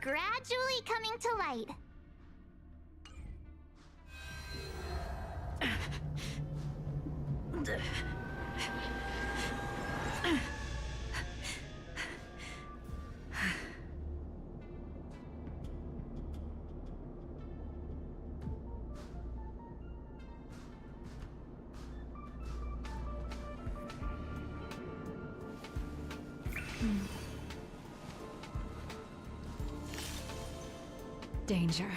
gradually coming to light. Danger.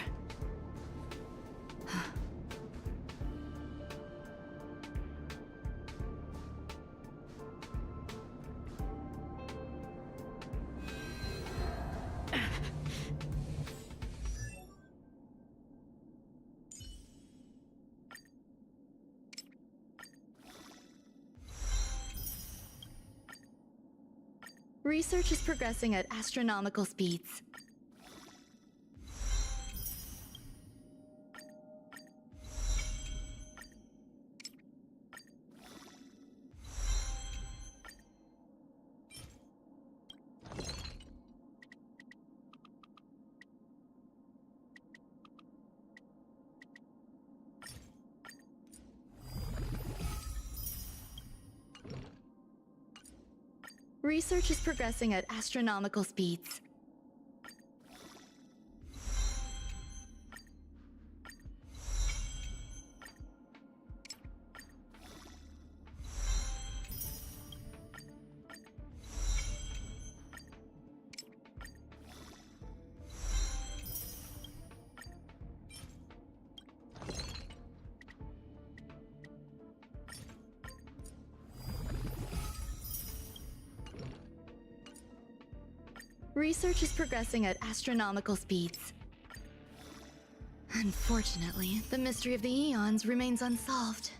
Research is progressing at astronomical speeds. Research is progressing at astronomical speeds. Research is progressing at astronomical speeds. Unfortunately, the mystery of the Eons remains unsolved.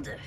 round.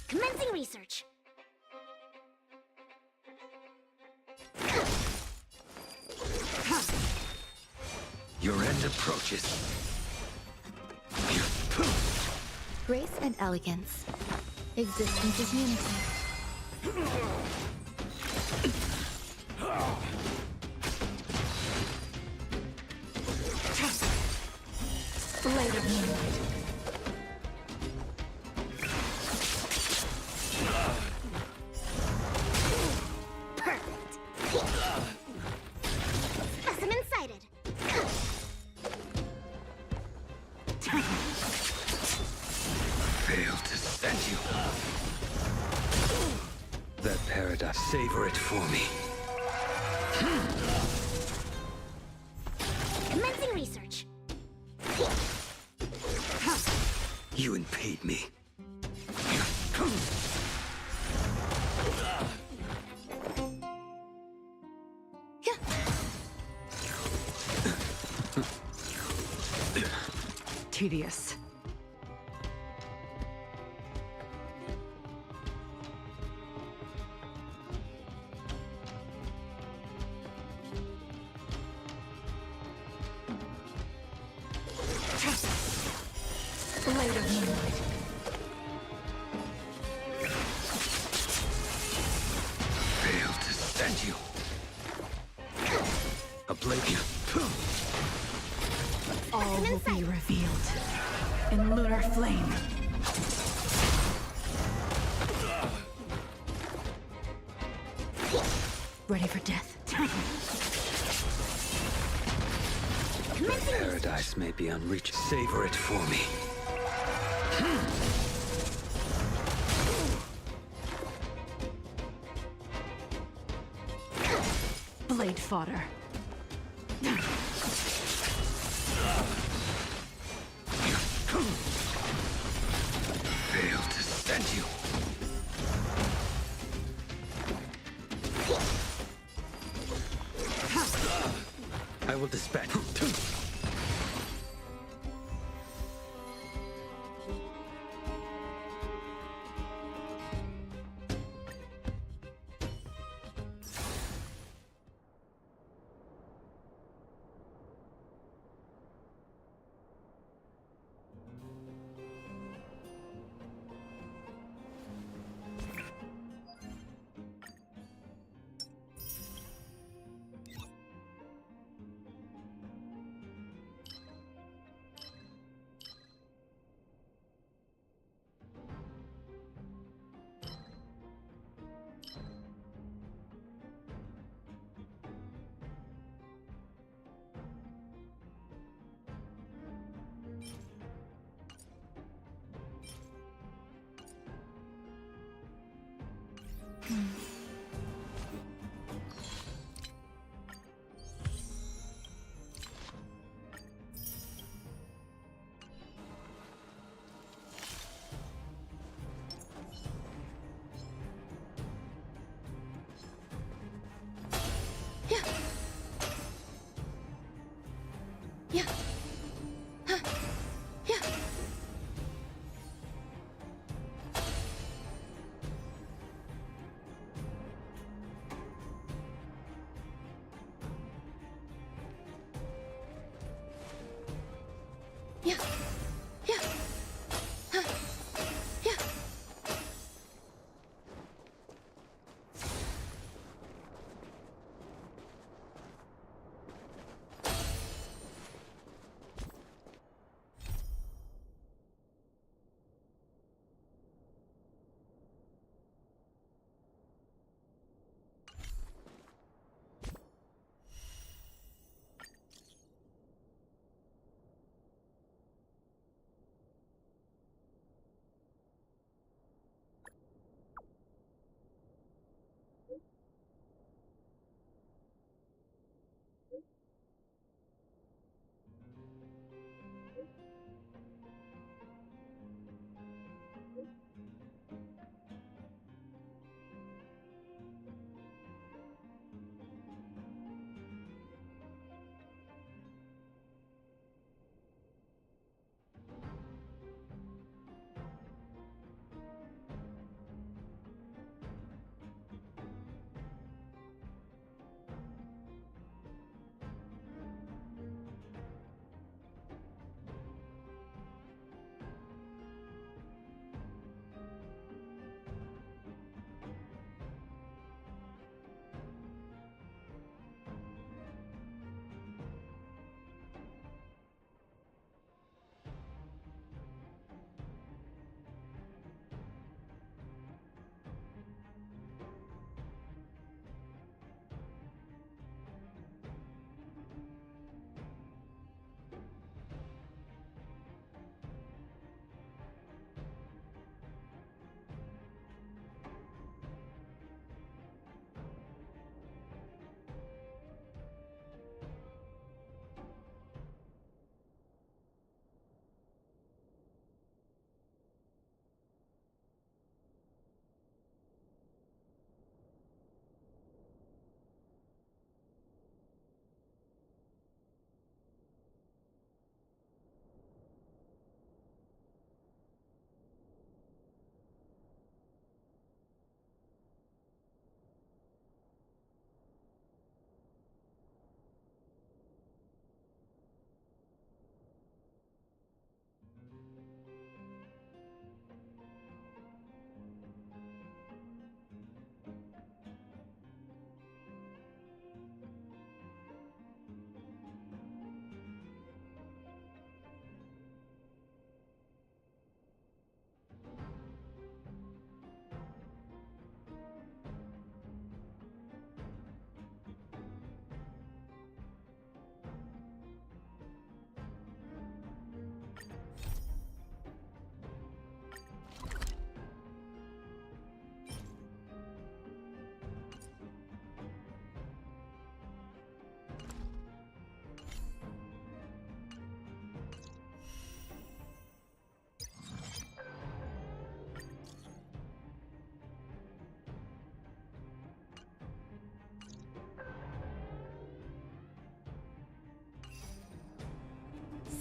Commencing research. Your end approaches. Grace and elegance. Existence is unity. Blade of moonlight. Perfect. Specimen sighted. Failed to send you. That paradise. Savor it for me. Commencing research. You impede me. Tedious. Blade of moonlight. Failed to send you. A blade. All will be revealed in lunar flame. Ready for death. Paradise may be unreachable. Savor it for me. Blade fodder. Failed to send you. I will dispatch.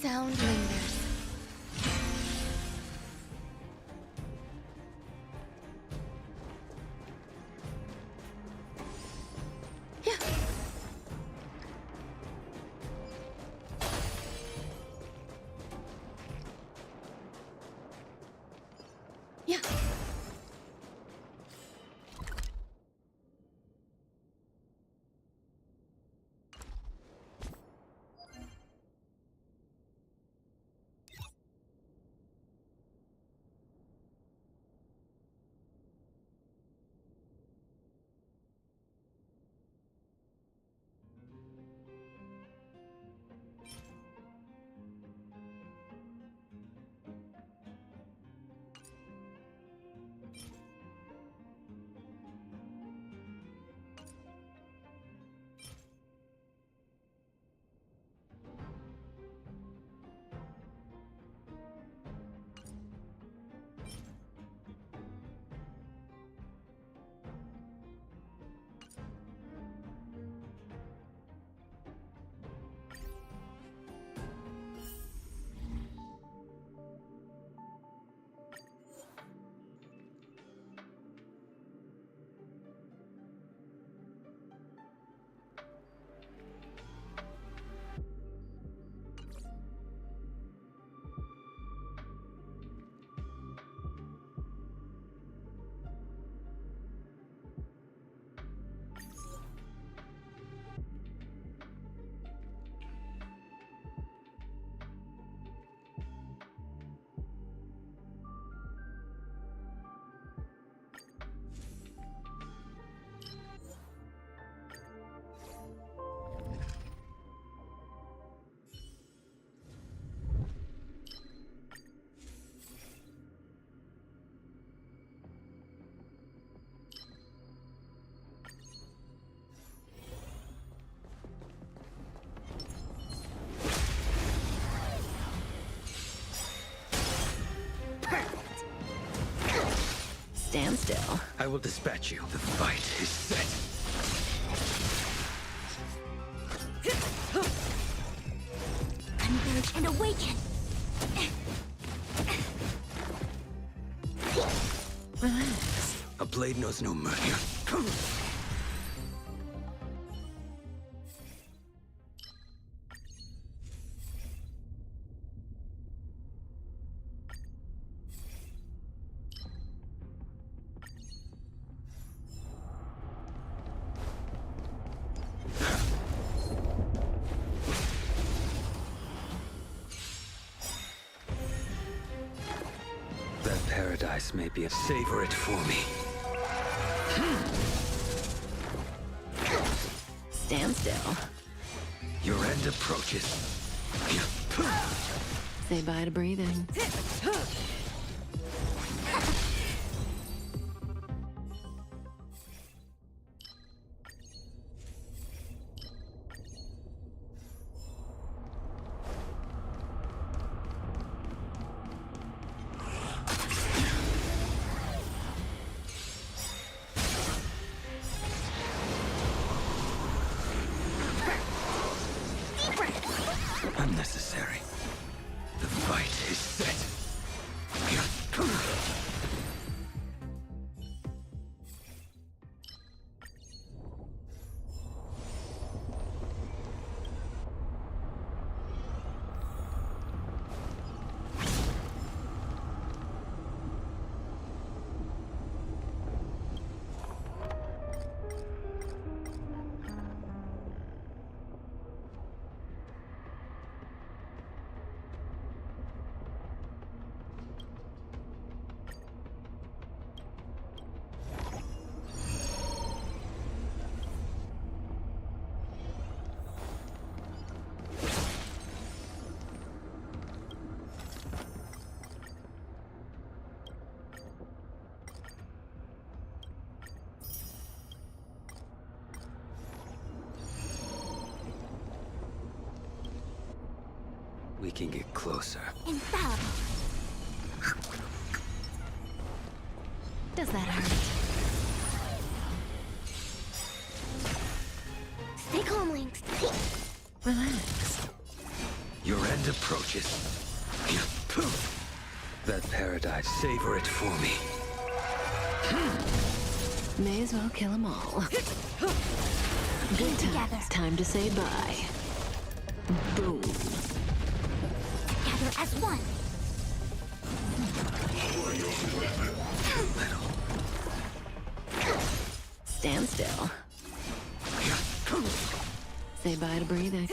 sound lingers. Yeah. Yeah. Stand still. I will dispatch you. The fight is set. Converge and awaken. Relax. A blade knows no mercy. That paradise may be a savor it for me. Stand still. Your end approaches. Say bye to breathing. Unnecessary. The fight is set. We can get closer. Infallible. Does that hurt? Stay calm, Lynx. Relax. Your end approaches. That paradise, savor it for me. May as well kill them all. Good times. Time to say bye. Boom. Together as one. Stand still. Say bye to breathing.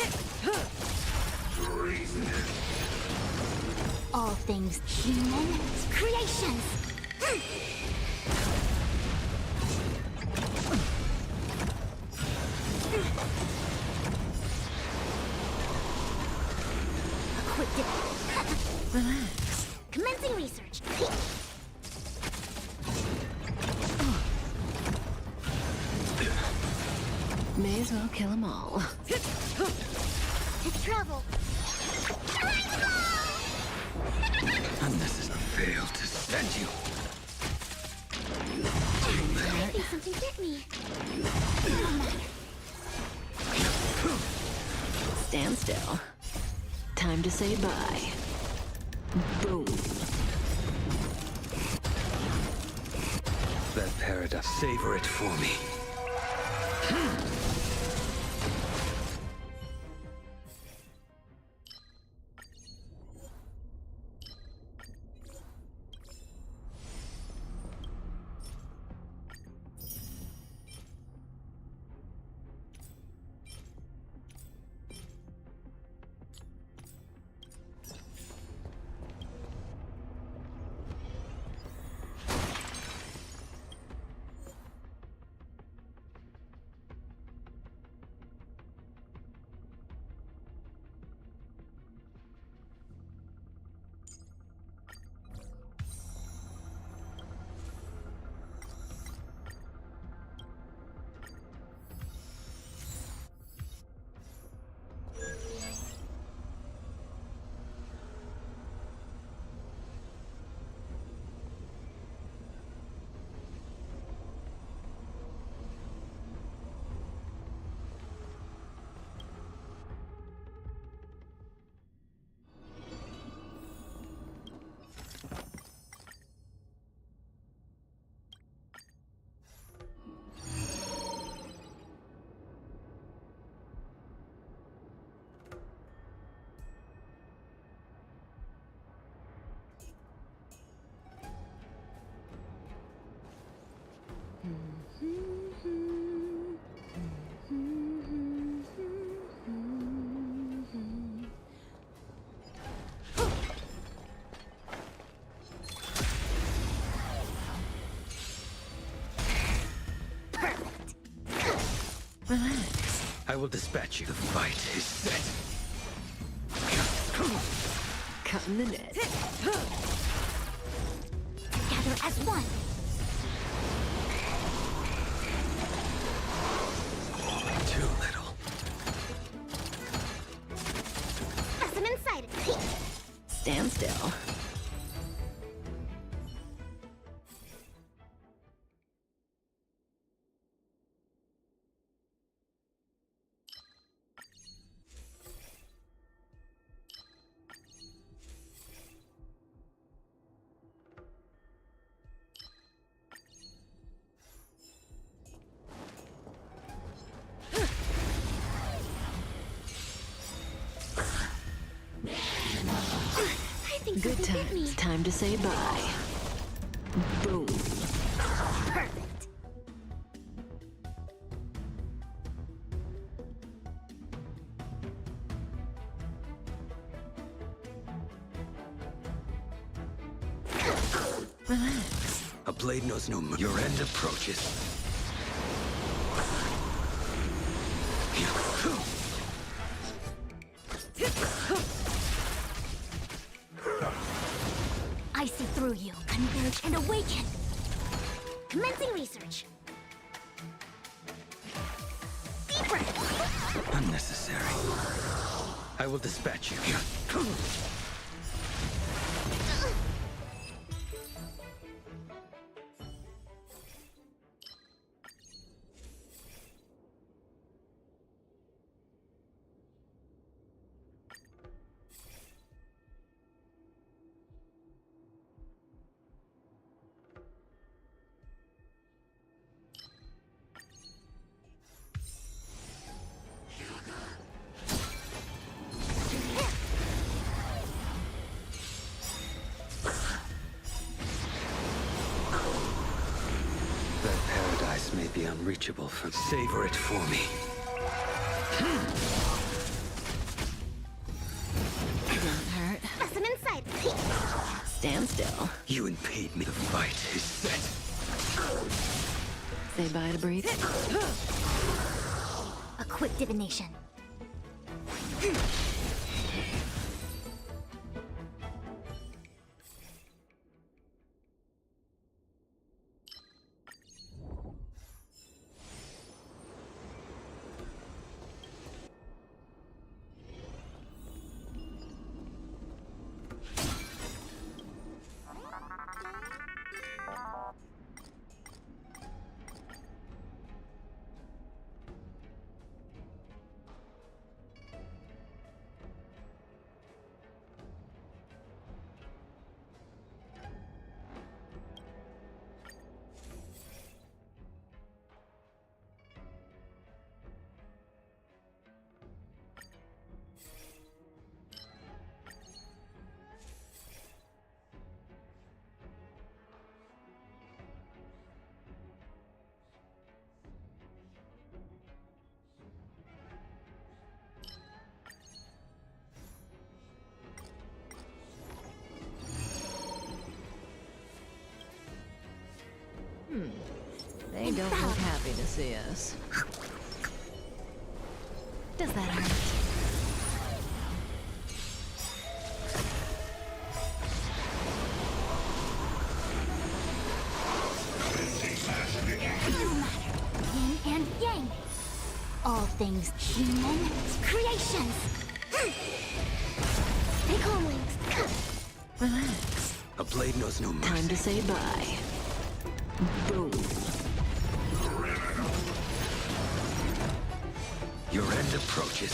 All things human creations. Quick dip. Relax. Commencing research. May as well kill them all. To travel. Unnecessary. Failed to send you. I think something bit me. Stand still. Time to say bye. Boom. That paradise, savor it for me. Relax. I will dispatch you. The fight is set. Cut in the net. Together as one. Too little. Awesome inside it. Stand still. I think Good something bit me. times. Time to say bye. Boom. Perfect. Relax. A blade knows no mercy. Your end approaches. I see through you. Converge and awaken. Commencing research. Deeper. Unnecessary. I will dispatch you. unreachable from. Savor it for me. Don't hurt. Press him inside. Stand still. You impede me. The fight is set. Say bye to breathe. A quick divination. They don't look happy to see us. Does that hurt? Yin and yang. All things human creations. Stay calm, Wings. Relax. A blade knows no mercy. Time to say bye. Boom. Your end approaches.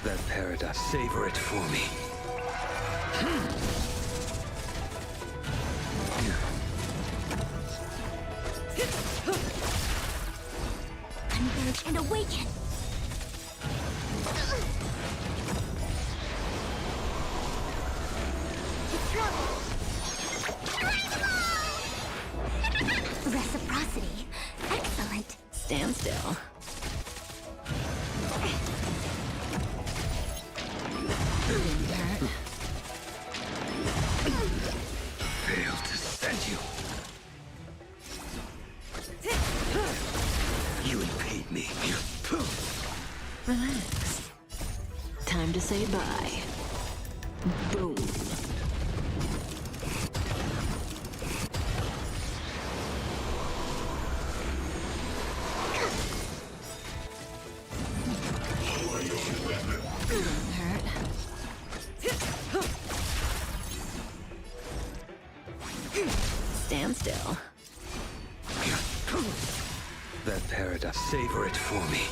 That paradise. Savor it for me. Converge and awaken. Reciprocity. Excellent. Stand still. Didn't hurt. Failed to send you. You impede me. Relax. Time to say bye. Boom. Didn't hurt. Stand still. That paradise. Savor it for me.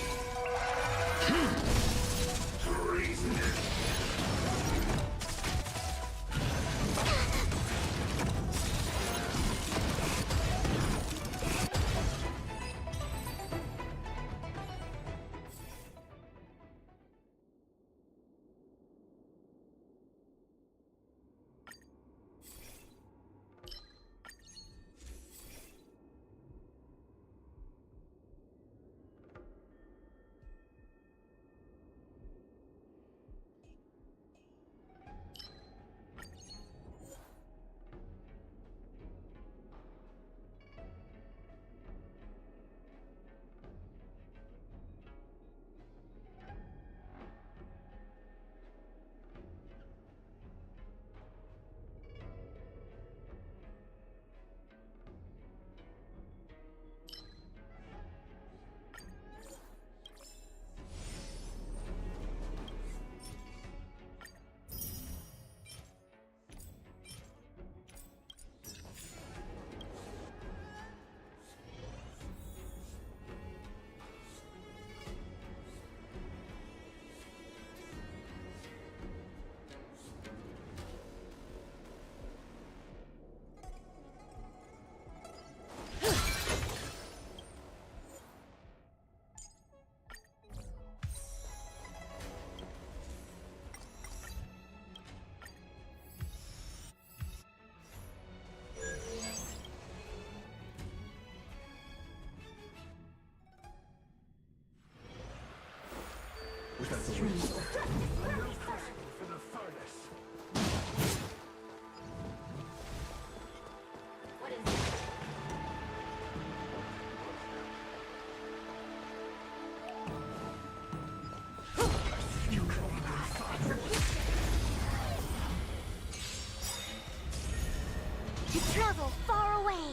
To travel far away.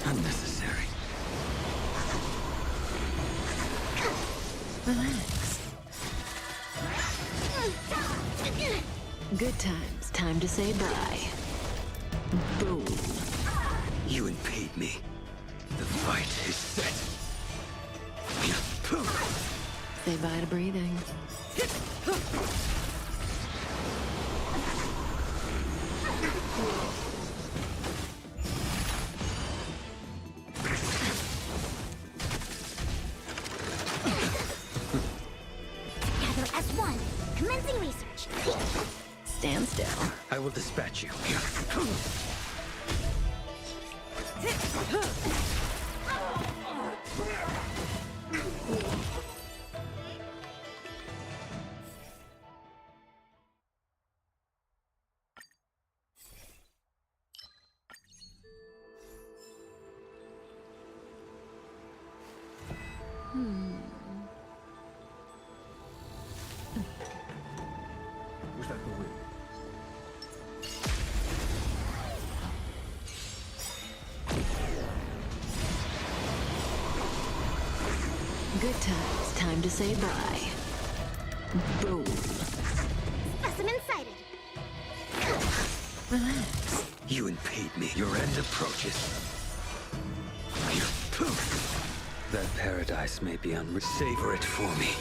Unnecessary. Relax. Good times. Time to say bye. Boom. You impede me. The fight is set. Say bye to breathing. Gather as one. Commencing research. Stand still. I will dispatch you. Was that the wind? Good times. Time to say bye. Boom. Specimen sighted. Relax. You impede me. Your end approaches. That paradise may be savor it for me.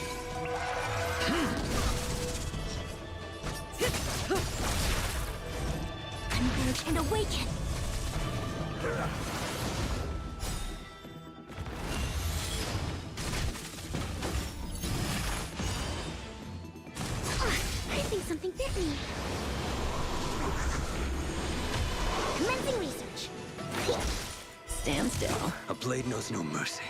Converge and awaken. I think something bit me. Commencing research. Stand still. A blade knows no mercy.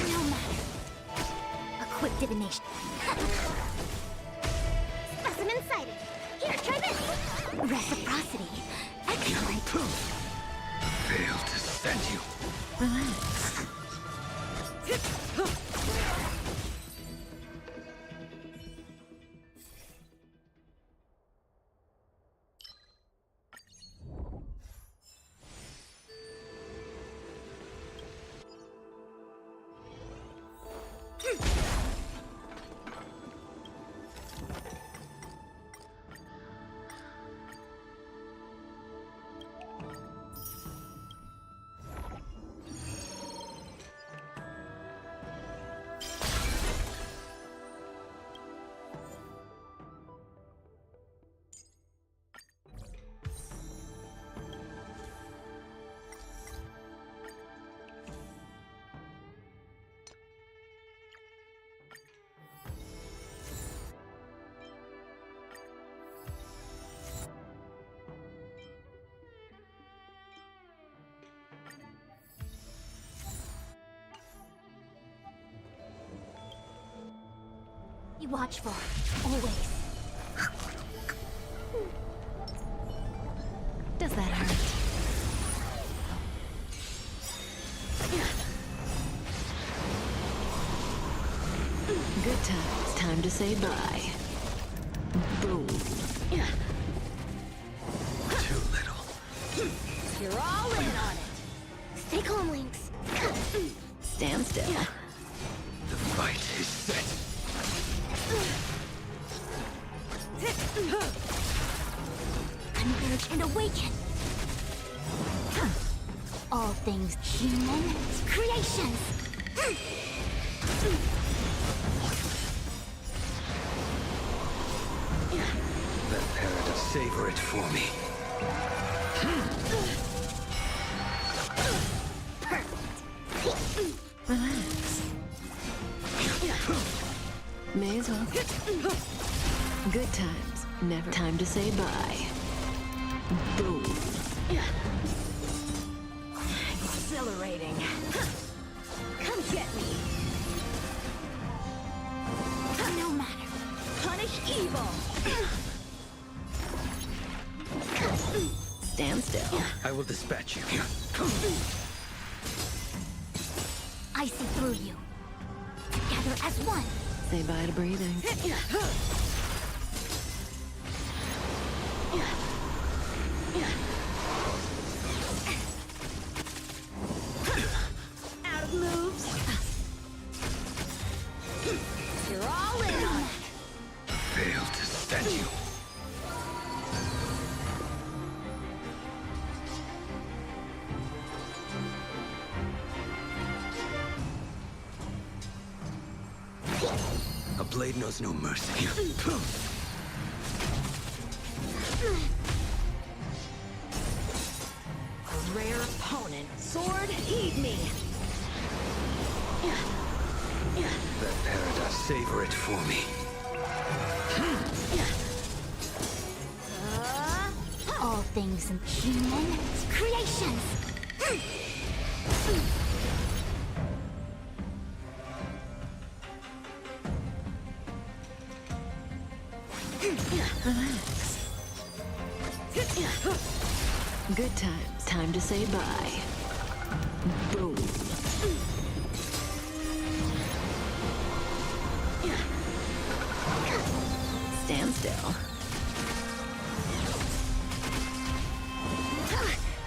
No matter. A quick divination. Specimen sighted. Here, try this. Reciprocity. Excellent. Fail to send you. Relax. Be watchful, always. Does that hurt? Good times. Time to say bye. Boom. Too little. You're all in on it. Stay calm, Lynx. Stand still. The fight is set. Converge and awaken. All things human creations. That paradise savor it for me. Relax. May as well. Good times, never time to say bye. Boom. Exhilarating. Come get me. No matter. Punish evil. Stand still. I will dispatch you. I see through you. Together as one. Say bye to breathing. Out of moves. You're all in on it. Fail to stand you. A blade knows no mercy. A rare opponent. Sword, heed me. That paradise, savor it for me. All things human creations. Good times, time to say bye. Boom. Stand still.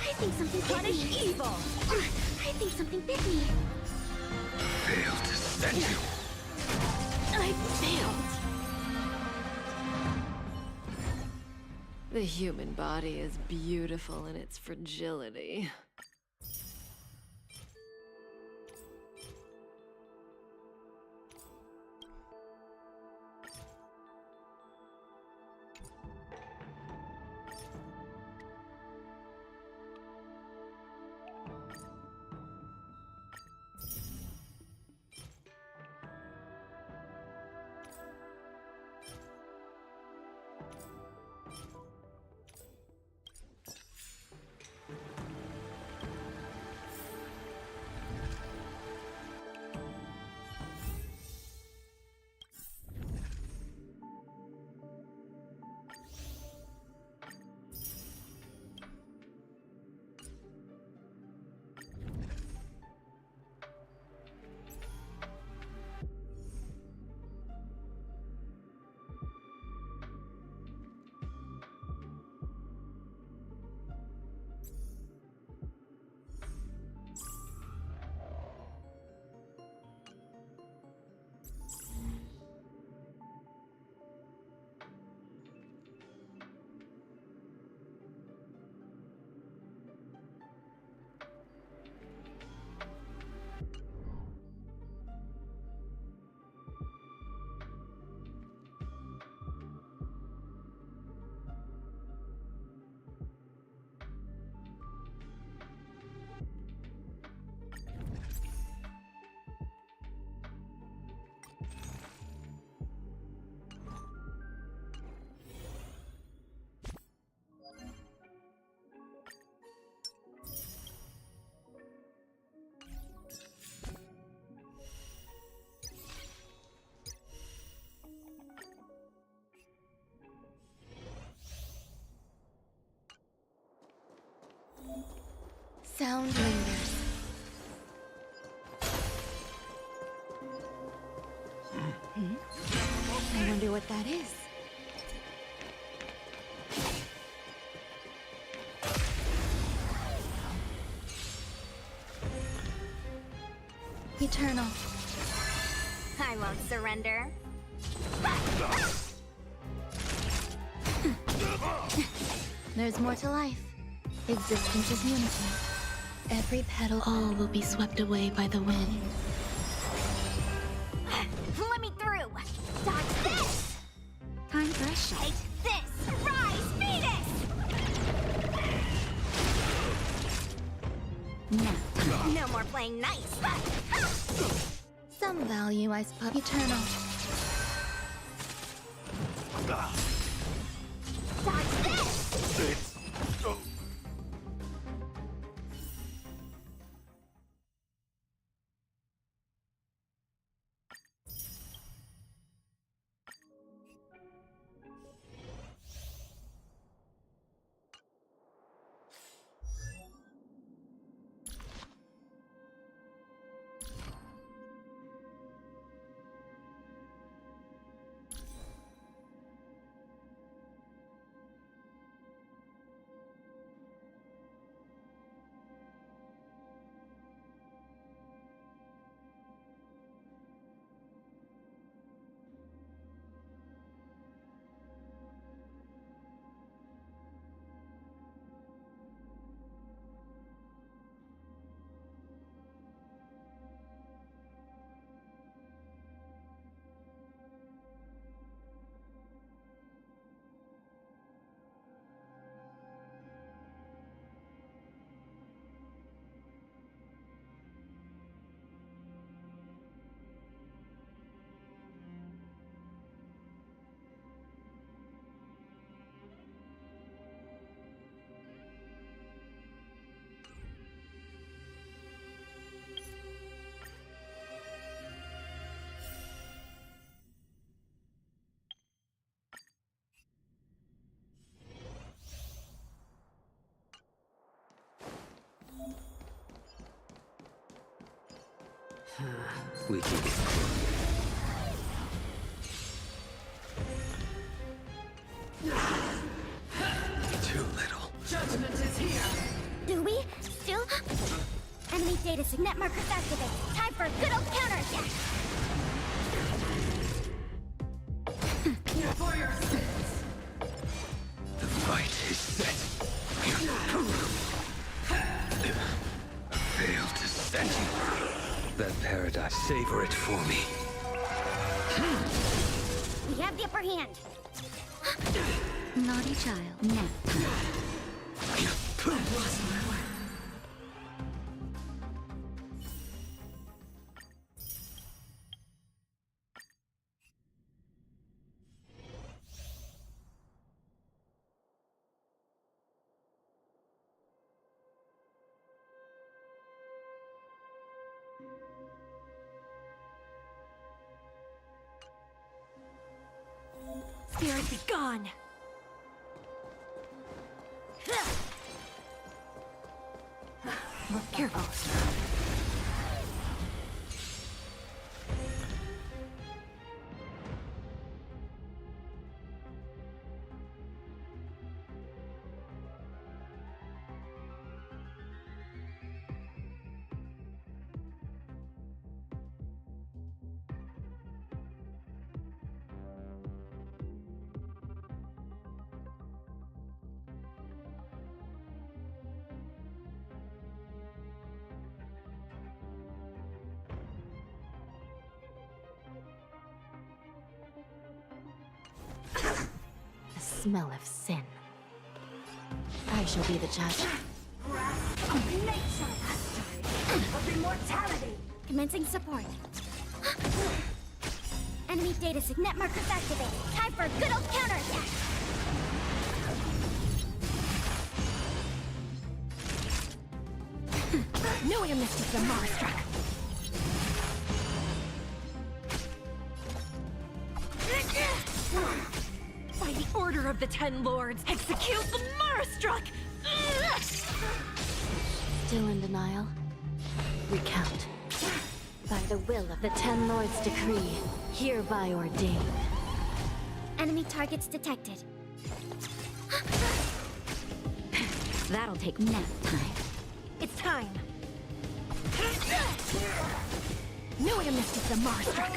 I think something punish evil. I think something bit me. Fail to stand you. I failed. The human body is beautiful in its fragility. Sound lingers. I wonder what that is. Eternal. I won't surrender. There's more to life. Existence is unity. Every petal, all will be swept away by the wind. Let me through. Dodge this. Time for a shot. Take this. Rise, Venus. Now, No more playing nice. some value, I suppose. Eternal. We keep it close. Too little. Judgment is here! Do we? Still? Enemy data signet markers activate. Time for a good old counterattack. For your sins! The fight is set. Fail to set. That paradise, savor it for me. We have the upper hand. Naughty child. Now. Spirit be gone. Look careful. The smell of sin. I shall be the judge. Of nature. Of immortality. Commencing support. Enemy data signet markers activate. Time for a good old counterattack. No air mist is the Marstruck. By the order of the Ten Lords, execute the Marstruck! Still in denial? Recount. By the will of the Ten Lords' decree, hereby ordained. Enemy targets detected. That'll take nap time. It's time. No air mist is the Marstruck.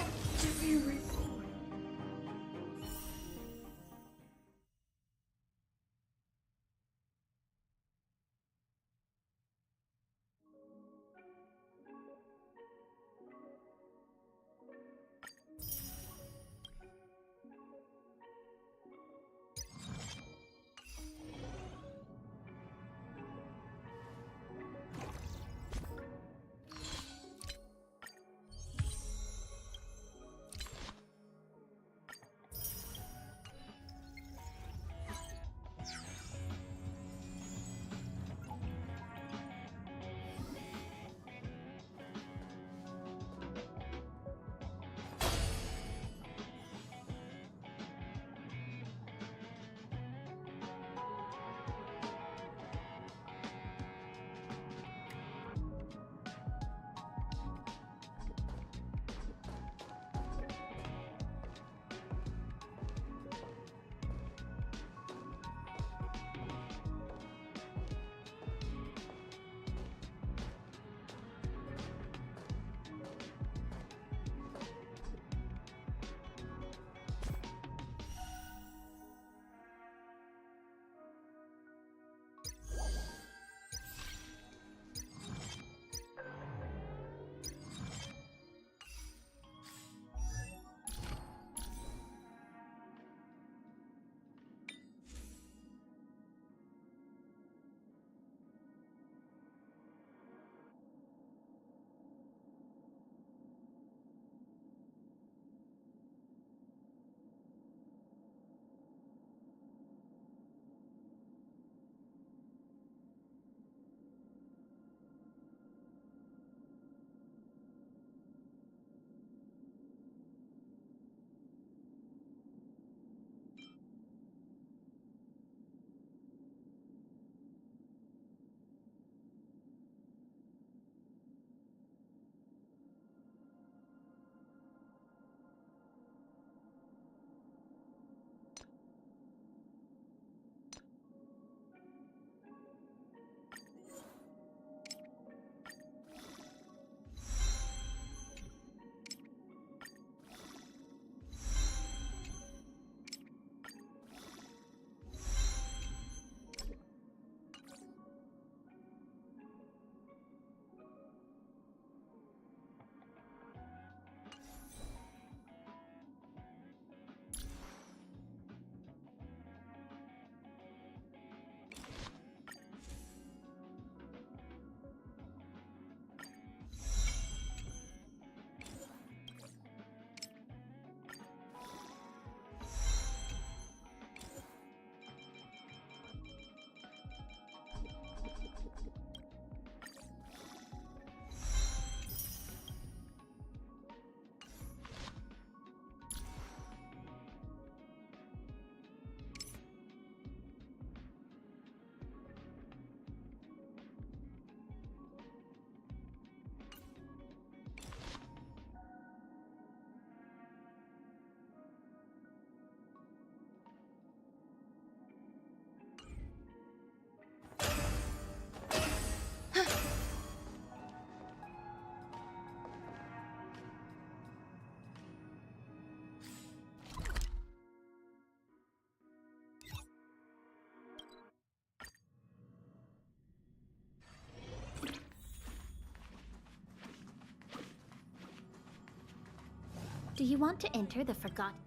Do you want to enter the forgotten?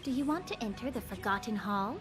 Do you want to enter the Forgotten Hall?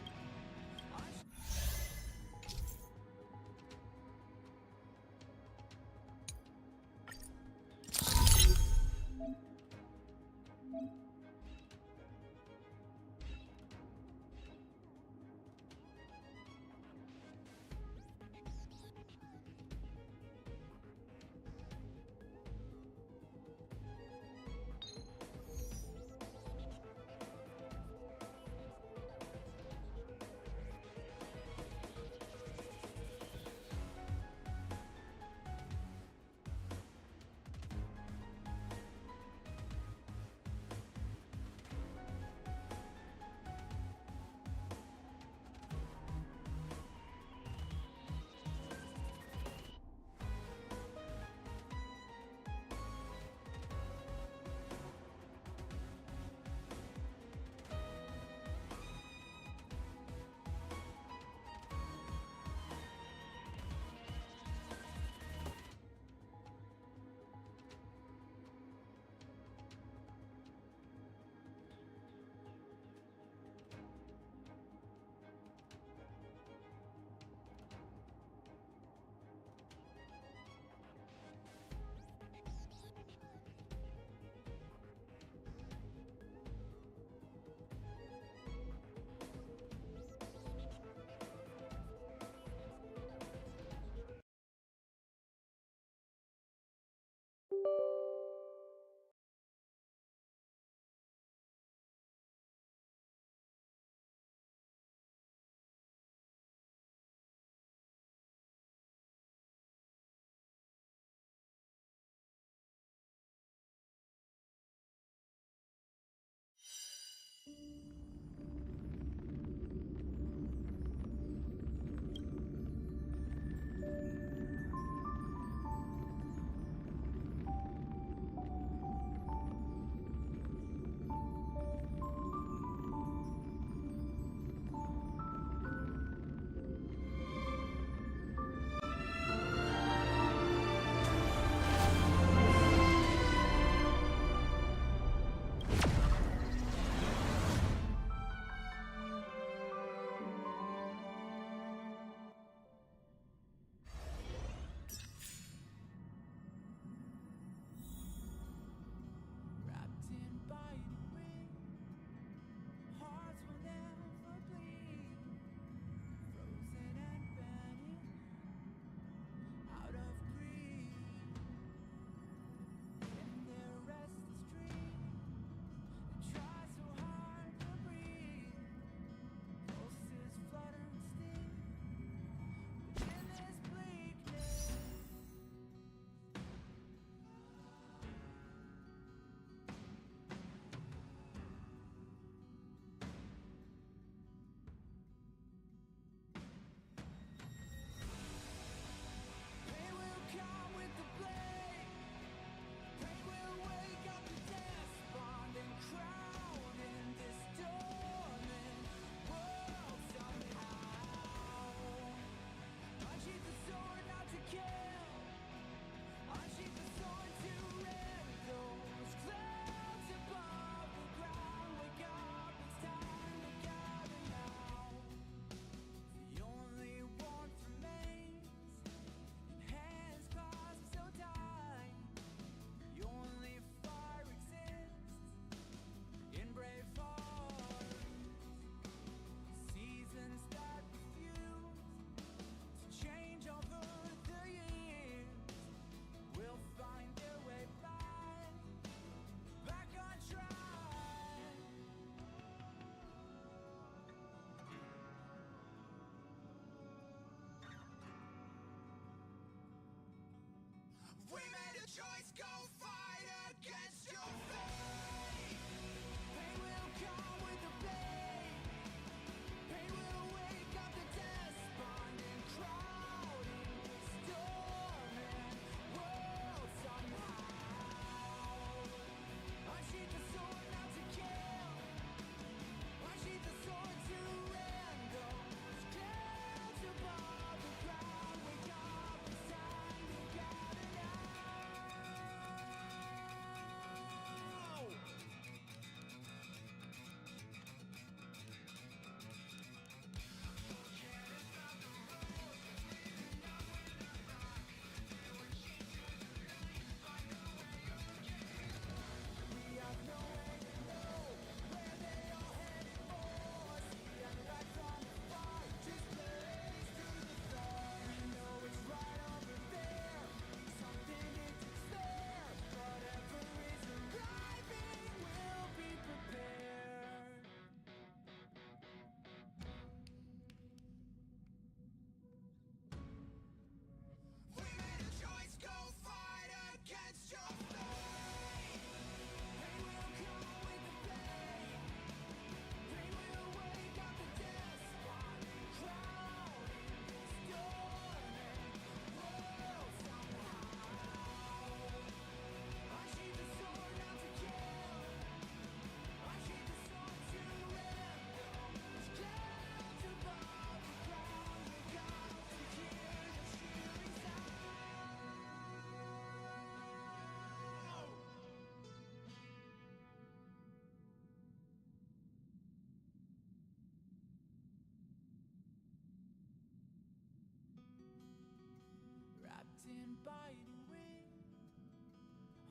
wrapped in biting wind.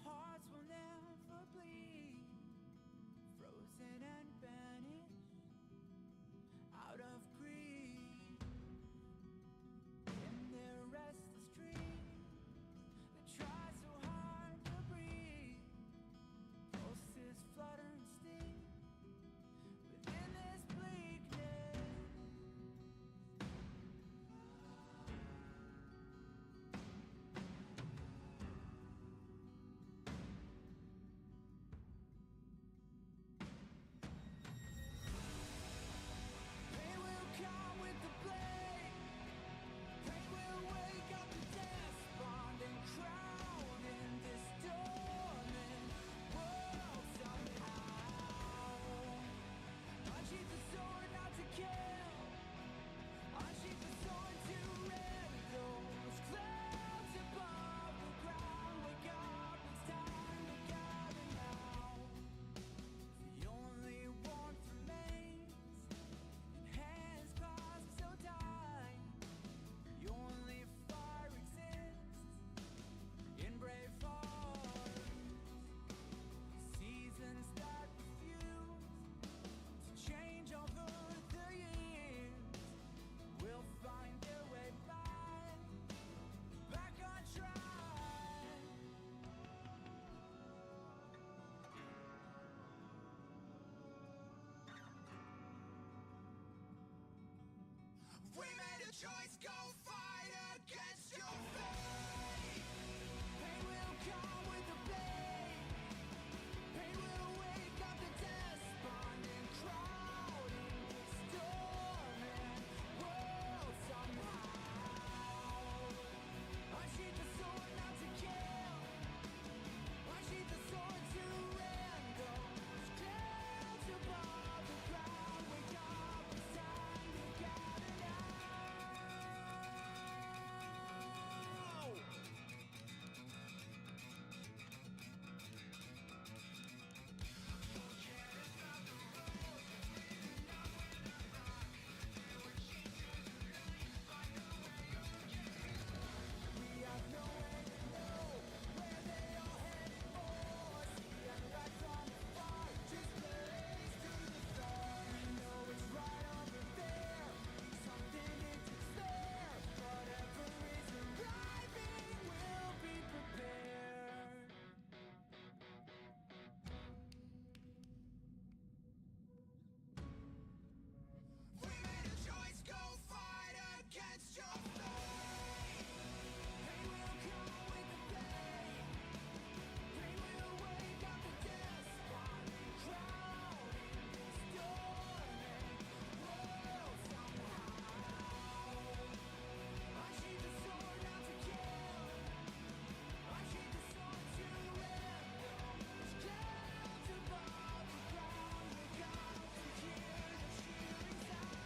Hearts will never bleed, frozen and banished out of greed. In their restless dreams, they try so hard to breathe. Pulses flutter and sting within this bleakness. Pain will come with the blade. Pain will wake up the despondent crowd in this dormant world somehow. Unsheath the sword not to kill. Unsheath the sword to rend those clouds above the ground. Wake up, it's time to gather now. The only warmth remains in hands clasped so tight. The only fire exists in brave hearts. Seasons that refuse to change over the years will find their way back on track. We made a choice, go fight against your fate. Pain will come with the blade. Pain will wake up the despondent crowd in this dormant world somehow. Unsheath the sword not to kill. Unsheath the sword to rend those clouds above the ground. Wake up, it's time to gather now. We have no way to know where they all headed for. See unrest on the far, just blaze to the sun. We know it's right over there, something it's there. Whatever is arriving, we'll be prepared. We made a choice, go fight against your fate. Pain will come with the blade. Pain will wake up the despondent crowd in this dormant world somehow. Unsheath the sword not to kill. Unsheath the sword to rend those clouds above the ground. Wake up to hear the cheering sound.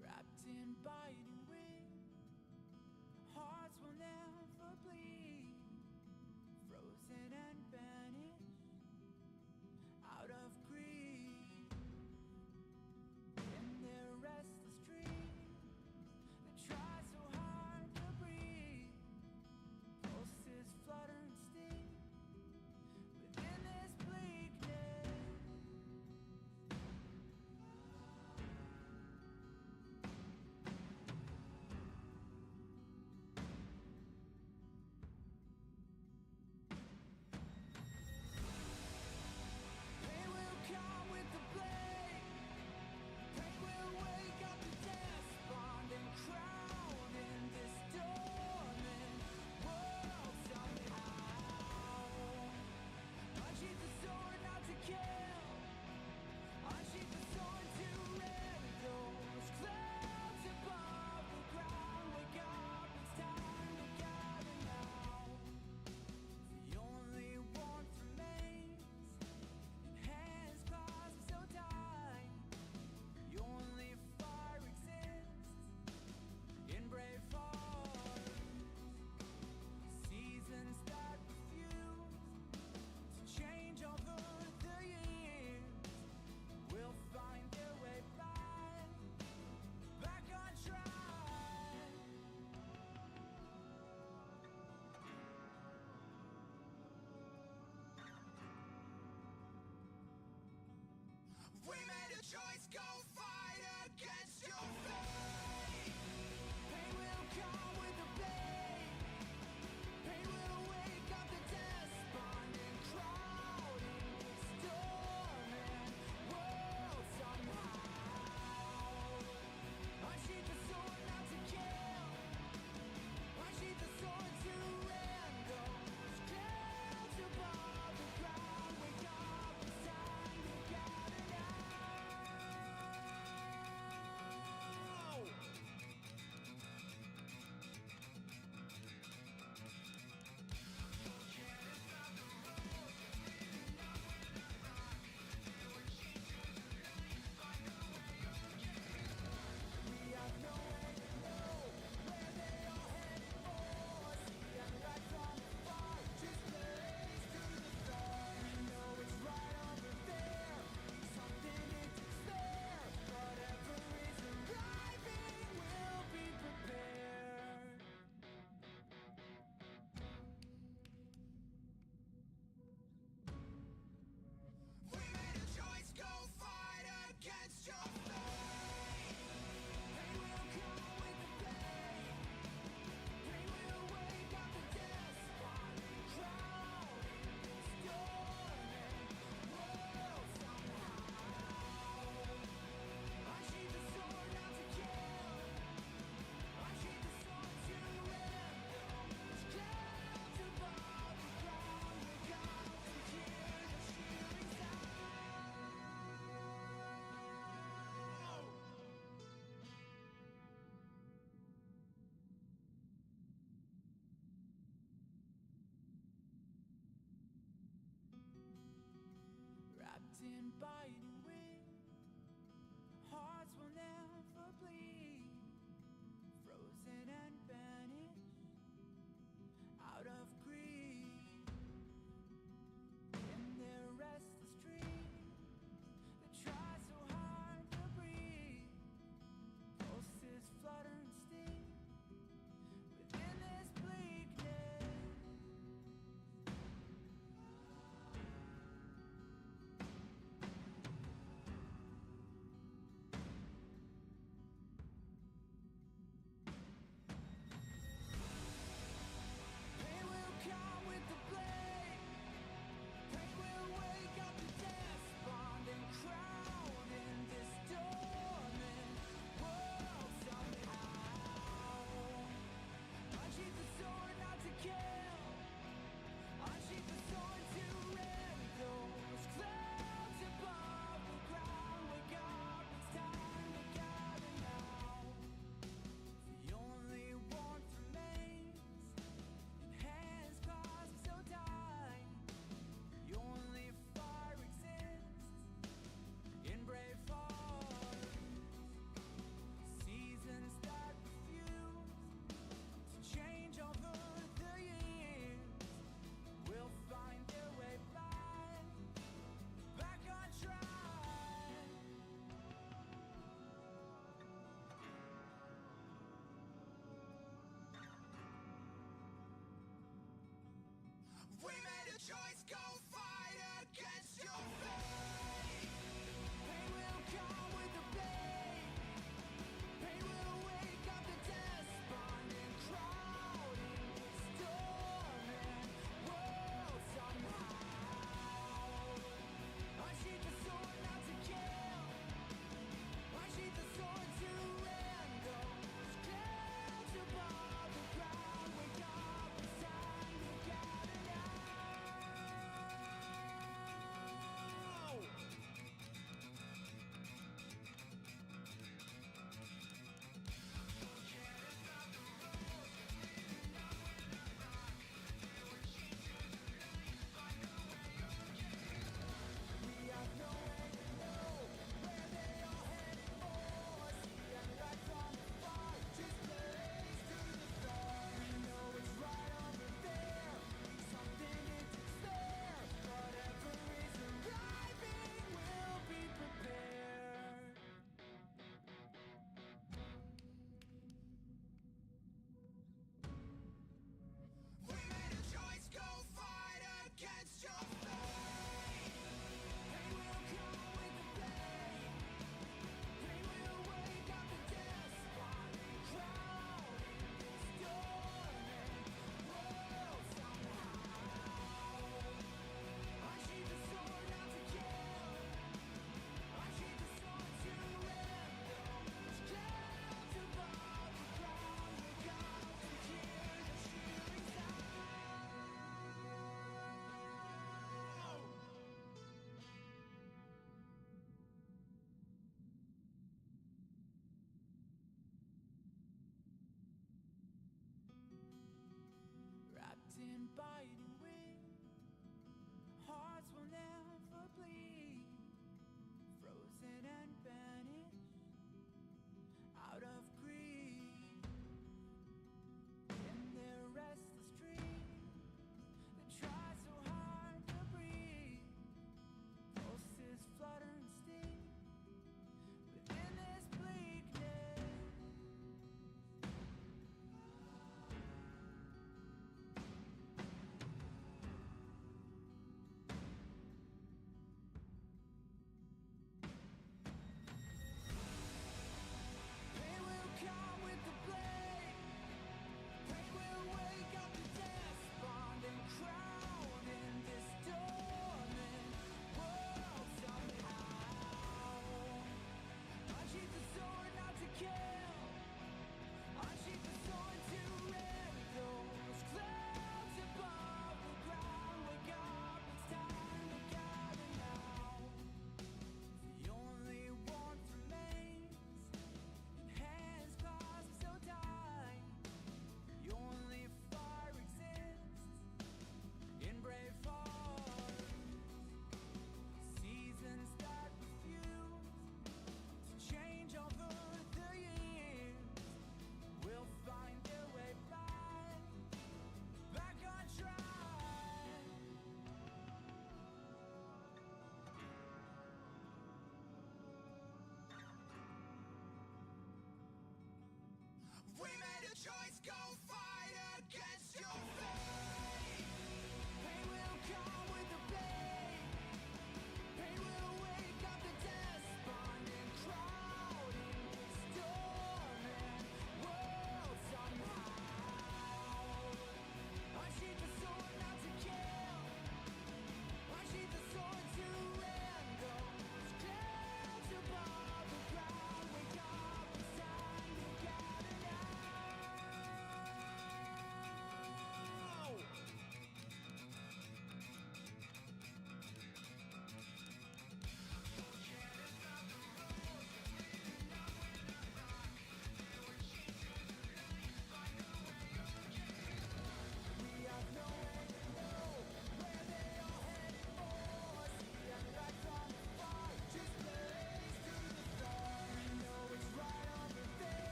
Wrapped in biting wind, hearts will never bleed, frozen and banished out of greed. In their restless dreams, they try so hard to breathe. Pulses flutter and sting within this bleakness. in biting wind. Hearts will never bleed, frozen and banished out of greed. In their restless dreams, they try so hard to breathe. Pulses flutter and sting within this bleakness.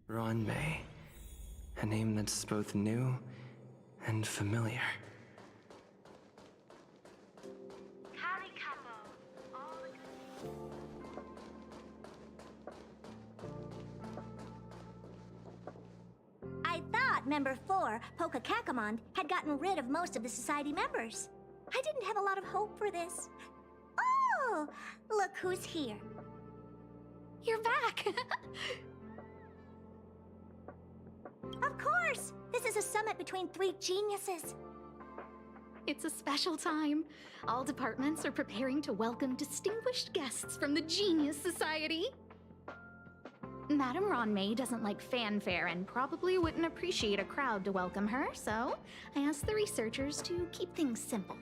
Ruan Mei. A name that's both new and familiar. I thought Member 4, Poka Kakamond, had gotten rid of most of the society members. I didn't have a lot of hope for this. Oh, look who's here. You're back! Of course! This is a summit between three geniuses. It's a special time. All departments are preparing to welcome distinguished guests from the Genius Society. Madame Ronmei doesn't like fanfare and probably wouldn't appreciate a crowd to welcome her, so I asked the researchers to keep things simple.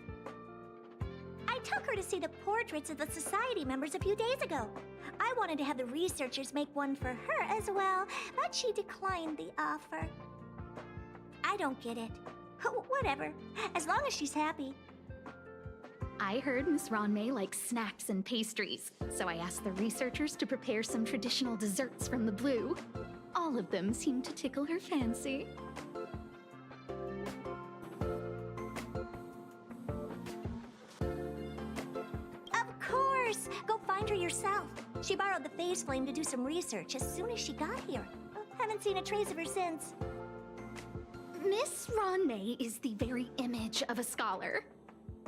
I took her to see the portraits of the society members a few days ago. I wanted to have the researchers make one for her as well, but she declined the offer. I don't get it. Whatever, as long as she's happy. I heard Miss Ronmei likes snacks and pastries, so I asked the researchers to prepare some traditional desserts from the blue. All of them seemed to tickle her fancy. Of course! Go find her yourself. She borrowed the phase flame to do some research as soon as she got here. Haven't seen a trace of her since. Miss Ronmei is the very image of a scholar.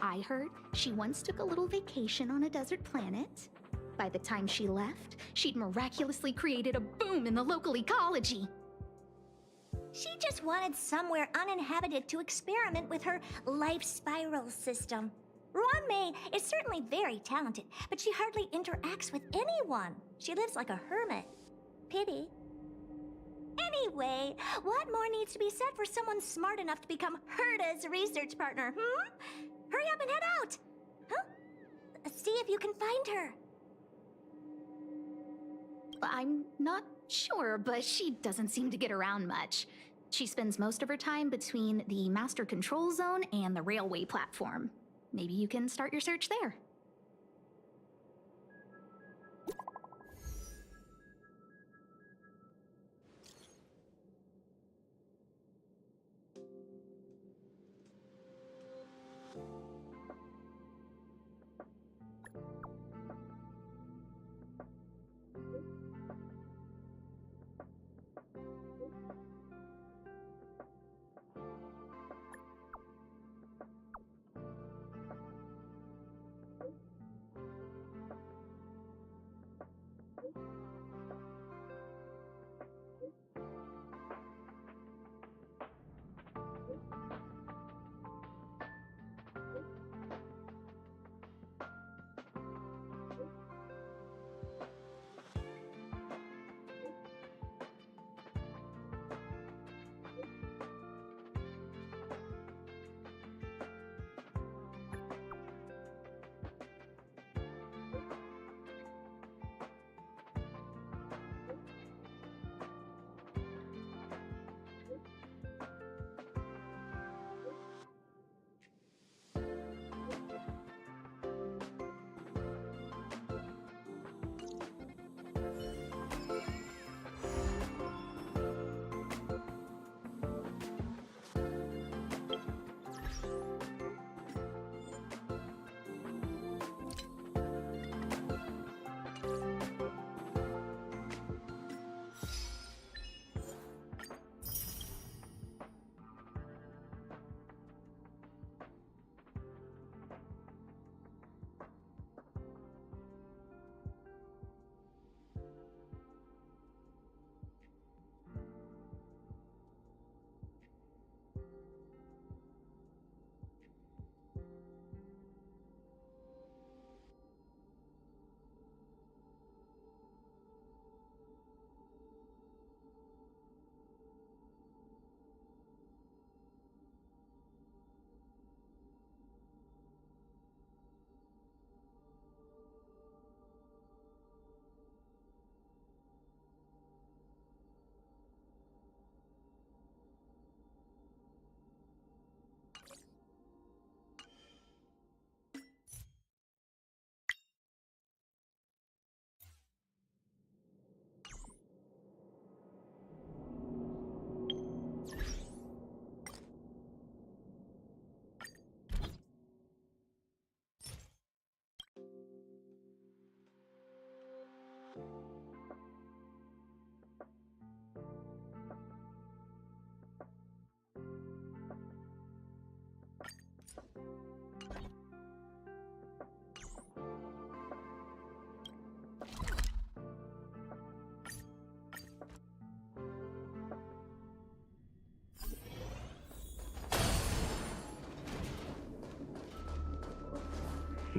I heard she once took a little vacation on a desert planet. By the time she left, she'd miraculously created a boom in the local ecology. She just wanted somewhere uninhabited to experiment with her life spiral system. Ruan Mei is certainly very talented, but she hardly interacts with anyone. She lives like a hermit. Pity. Anyway, what more needs to be said for someone smart enough to become Herda's research partner, Hurry up and head out! Huh? See if you can find her. I'm not sure, but she doesn't seem to get around much. She spends most of her time between the master control zone and the railway platform. Maybe you can start your search there.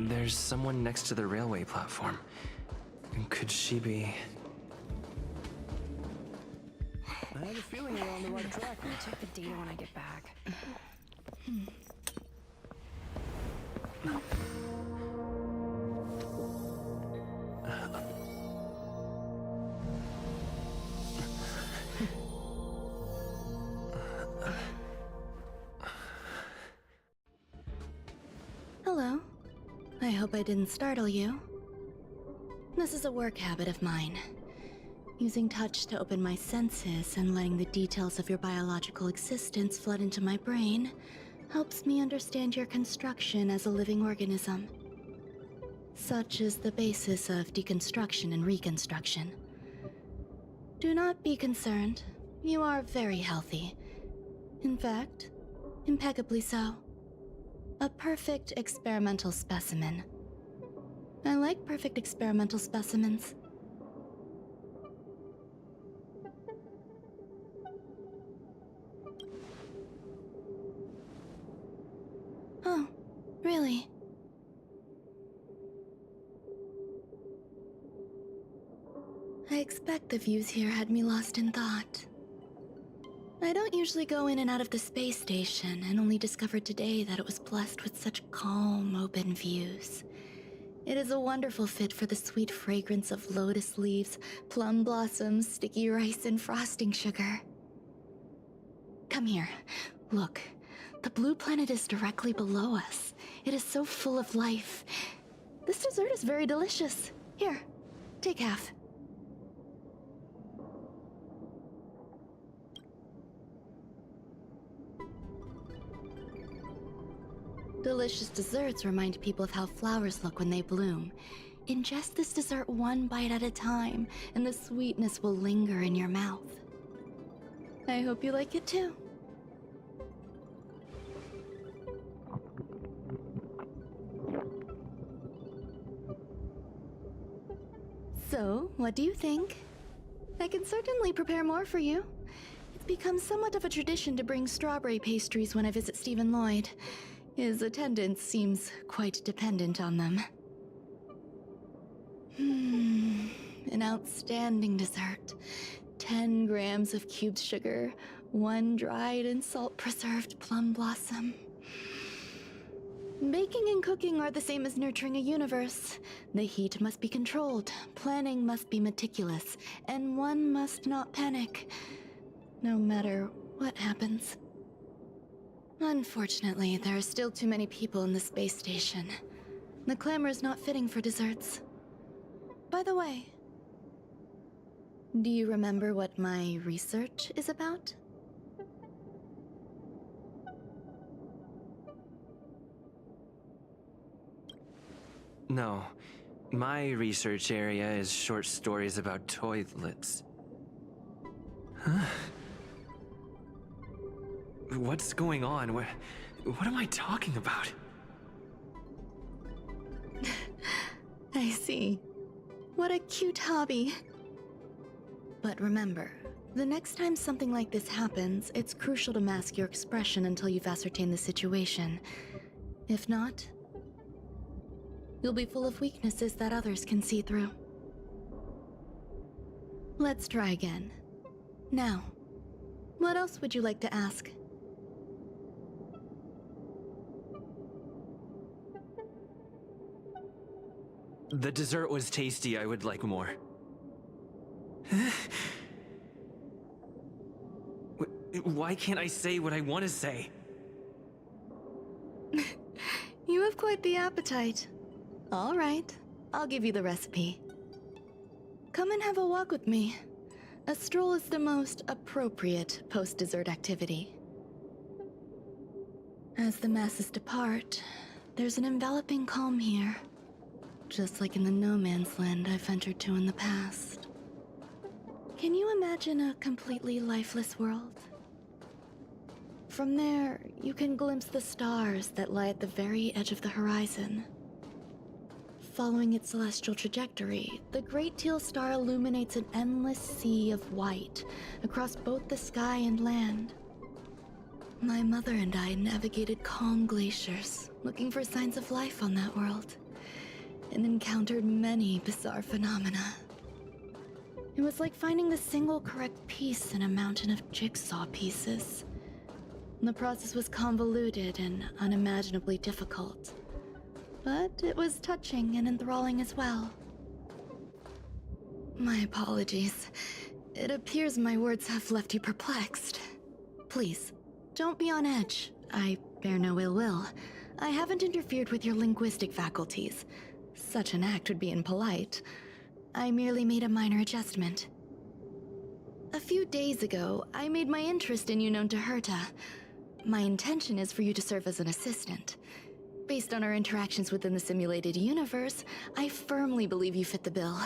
There's someone next to the railway platform. Could she be... I have a feeling we're on the right track. I'll check the data when I get back. Hello. I hope I didn't startle you. This is a work habit of mine. Using touch to open my senses and letting the details of your biological existence flood into my brain helps me understand your construction as a living organism. Such is the basis of deconstruction and reconstruction. Do not be concerned. You are very healthy. In fact, impeccably so. A perfect experimental specimen. I like perfect experimental specimens. Oh, really? I expect the views here had me lost in thought. I don't usually go in and out of the space station, and only discovered today that it was blessed with such calm, open views. It is a wonderful fit for the sweet fragrance of lotus leaves, plum blossoms, sticky rice, and frosting sugar. Come here. Look. The blue planet is directly below us. It is so full of life. This dessert is very delicious. Here, take half. Delicious desserts remind people of how flowers look when they bloom. Ingest this dessert one bite at a time, and the sweetness will linger in your mouth. I hope you like it too. So, what do you think? I can certainly prepare more for you. It's become somewhat of a tradition to bring strawberry pastries when I visit Stephen Lloyd. His attendance seems quite dependent on them. An outstanding dessert. 10 grams of cubed sugar, 1 dried and salt-preserved plum blossom. Baking and cooking are the same as nurturing a universe. The heat must be controlled, planning must be meticulous, and one must not panic, no matter what happens. Unfortunately, there are still too many people in the space station. The clamor is not fitting for desserts. By the way, do you remember what my research is about? No. My research area is short stories about toilets. Huh? What's going on? What am I talking about? I see. What a cute hobby. But remember, the next time something like this happens, it's crucial to mask your expression until you've ascertained the situation. If not, you'll be full of weaknesses that others can see through. Let's try again. Now, what else would you like to ask? The dessert was tasty. I would like more. Why can't I say what I want to say? You have quite the appetite. All right, I'll give you the recipe. Come and have a walk with me. A stroll is the most appropriate post-dessert activity. As the masses depart, there's an enveloping calm here. Just like in the no-man's land I've ventured to in the past. Can you imagine a completely lifeless world? From there, you can glimpse the stars that lie at the very edge of the horizon. Following its celestial trajectory, the Great Teal Star illuminates an endless sea of white across both the sky and land. My mother and I navigated calm glaciers, looking for signs of life on that world. and encountered many bizarre phenomena. It was like finding the single correct piece in a mountain of jigsaw pieces. The process was convoluted and unimaginably difficult, but it was touching and enthralling as well. My apologies. It appears my words have left you perplexed. Please, don't be on edge. I bear no ill will. I haven't interfered with your linguistic faculties. Such an act would be impolite. I merely made a minor adjustment. A few days ago, I made my interest in you known to Herta. My intention is for you to serve as an assistant. Based on our interactions within the simulated universe, I firmly believe you fit the bill.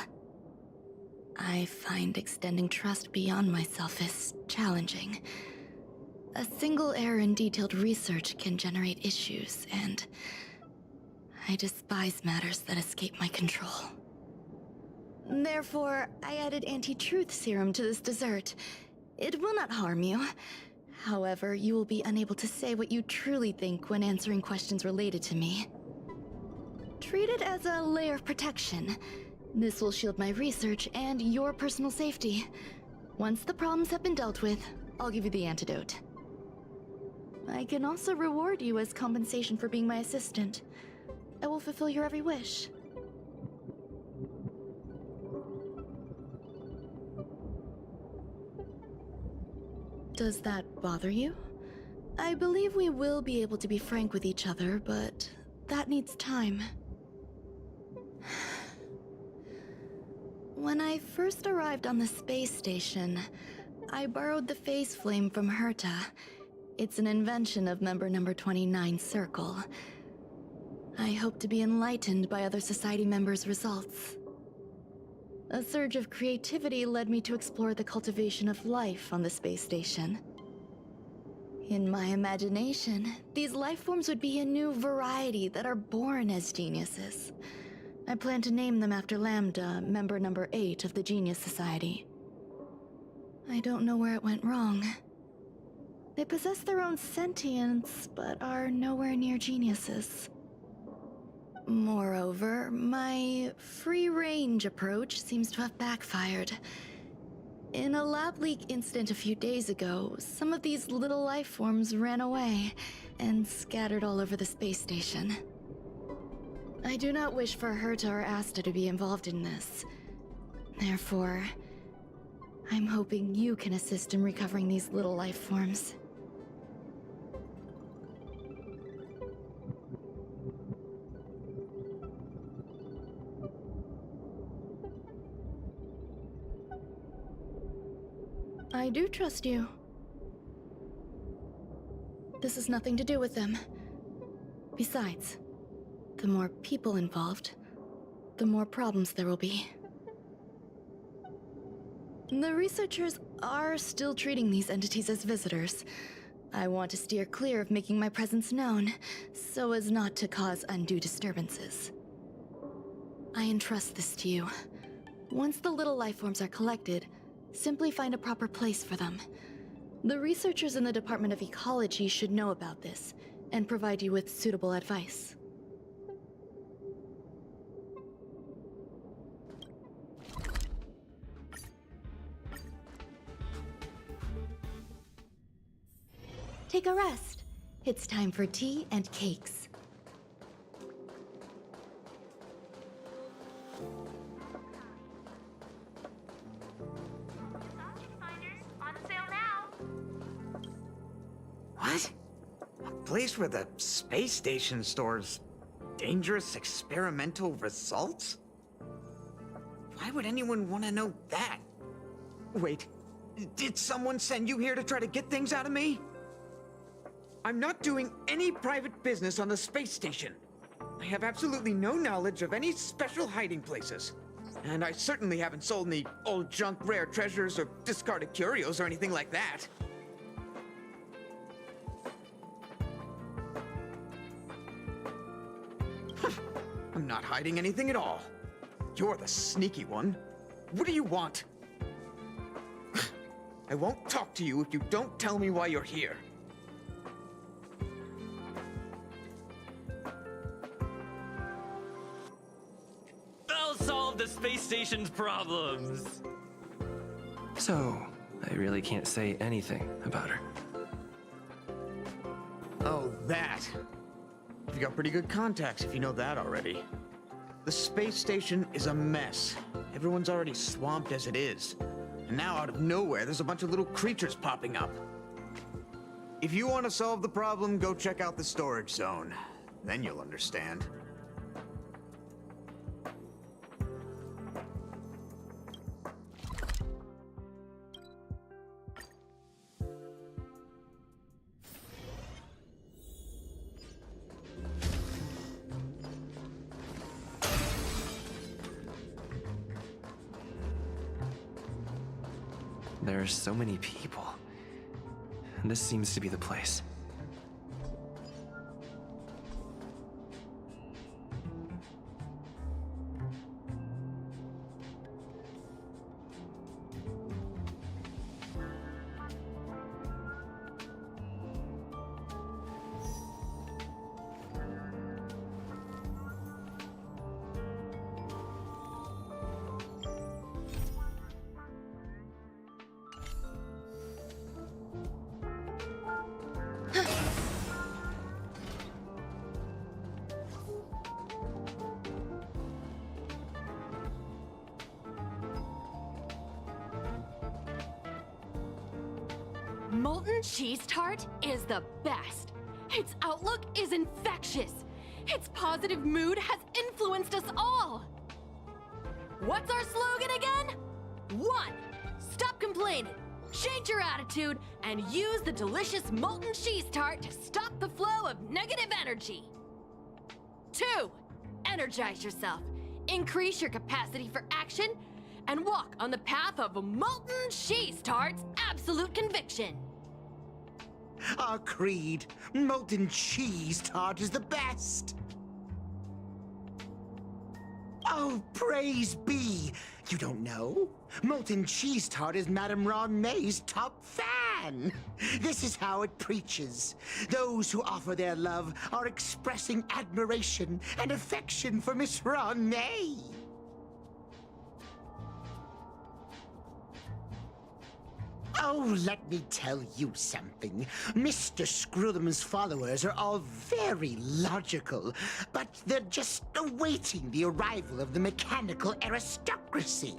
I find extending trust beyond myself is challenging. A single error in detailed research can generate issues, and I despise matters that escape my control. Therefore, I added anti-truth serum to this dessert. It will not harm you. However, you will be unable to say what you truly think when answering questions related to me. Treat it as a layer of protection. This will shield my research and your personal safety. Once the problems have been dealt with, I'll give you the antidote. I can also reward you as compensation for being my assistant. I will fulfill your every wish. Does that bother you? I believe we will be able to be frank with each other, but that needs time. When I first arrived on the space station, I borrowed the phase flame from Herta. It's an invention of member number 29 Circle. I hope to be enlightened by other society members' results. A surge of creativity led me to explore the cultivation of life on the space station. In my imagination, these life forms would be a new variety that are born as geniuses. I plan to name them after Lambda, member number 8 of the Genius Society. I don't know where it went wrong. They possess their own sentience, but are nowhere near geniuses. Moreover, my free-range approach seems to have backfired. In a lab leak incident a few days ago, some of these little life forms ran away and scattered all over the space station. I do not wish for Herta or Asta to be involved in this. Therefore, I'm hoping you can assist in recovering these little life forms. I do trust you. This has nothing to do with them. Besides, the more people involved, the more problems there will be. The researchers are still treating these entities as visitors. I want to steer clear of making my presence known, so as not to cause undue disturbances. I entrust this to you. Once the little life forms are collected, simply find a proper place for them. The researchers in the Department of Ecology should know about this, and provide you with suitable advice. Take a rest. It's time for tea and cakes. What? A place where the space station stores dangerous experimental results? Why would anyone want to know that? Wait, did someone send you here to try to get things out of me? I'm not doing any private business on the space station. I have absolutely no knowledge of any special hiding places. And I certainly haven't sold any old junk rare treasures or discarded curios or anything like that. I'm not hiding anything at all. You're the sneaky one. What do you want? I won't talk to you if you don't tell me why you're here. solve the space station's problems. So, I really can't say anything about her. Oh, that. You've got pretty good contacts if you know that already. The space station is a mess. Everyone's already swamped as it is. And now out of nowhere, there's a bunch of little creatures popping up. If you want to solve the problem, go check out the storage zone. Then you'll understand. There are so many people. This seems to be the place. Molten cheese tart is the best. Its outlook is infectious. Its positive mood has influenced us all. What's our slogan again? 1. Stop complaining, change your attitude, and use the delicious molten cheese tart to stop the flow of negative energy. 2. Energize yourself, increase your capacity for action, and walk on the path of molten cheese tart's absolute conviction. Our creed, molten cheese tart is the best. Oh, praise be! You don't know? Molten cheese tart is Madame Ron May's top fan. This is how it preaches. Those who offer their love are expressing admiration and affection for Miss Ron May. Oh, let me tell you something. Mr. Screwthum's followers are all very logical, but they're just awaiting the arrival of the mechanical aristocracy.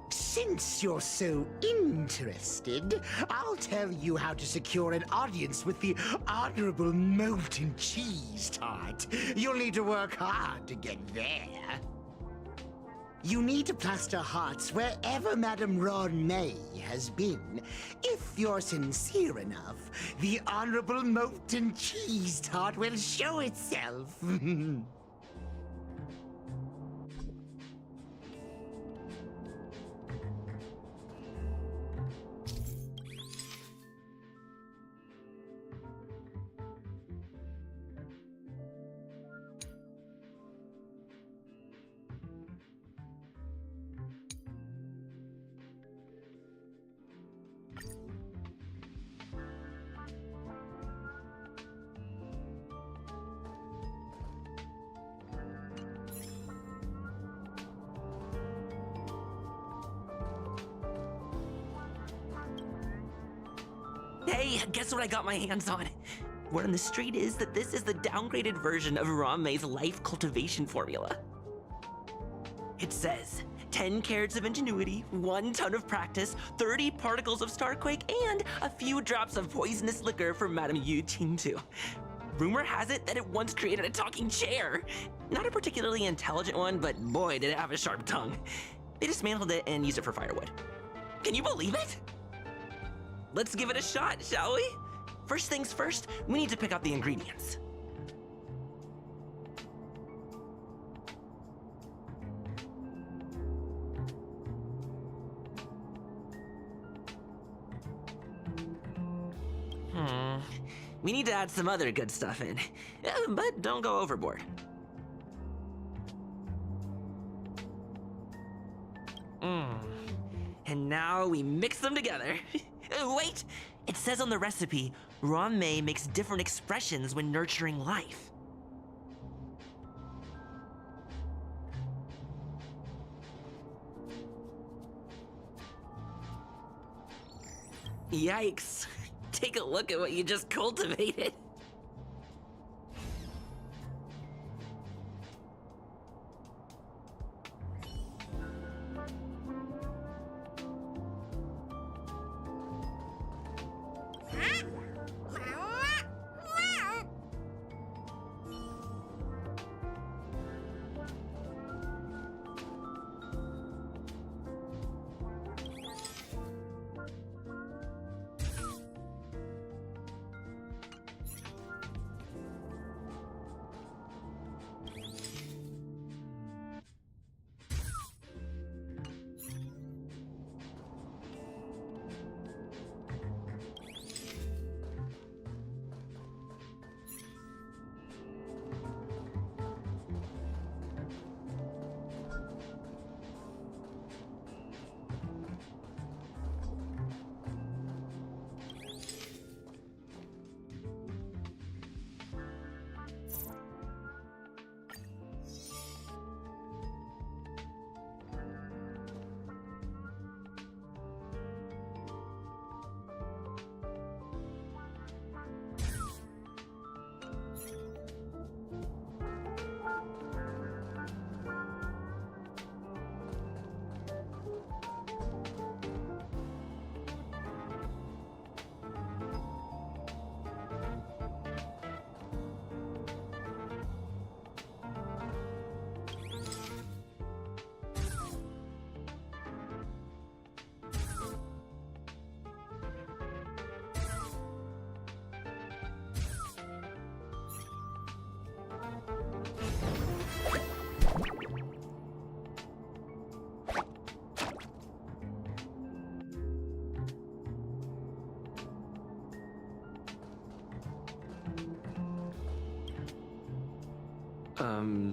Since you're so interested, I'll tell you how to secure an audience with the Honorable Molten Cheese Tart. You'll need to work hard to get there. You need to plaster hearts wherever Madame Ron May has been. If you're sincere enough, the Honorable Molten Cheese Tart will show itself. Hey, guess what I got my hands on? Word on the street is that this is the downgraded version of Ron May's life cultivation formula. It says 10 carats of ingenuity, 1 ton of practice, 30 particles of starquake, and a few drops of poisonous liquor for Madame Yu Ting-Tu. Rumor has it that it once created a talking chair. Not a particularly intelligent one, but boy, did it have a sharp tongue. They dismantled it and used it for firewood. Can you believe it? Let's give it a shot, shall we? First things first, we need to pick out the ingredients. We need to add some other good stuff in, but don't go overboard. And now we mix them together. Wait! It says on the recipe, Ron May makes different expressions when nurturing life. Yikes. Take a look at what you just cultivated.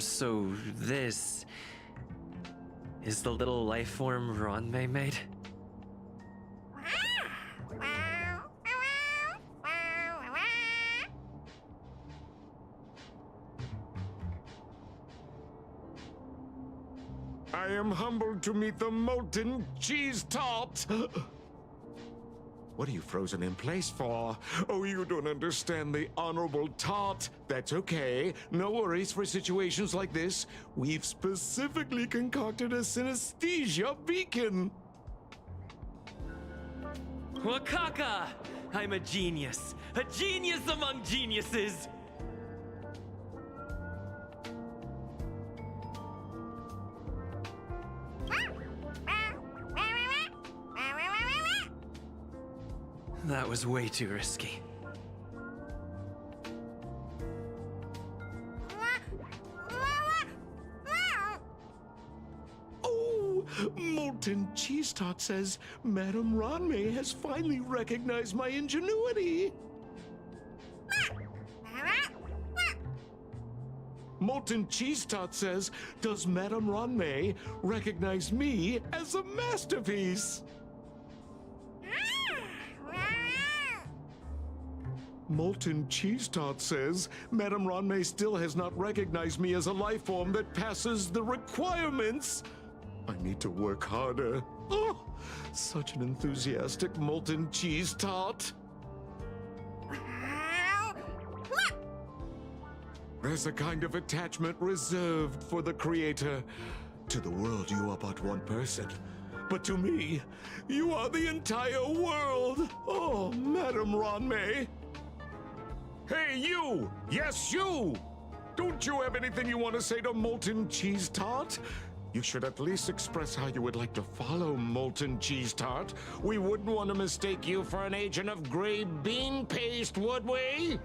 So this is the little life form Ruan made? I am humbled to meet the molten cheese tart. What are you frozen in place for? Oh, you don't understand the honorable tart. That's okay. No worries for situations like this. We've specifically concocted a synesthesia beacon. Wakaka! I'm a genius among geniuses! That was way too risky. Oh, molten cheese tart says Madame Ranmei has finally recognized my ingenuity. Molten cheese tart says, does Madame Ranmei recognize me as a masterpiece? Molten cheese tart says, Madame Ranmei still has not recognized me as a life form that passes the requirements. I need to work harder. Oh, such an enthusiastic molten cheese tart. There's a kind of attachment reserved for the creator. To the world, you are but one person. But to me, you are the entire world. Oh, Madame Ranmei. Hey, you! Yes, you! Don't you have anything you want to say to Molten Cheese Tart? You should at least express how you would like to follow Molten Cheese Tart. We wouldn't want to mistake you for an agent of gray bean paste, would we?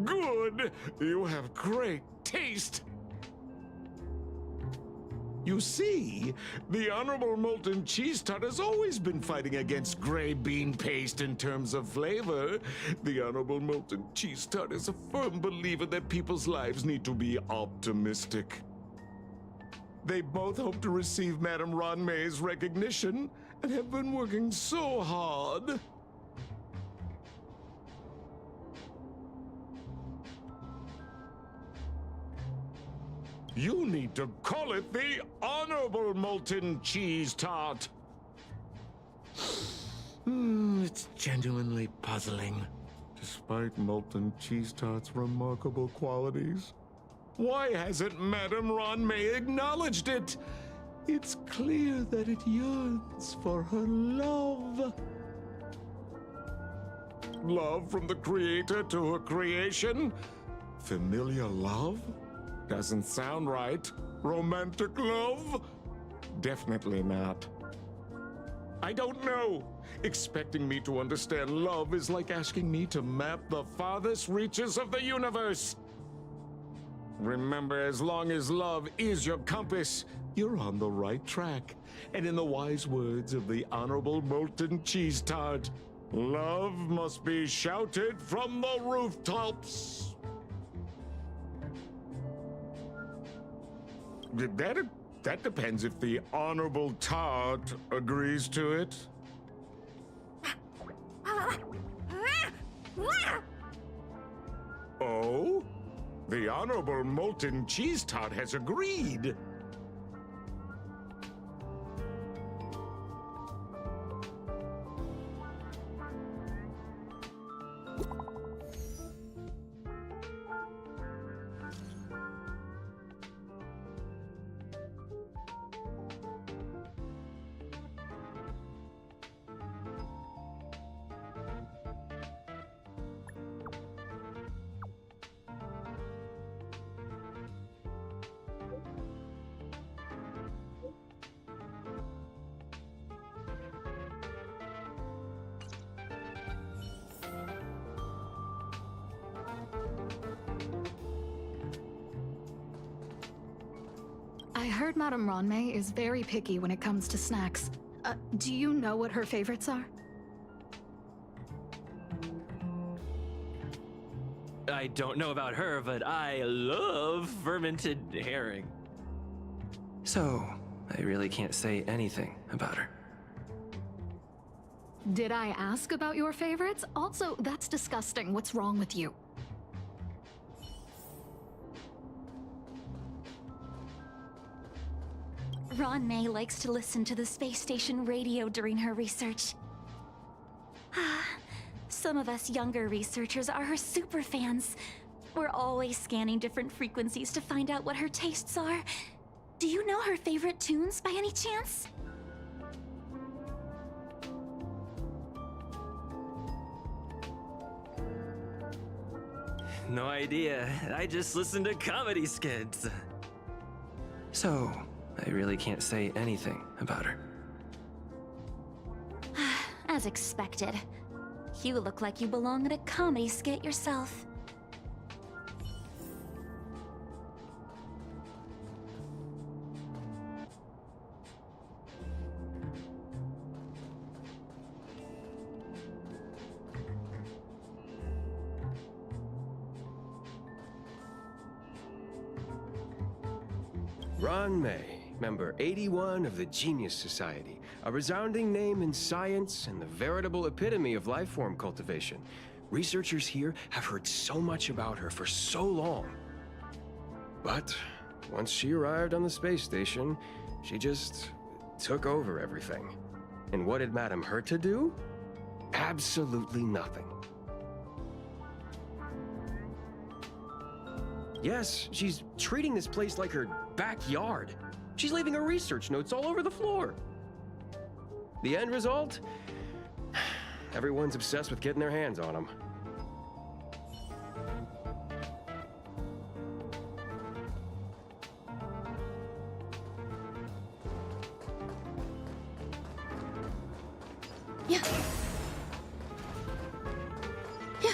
Good! You have great taste! You see, the Honorable Molten Cheese Tart has always been fighting against gray bean paste in terms of flavor. The Honorable Molten Cheese Tart is a firm believer that people's lives need to be optimistic. They both hope to receive Madame Ranmei's recognition and have been working so hard. You need to call it the Honorable Molten Cheese Tart. It's genuinely puzzling. Despite Molten Cheese Tart's remarkable qualities, why hasn't Madame Ron-May acknowledged it? It's clear that it yearns for her love. Love from the creator to her creation? Familiar love? Doesn't sound right. Romantic love? Definitely not. I don't know. Expecting me to understand love is like asking me to map the farthest reaches of the universe. Remember, as long as love is your compass, you're on the right track. And in the wise words of the Honorable Molten Cheese Tart, love must be shouted from the rooftops. That depends if the Honorable Tart agrees to it. Oh? The Honorable Molten Cheese Tart has agreed. I heard Madame Ron-May is very picky when it comes to snacks. Do you know what her favorites are? I don't know about her, but I love fermented herring. So, I really can't say anything about her. Did I ask about your favorites? Also, that's disgusting. What's wrong with you? Ron-May likes to listen to the space station radio during her research. Some of us younger researchers are her super fans. We're always scanning different frequencies to find out what her tastes are. Do you know her favorite tunes by any chance? No idea. I just listen to comedy skits. So, I really can't say anything about her. As expected. You look like you belong in a comedy skit yourself. Ron May, member 81 of the Genius Society, a resounding name in science and the veritable epitome of lifeform cultivation. Researchers here have heard so much about her for so long. But once she arrived on the space station, she just took over everything. And what did Madame Herta do? Absolutely nothing. Yes, she's treating this place like her backyard. She's leaving her research notes all over the floor. The end result? Everyone's obsessed with getting their hands on them. Yeah. Yeah.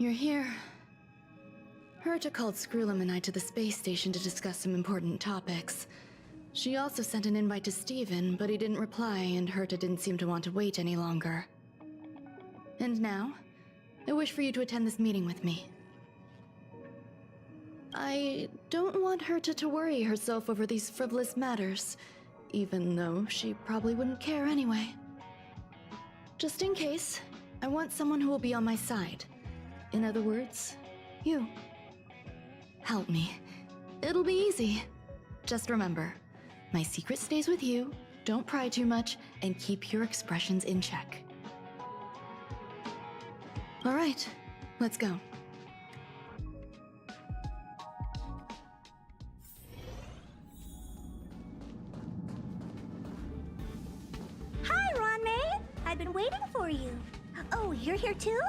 You're here. Herta called Screwlum and I to the space station to discuss some important topics. She also sent an invite to Steven, but he didn't reply, and Herta didn't seem to want to wait any longer. And now, I wish for you to attend this meeting with me. I don't want Herta to worry herself over these frivolous matters, even though she probably wouldn't care anyway. Just in case, I want someone who will be on my side. In other words, you. Help me. It'll be easy. Just remember, my secret stays with you, don't pry too much, and keep your expressions in check. All right, let's go. Hi, Ruan. I've been waiting for you. Oh, you're here too?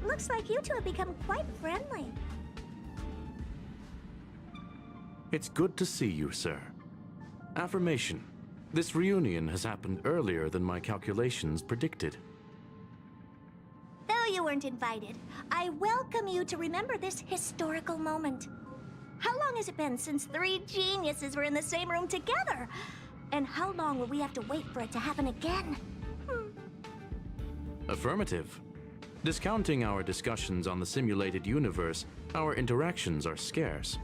Looks like you two have become quite friendly. It's good to see you, sir. Affirmation. This reunion has happened earlier than my calculations predicted. Though you weren't invited, I welcome you to remember this historical moment. How long has it been since 3 geniuses were in the same room together? And how long will we have to wait for it to happen again? Affirmative. Discounting our discussions on the simulated universe, our interactions are scarce.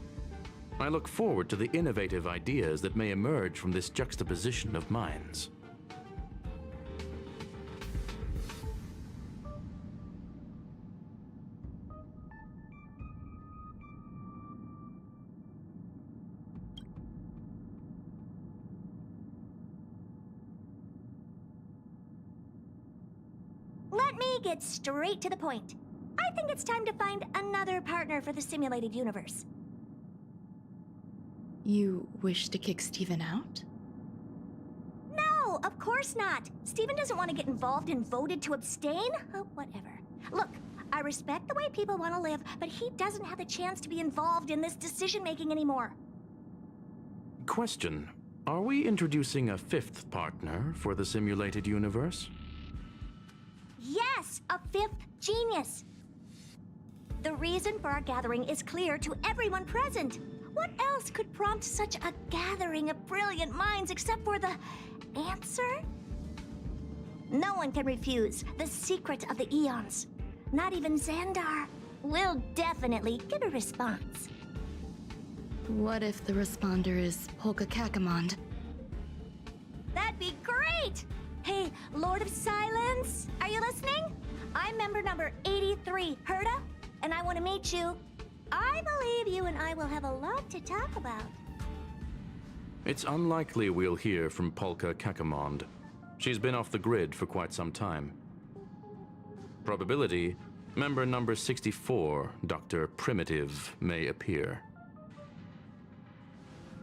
I look forward to the innovative ideas that may emerge from this juxtaposition of minds. Let me get straight to the point. I think it's time to find another partner for the simulated universe. You wish to kick Steven out? No, of course not. Steven doesn't want to get involved and voted to abstain. Oh, whatever. Look, I respect the way people want to live, but he doesn't have the chance to be involved in this decision-making anymore. Question. Are we introducing a 5th partner for the simulated universe? Yes, a 5th genius. The reason for our gathering is clear to everyone present. What else could prompt such a gathering of brilliant minds except for the answer? No one can refuse the secret of the eons. Not even Xandar. We'll definitely get a response. What if the responder is Polka Kakamond? That'd be great! Hey, Lord of Silence, are you listening? I'm member number 83, Herta, and I want to meet you. I believe you and I will have a lot to talk about. It's unlikely we'll hear from Polka Kakamond. She's been off the grid for quite some time. Probability, member number 64, Dr. Primitive, may appear.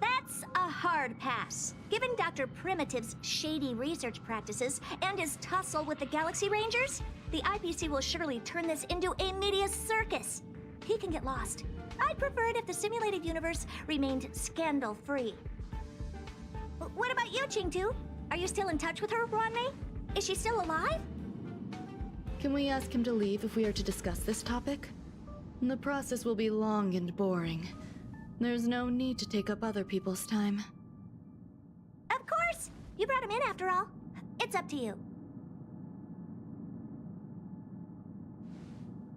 That's a hard pass. Given Dr. Primitive's shady research practices and his tussle with the Galaxy Rangers, the IPC will surely turn this into a media circus. He can get lost. I'd prefer it if the simulated universe remained scandal-free. What about you, Qingtu? Are you still in touch with her, Ruan? Is she still alive? Can we ask him to leave if we are to discuss this topic? The process will be long and boring. There's no need to take up other people's time. Of course! You brought him in after all. It's up to you.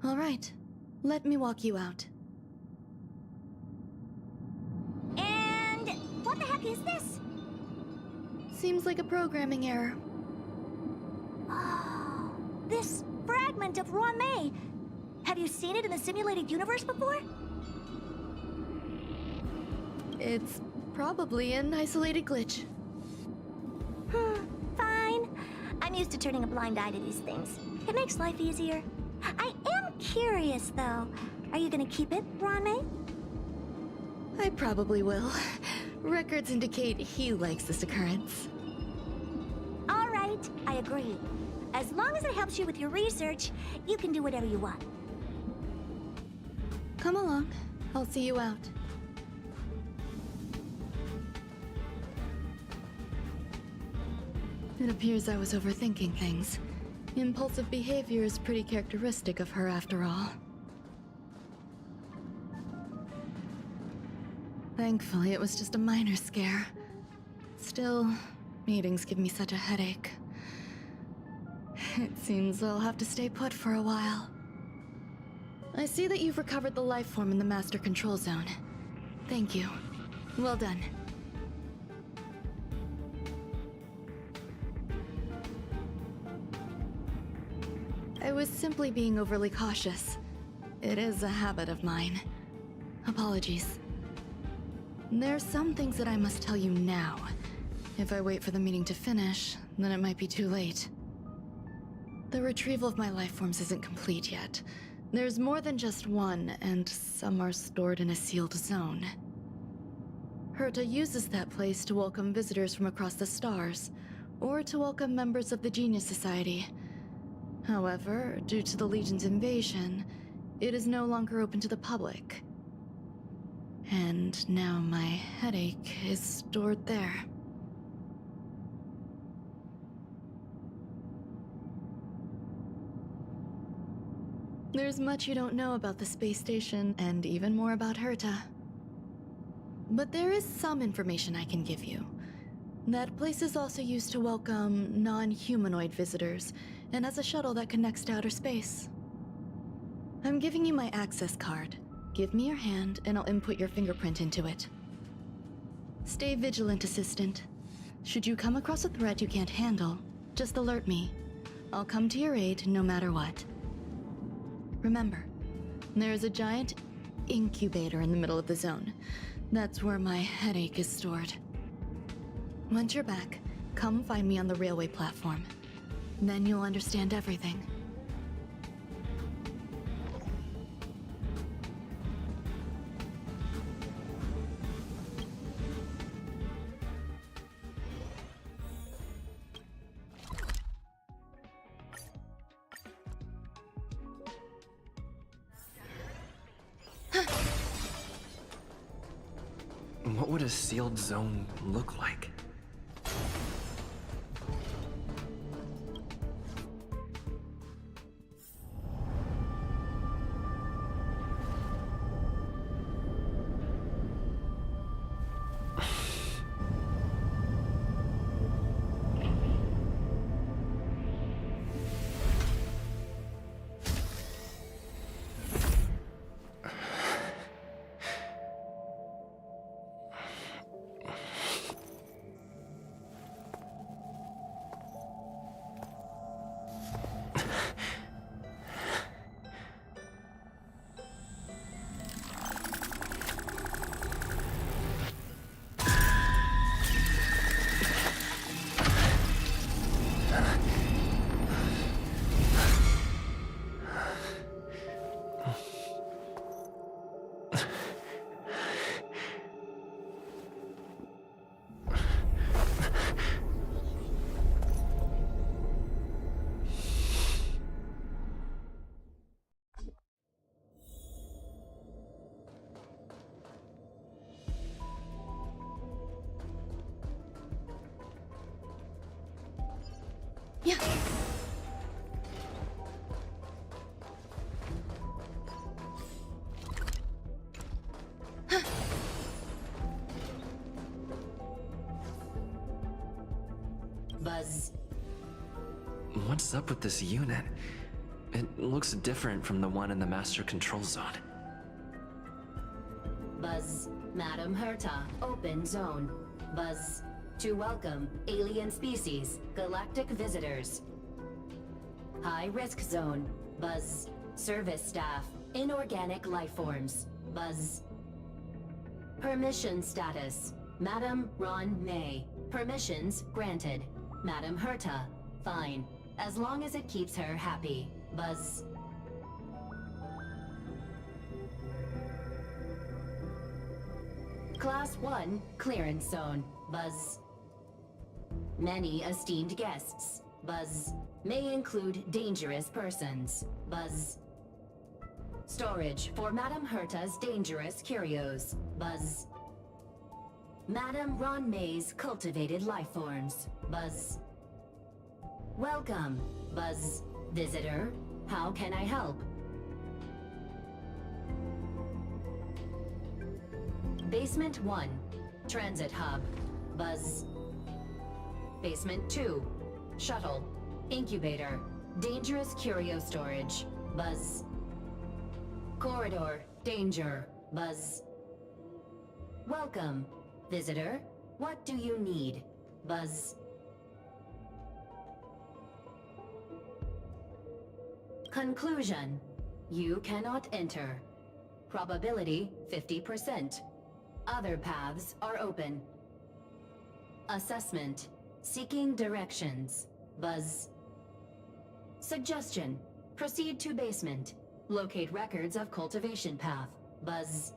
All right. Let me walk you out. And what the heck is this? Seems like a programming error. Oh, this fragment of Ruan. Have you seen it in the simulated universe before? It's probably an isolated glitch. Fine. I'm used to turning a blind eye to these things. It makes life easier. I am curious, though. Are you gonna keep it, Ruan? I probably will. Records indicate he likes this occurrence. All right, I agree. As long as it helps you with your research, you can do whatever you want. Come along. I'll see you out. It appears I was overthinking things. Impulsive behavior is pretty characteristic of her after all. Thankfully, it was just a minor scare. Still, meetings give me such a headache. It seems I'll have to stay put for a while. I see that you've recovered the life form in the Master Control Zone. Thank you. Well done. I was simply being overly cautious. It is a habit of mine. Apologies. There's some things that I must tell you now. If I wait for the meeting to finish, then it might be too late. The retrieval of my life forms isn't complete yet. There's more than just one, and some are stored in a sealed zone. Herta uses that place to welcome visitors from across the stars, or to welcome members of the Genius Society. However, due to the Legion's invasion, it is no longer open to the public. And now my headache is stored there. There's much you don't know about the space station, and even more about Herta. But there is some information I can give you. That place is also used to welcome non-humanoid visitors, and as a shuttle that connects to outer space. I'm giving you my access card. Give me your hand, and I'll input your fingerprint into it. Stay vigilant, Assistant. Should you come across a threat you can't handle, just alert me. I'll come to your aid no matter what. Remember, there is a giant incubator in the middle of the zone. That's where my headache is stored. Once you're back, come find me on the railway platform. Then you'll understand everything. What would a sealed zone look like? Yeah. Buzz. What's up with this unit? It looks different from the one in the Master Control Zone. Buzz. Madam Herta, open zone. Buzz. To welcome alien species, galactic visitors. High risk zone. Buzz. Service staff, inorganic life forms. Buzz. Permission status. Madam Ron May. Permissions granted. Madam Herta. Fine. As long as it keeps her happy. Buzz. Class 1, clearance zone. Buzz. Many esteemed guests. Buzz. May include dangerous persons. Buzz. Storage for Madam Herta's dangerous curios. Buzz. Madam Ron May's cultivated life forms. Buzz. Welcome. Buzz. Visitor, how can I help? Basement 1, Transit Hub, Buzz. Basement 2, Shuttle, Incubator, Dangerous Curio Storage, Buzz. Corridor, Danger, Buzz. Welcome, visitor. What do you need? Buzz. Conclusion. You cannot enter. Probability 50%. Other paths are open. Assessment. Seeking directions. Buzz. Suggestion. Proceed to basement. Locate records of cultivation path. Buzz.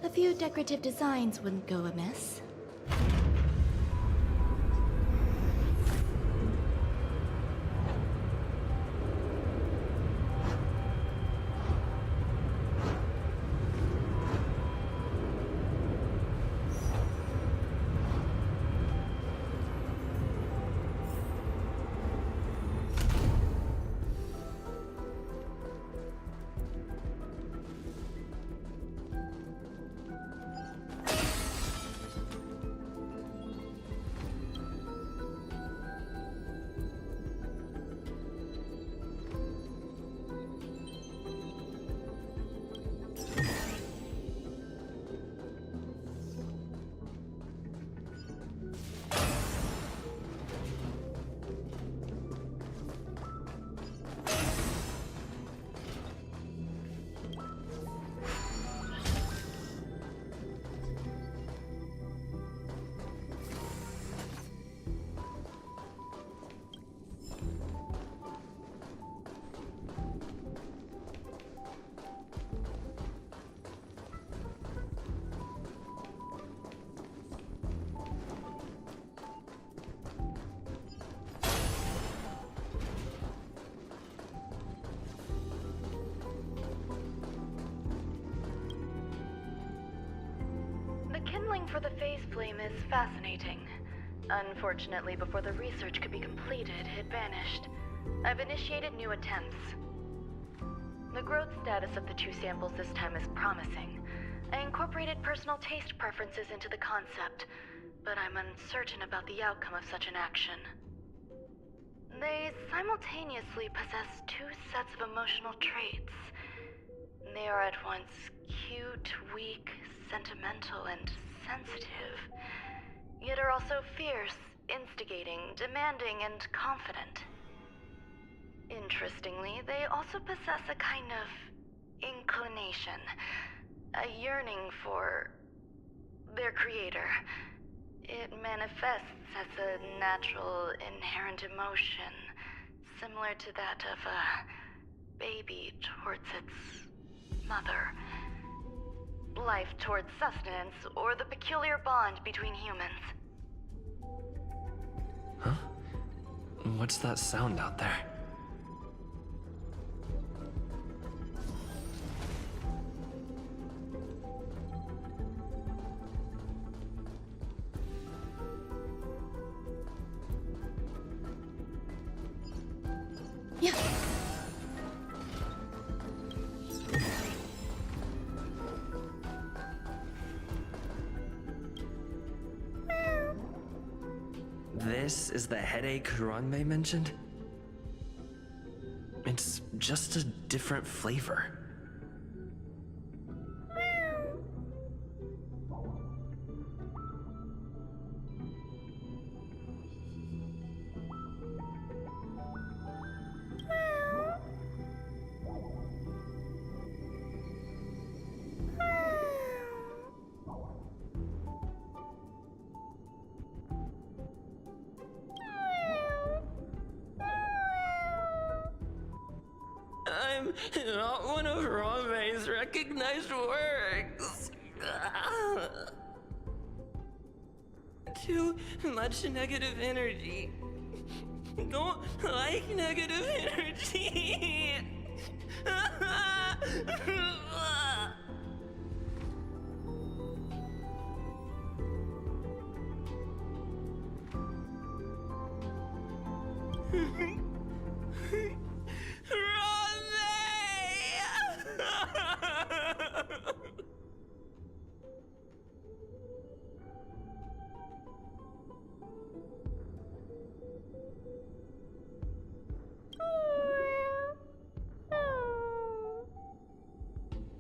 A few decorative designs wouldn't go amiss. Kindling for the phase flame is fascinating. Unfortunately, before the research could be completed, it vanished. I've initiated new attempts. The growth status of the two samples this time is promising. I incorporated personal taste preferences into the concept, but I'm uncertain about the outcome of such an action. They simultaneously possess two sets of emotional traits. They are at once cute, weak, sentimental, and sensitive, yet are also fierce, instigating, demanding, and confident. Interestingly, they also possess a kind of inclination, a yearning for their creator. It manifests as a natural, inherent emotion, similar to that of a baby towards its mother. Life towards sustenance, or the peculiar bond between humans. Huh? What's that sound out there? Yeah. This is the headache Ruan mentioned? It's just a different flavor. I'm not one of Ruan's recognized works. Too much negative energy. Don't like negative energy.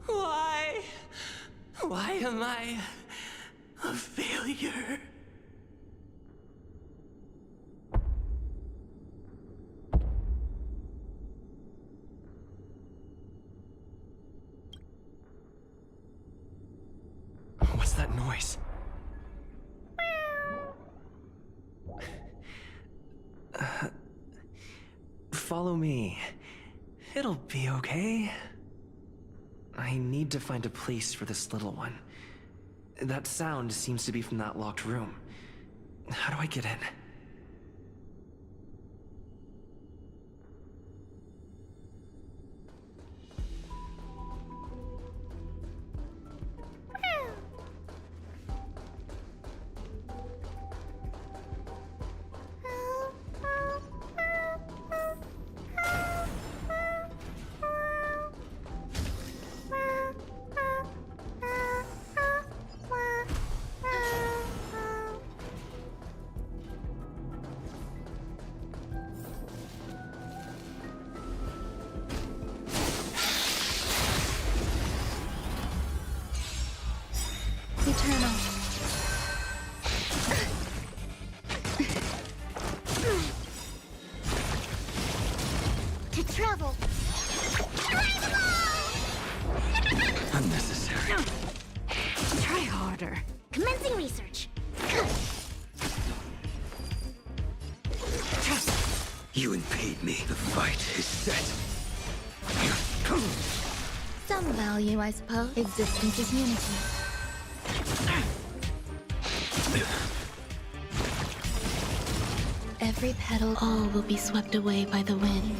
Why? Why am I a failure? What's that noise? Follow me. It'll be okay. I need to find a place for this little one. That sound seems to be from that locked room. How do I get in? Eternal. To travel. Unnecessary. Try harder. Commencing research. You impede me. The fight is set. Some value, I suppose. Existence is unity. Every petal, all will be swept away by the wind.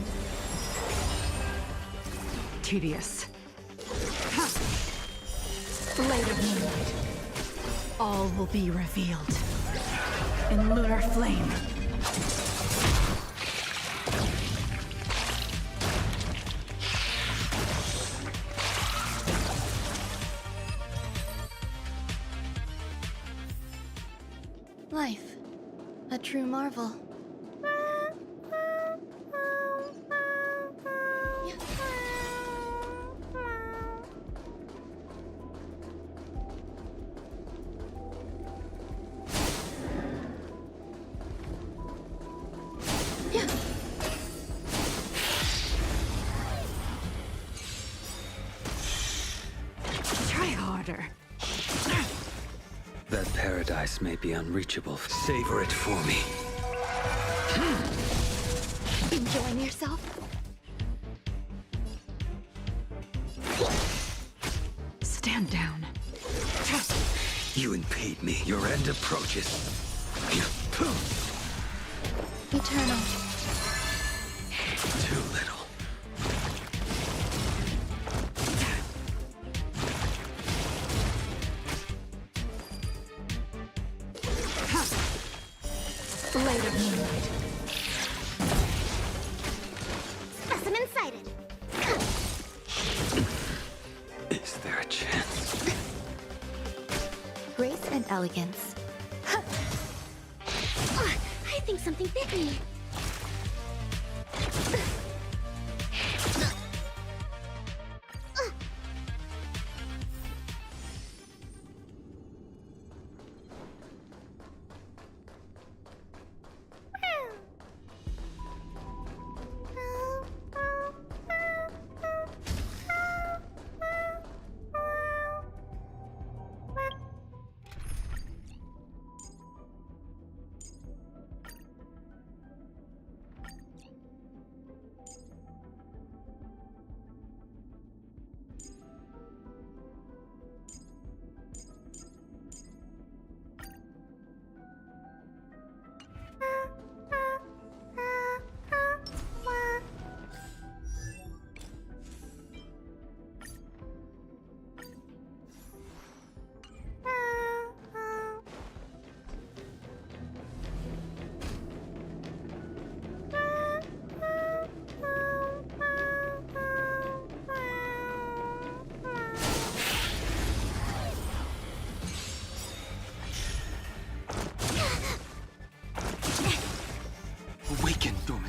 Tedious. Light of moonlight. All will be revealed. In lunar flame. Life. A true marvel. Try harder. That paradise may be unreachable. Savor it for me. Enjoying yourself? Stand down. You impede me. Your end approaches. Eternal. Too little. Light of moonlight. Specimen sighted. Is there a chance? Grace and elegance. I think something bit me.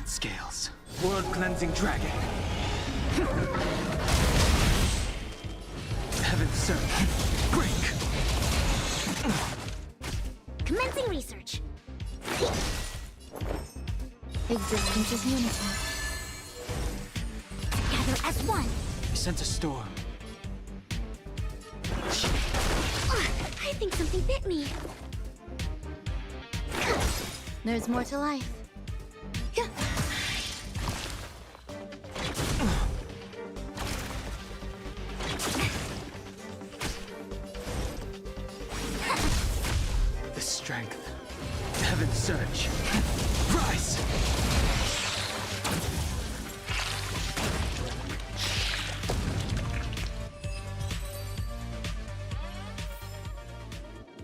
scales. World-cleansing dragon. Heaven serve. Break. Commencing research. Existence is unity. Together as one. I sense a storm. I think something bit me. There's more to life. The strength. Heaven surge. Rise!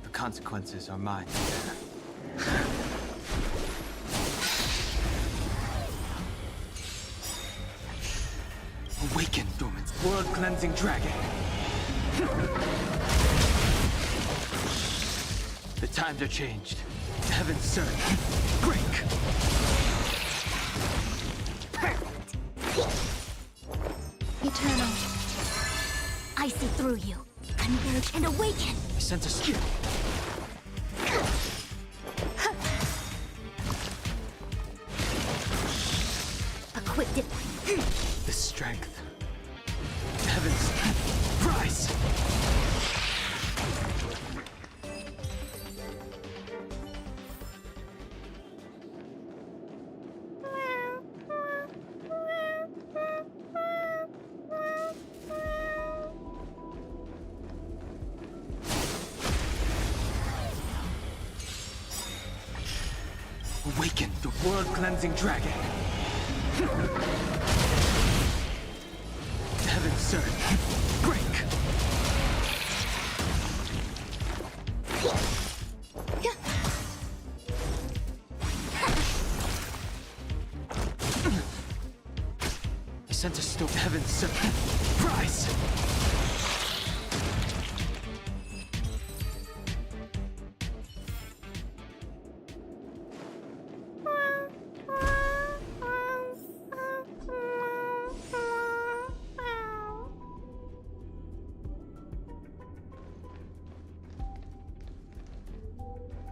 The consequences are mine. Awaken, dormant. World-cleansing dragon. The times are changed. Heaven surge. Break. Perfect. Eternal. I see through you. Converge and awaken. I sense a skill. Equipped it. The strength. Heavens. Rise! Awaken the world-cleansing dragon. Heaven surge. Break. I sense a storm. Heaven surge. Rise.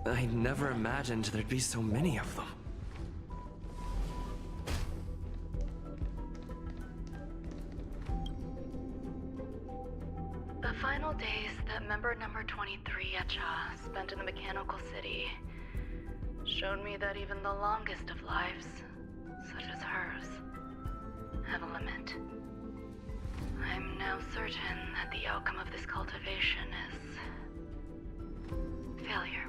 I never imagined there'd be so many of them. The final days that member number 23 Echa spent in the mechanical city showed me that even the longest of lives, such as hers, have a limit. I'm now certain that the outcome of this cultivation is failure.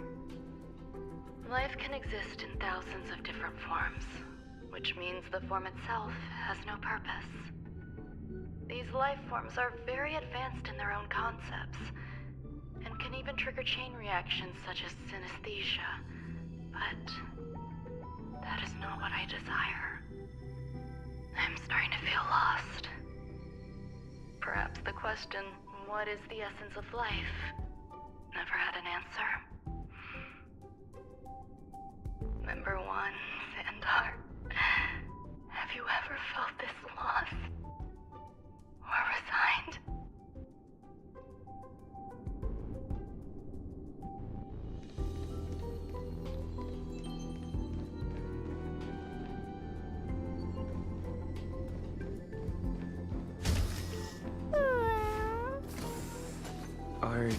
Life can exist in thousands of different forms, which means the form itself has no purpose. These life forms are very advanced in their own concepts, and can even trigger chain reactions such as synesthesia, but that is not what I desire. I'm starting to feel lost. Perhaps the question, what is the essence of life, never had an answer. Member 1, Xandar, have you ever felt this lost? Or resigned? Are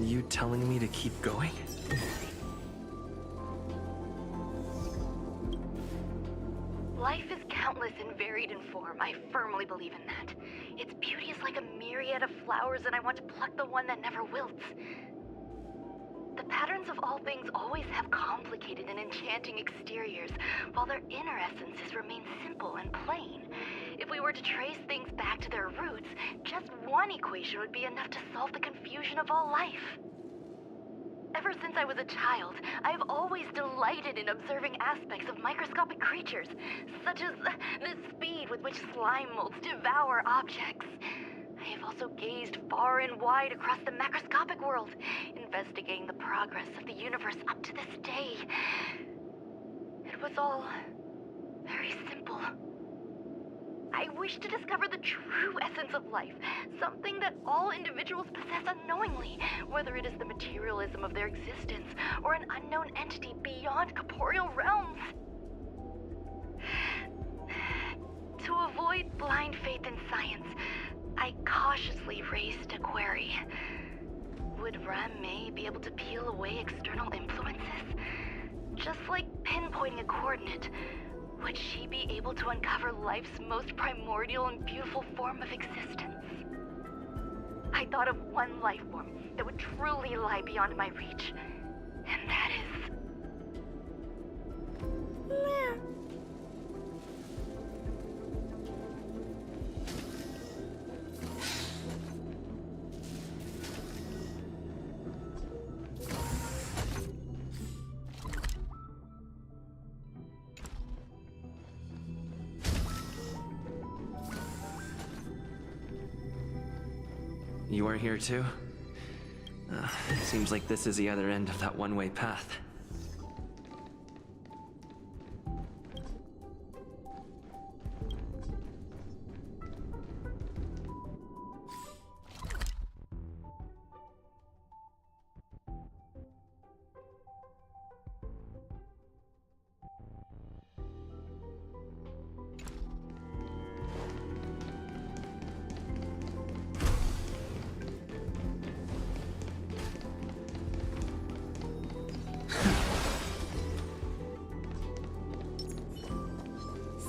you telling me to keep going? Life is countless and varied in form. I firmly believe in that. Its beauty is like a myriad of flowers, and I want to pluck the one that never wilts. The patterns of all things always have complicated and enchanting exteriors, while their inner essences remain simple and plain. If we were to trace things back to their roots, just one equation would be enough to solve the confusion of all life. Ever since I was a child, I have always delighted in observing aspects of microscopic creatures, such as the speed with which slime molds devour objects. I have also gazed far and wide across the macroscopic world, investigating the progress of the universe up to this day. It was all very simple. I wish to discover the true essence of life, something that all individuals possess unknowingly, whether it is the materialism of their existence or an unknown entity beyond corporeal realms. To avoid blind faith in science, I cautiously raised a query. Would Ruan be able to peel away external influences? Just like pinpointing a coordinate, would she be able to uncover life's most primordial and beautiful form of existence? I thought of one life form that would truly lie beyond my reach, and that is... You are here too? Seems like this is the other end of that one-way path.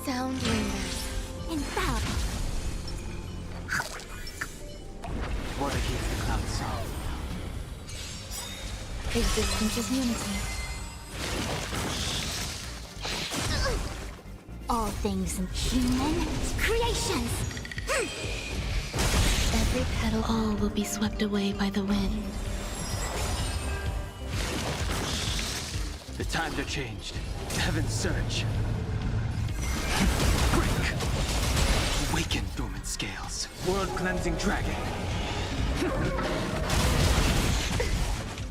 Sound lingers. Infallible. Water keeps the clouds soft. Existence is unity. All things human creations. Every petal, all will be swept away by the wind. The times are changed. Heaven's surge. Awaken, dormant scales. World-cleansing dragon.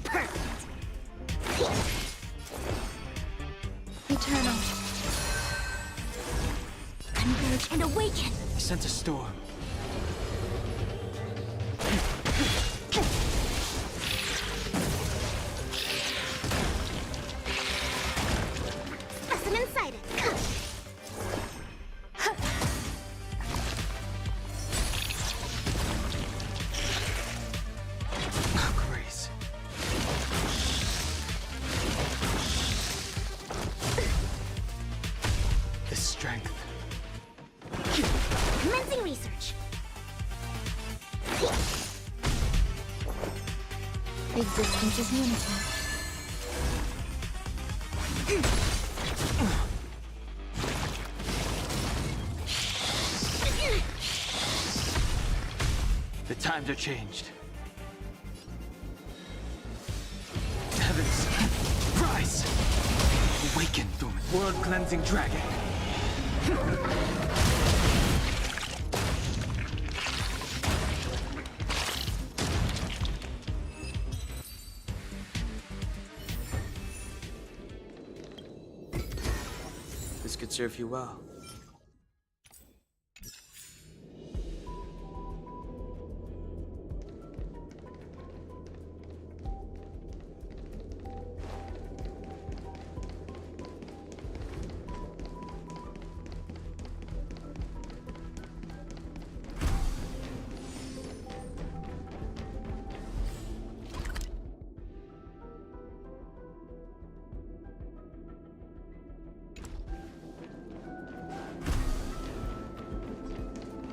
Perfect. Eternal. Converge and awaken. I sense a storm. Specimen sighted. Grace. The strength. Commencing research. Existence is unity. The times are changed. Heavens, rise! Awaken, dormant. World-cleansing dragon. This could serve you well.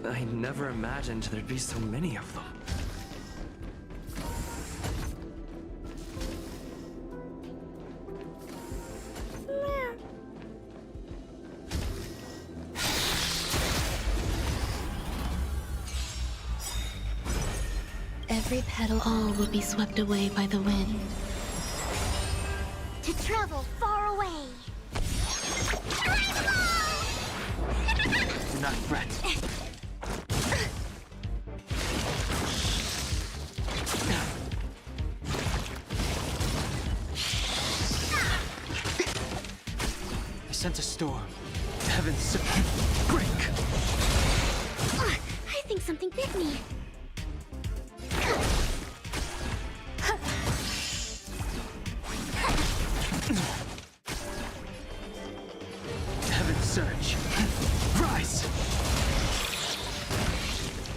I never imagined there'd be so many of them. Every petal, all will be swept away by the wind. To travel far away. Do not fret. I sense a storm. Heavens, break! I think something bit me. Heavens surge! Rise!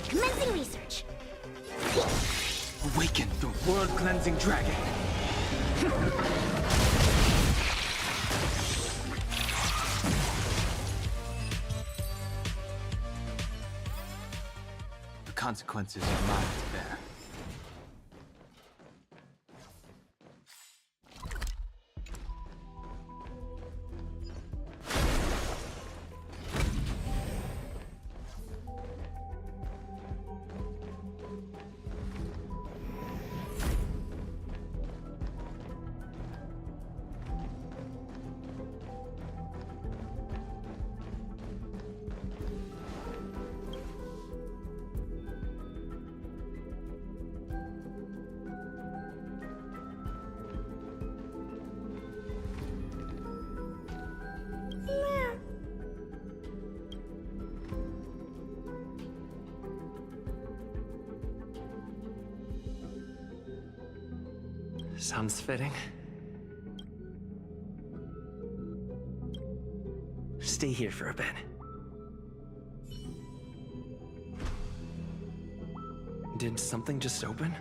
Commencing research. Awaken the world-cleansing dragon! The consequences are mine to bear. Sounds fitting. Stay here for a bit. Did something just open?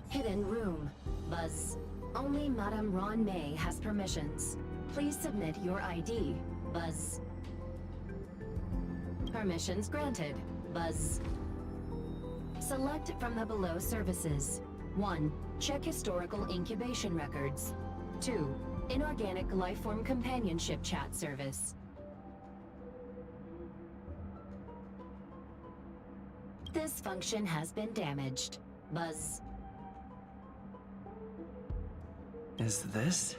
Hidden room. Buzz. Only Madame Ruan Mei has permissions. Please submit your ID. Buzz. Permissions granted. Buzz. Select from the below services. 1. Check historical incubation records. 2. Inorganic lifeform companionship chat service. This function has been damaged. Buzz. Is this?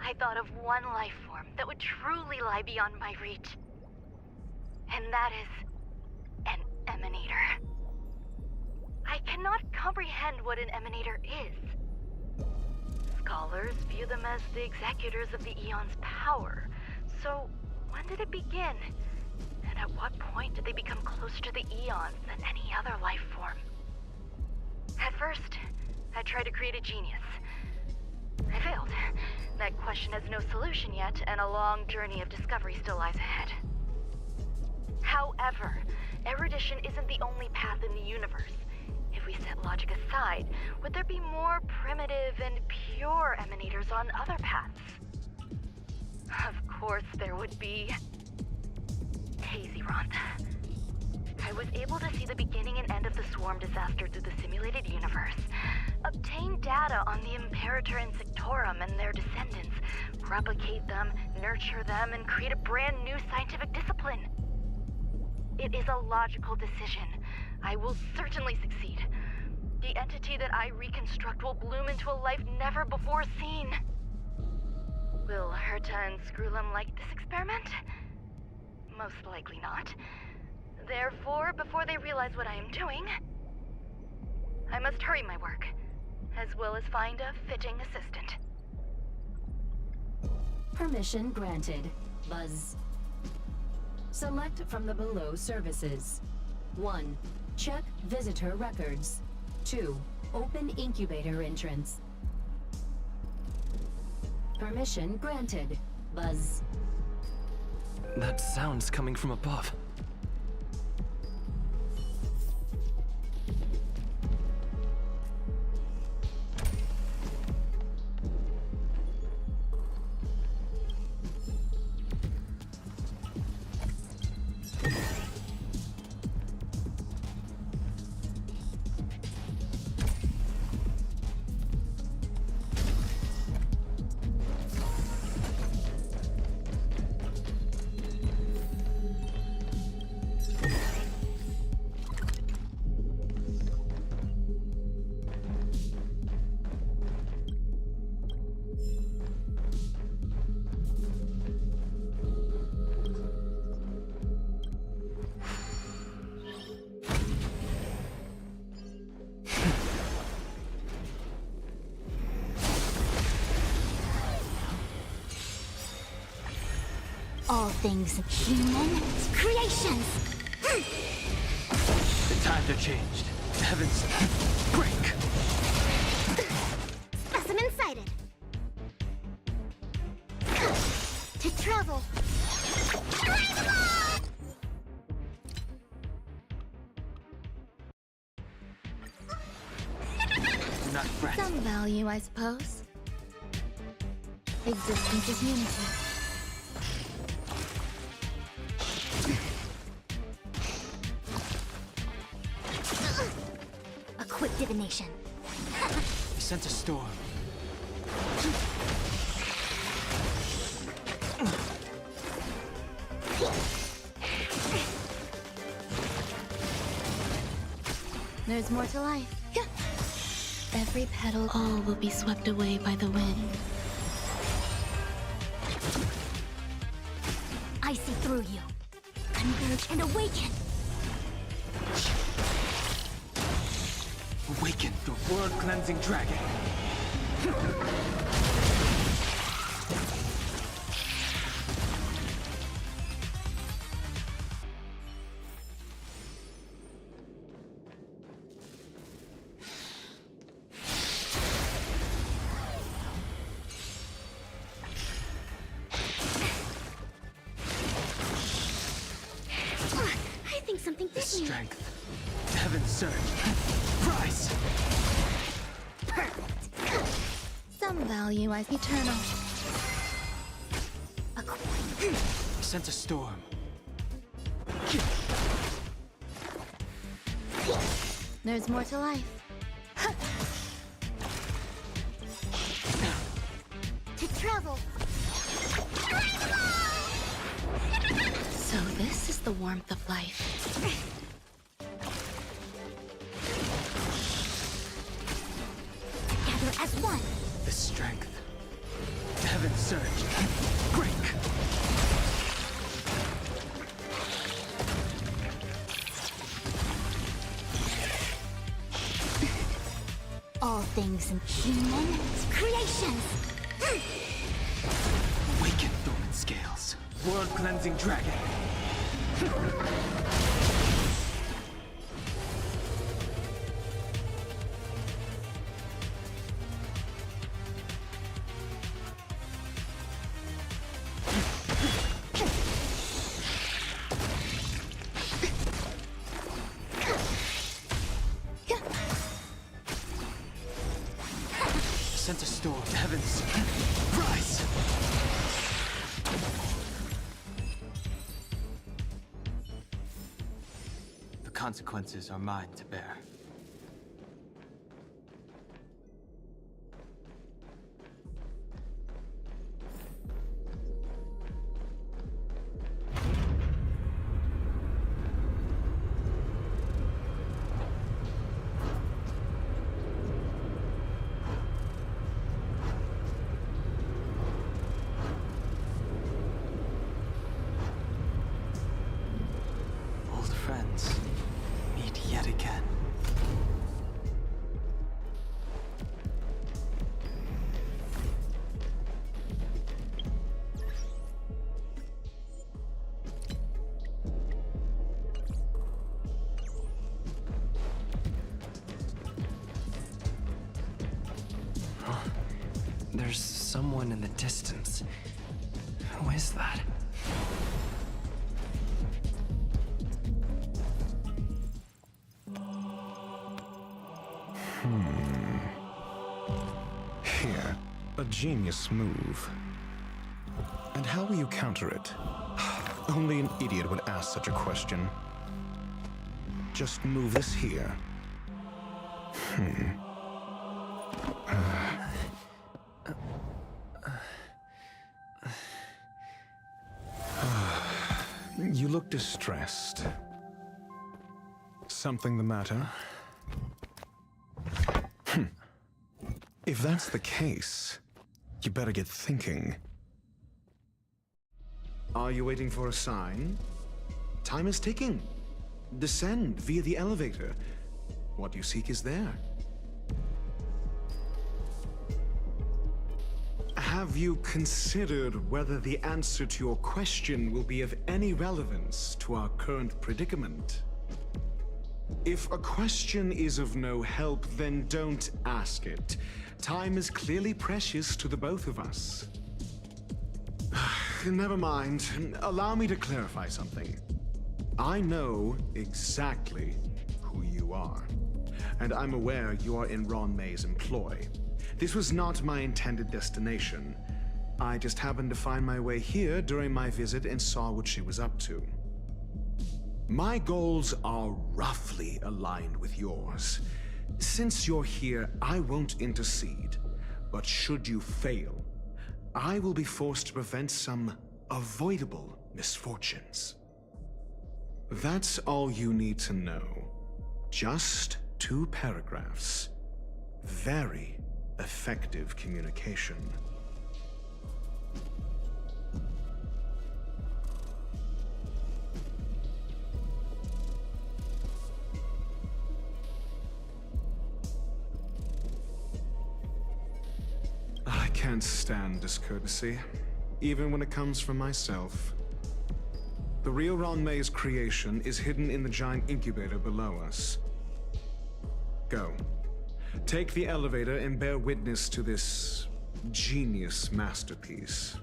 I thought of one life form that would truly lie beyond my reach. And that is an emanator. I cannot comprehend what an emanator is. Scholars view them as the executors of the Eon's power. So, when did it begin? And at what point did they become closer to the Eons than any other life form? At first, I tried to create a genius. I failed. That question has no solution yet, and a long journey of discovery still lies ahead. However, erudition isn't the only path in the universe. If we set logic aside, would there be more primitive and pure emanators on other paths? Of course there would be. Hazy Ron. I was able to see the beginning and end of the swarm disaster through the simulated universe, obtain data on the Imperator and Sectorum and their descendants, replicate them, nurture them, and create a brand new scientific discipline. It is a logical decision. I will certainly succeed. The entity that I reconstruct will bloom into a life never before seen. Will Herta and Screwlum like this experiment? Most likely not. Therefore, before they realize what I am doing, I must hurry my work, as well as find a fitting assistant. Permission granted. Buzz. Select from the below services. 1. Check visitor records. 2. Open incubator entrance. Permission granted. Buzz. That sound's coming from above. All things human creations. The times are changed. Heavens, break! Specimen sighted. To travel. Not friends. Some value, I suppose. Existence is unity. A quick divination. He sent a storm. There's more to life. Every petal, all will be swept away by the wind. I see through you. Converge and awaken. Awaken the world-cleansing dragon. I think something bit me. Strength. Heaven surge. Rise! Perfect. Some value as eternal. He sent a storm. There's more to life. To travel. So this is the warmth of life. Together as one. The strength. Heaven surge. Break! All things human creations. Awaken, dormant scales. World-cleansing dragon. Sent a storm. Heavens, rise! The consequences are mine to bear. Old friends meet yet again. There's someone in the distance. Who is that? Here, a genius move. And how will you counter it? Only an idiot would ask such a question. Just move this here. You look distressed. Something the matter? If that's the case, you better get thinking. Are you waiting for a sign? Time is ticking. Descend via the elevator. What you seek is there. Have you considered whether the answer to your question will be of any relevance to our current predicament? If a question is of no help, then don't ask it. Time is clearly precious to the both of us. Never mind. Allow me to clarify something. I know exactly who you are, and I'm aware you are in Ruan Mei's employ. This was not my intended destination. I just happened to find my way here during my visit and saw what she was up to. My goals are roughly aligned with yours. Since you're here, I won't intercede. But should you fail, I will be forced to prevent some avoidable misfortunes. That's all you need to know. Just 2 paragraphs. Very effective communication. I can't stand discourtesy, even when it comes from myself. The real Ruan Mei's creation is hidden in the giant incubator below us. Go. Take the elevator and bear witness to this genius masterpiece.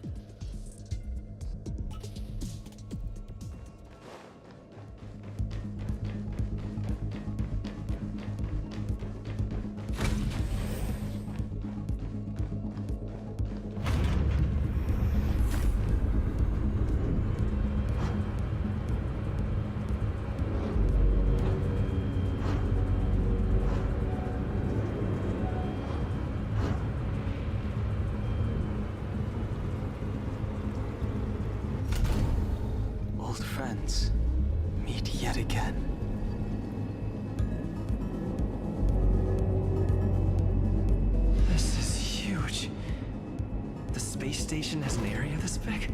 Old friends, meet yet again. This is huge. The space station has an area this big?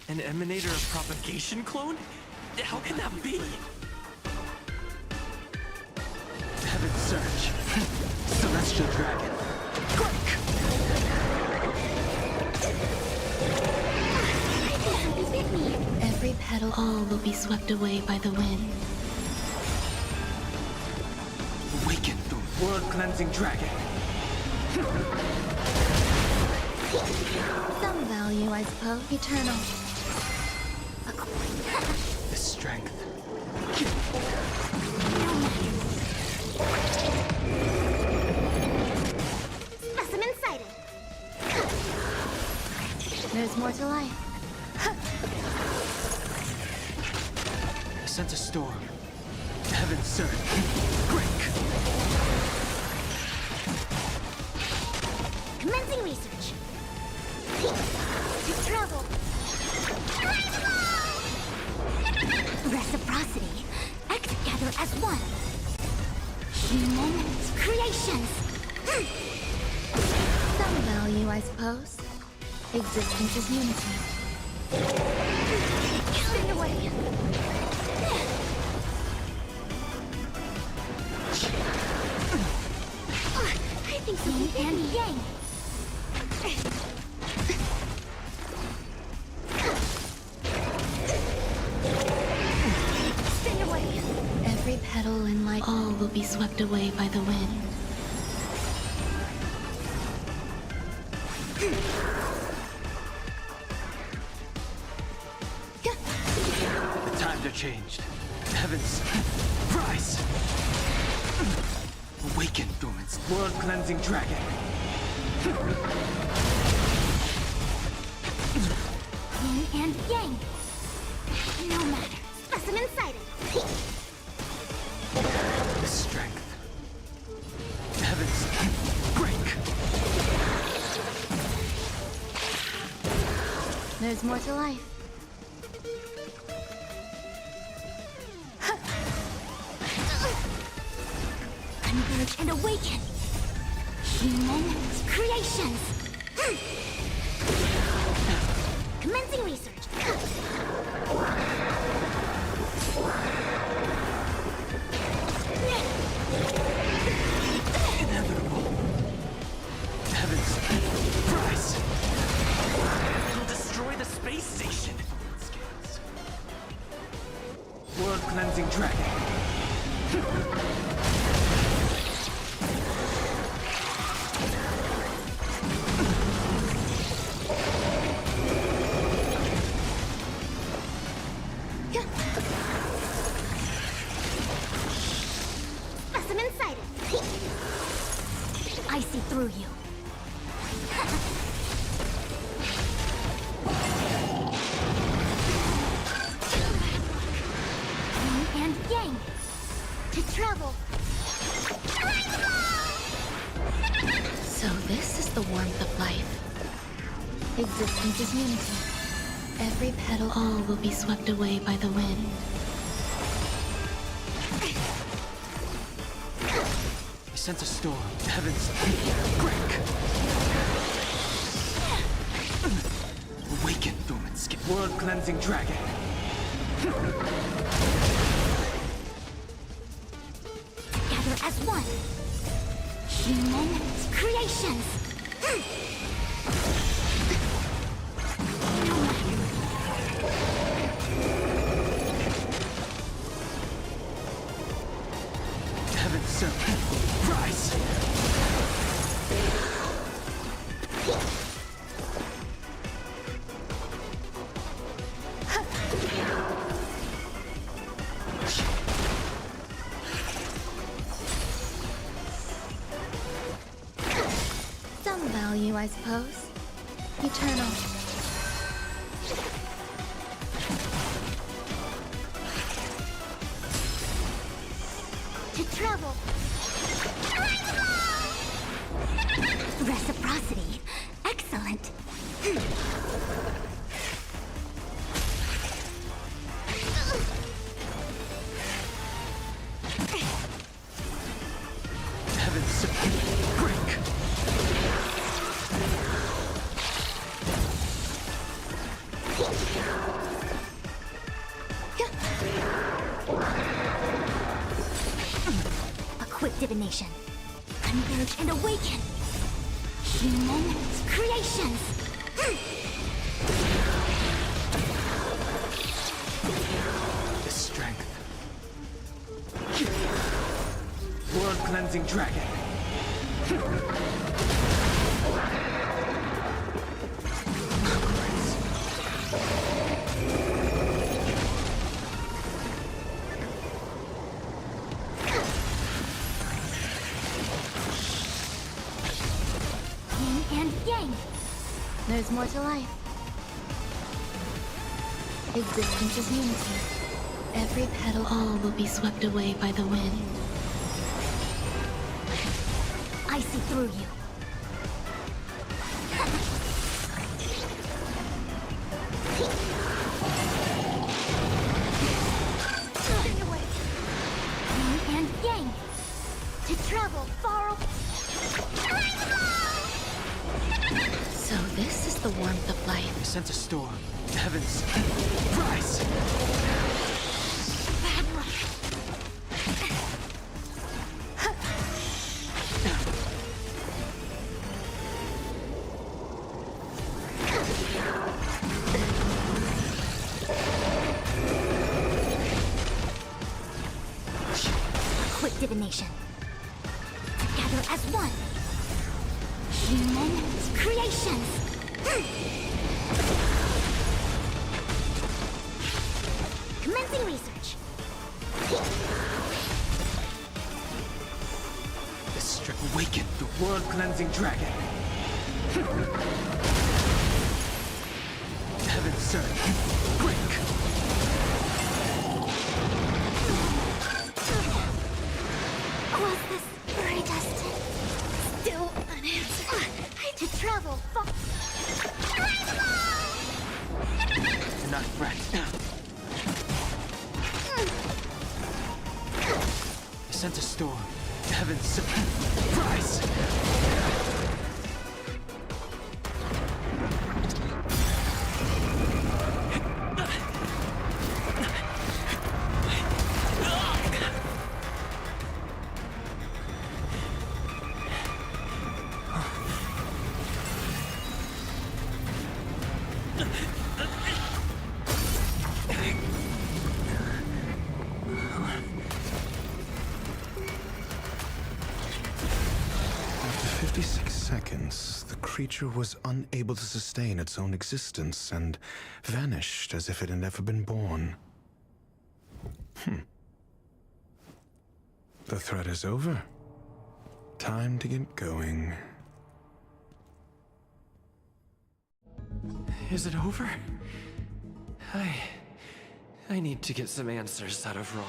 An emanator of propagation clone? How can that be? Heaven Surge. Celestial Dragon. Quick! Every petal, all will be swept away by the wind. Awaken the world-cleansing dragon. Some value, I suppose. Eternal. The strength. Specimen sighted. There's more to life. I sense a storm. Heaven Surge. Break! Commencing research. Travel. Reciprocity. Act together as one. Human creations. Some value, I suppose. Existence is unity. Stay away. I think so. Yin and yang. Stay away. Every petal in life, all will be swept away by the wind. The times are changed. Heavens, rise! Awaken, Dormant's world-cleansing dragon. Yin and yang. No matter. Specimen sighted. The strength. Heavens, break! There's more to life. Converge and awaken. Human creations. Commencing research. Inevitable. Heavens, rise! It'll destroy the space station. World cleansing dragon. Specimen sighted. I see through you. Yin and yang. To travel. So this is the warmth of life. Existence is unity. Every petal, all will be swept away by the wind. I sense a storm. Heavens, break! Awaken, 𝂸🂸🂸🂸. World cleansing dragon. Gather as one. Human creations. Heavens, sir. Rise! Some value, I suppose. Eternal. To travel. Reciprocity. Excellent. Heavens, sir. Break! A quick divination. Converge and awaken. Human creations. The strength. World cleansing dragon. Yin and yang. There's more to life. Existence is unity. Every petal, all will be swept away by the wind. I see through you. Stay away. Yin and yang. To travel far. So this is the warmth of life. I sense a storm. Heavens, rise! Bad luck. Quick divination. Together as one. Human creations. Commencing research. Awaken the world cleansing dragon. Heaven surge. Break. Was this predestined? Still unanswered. To travel far. Do not fret. I sent a storm. Heaven surprise. After 56 seconds, the creature was unable to sustain its own existence and vanished as if it had never been born. The threat is over. Time to get going. Is it over? I need to get some answers out of Ruan.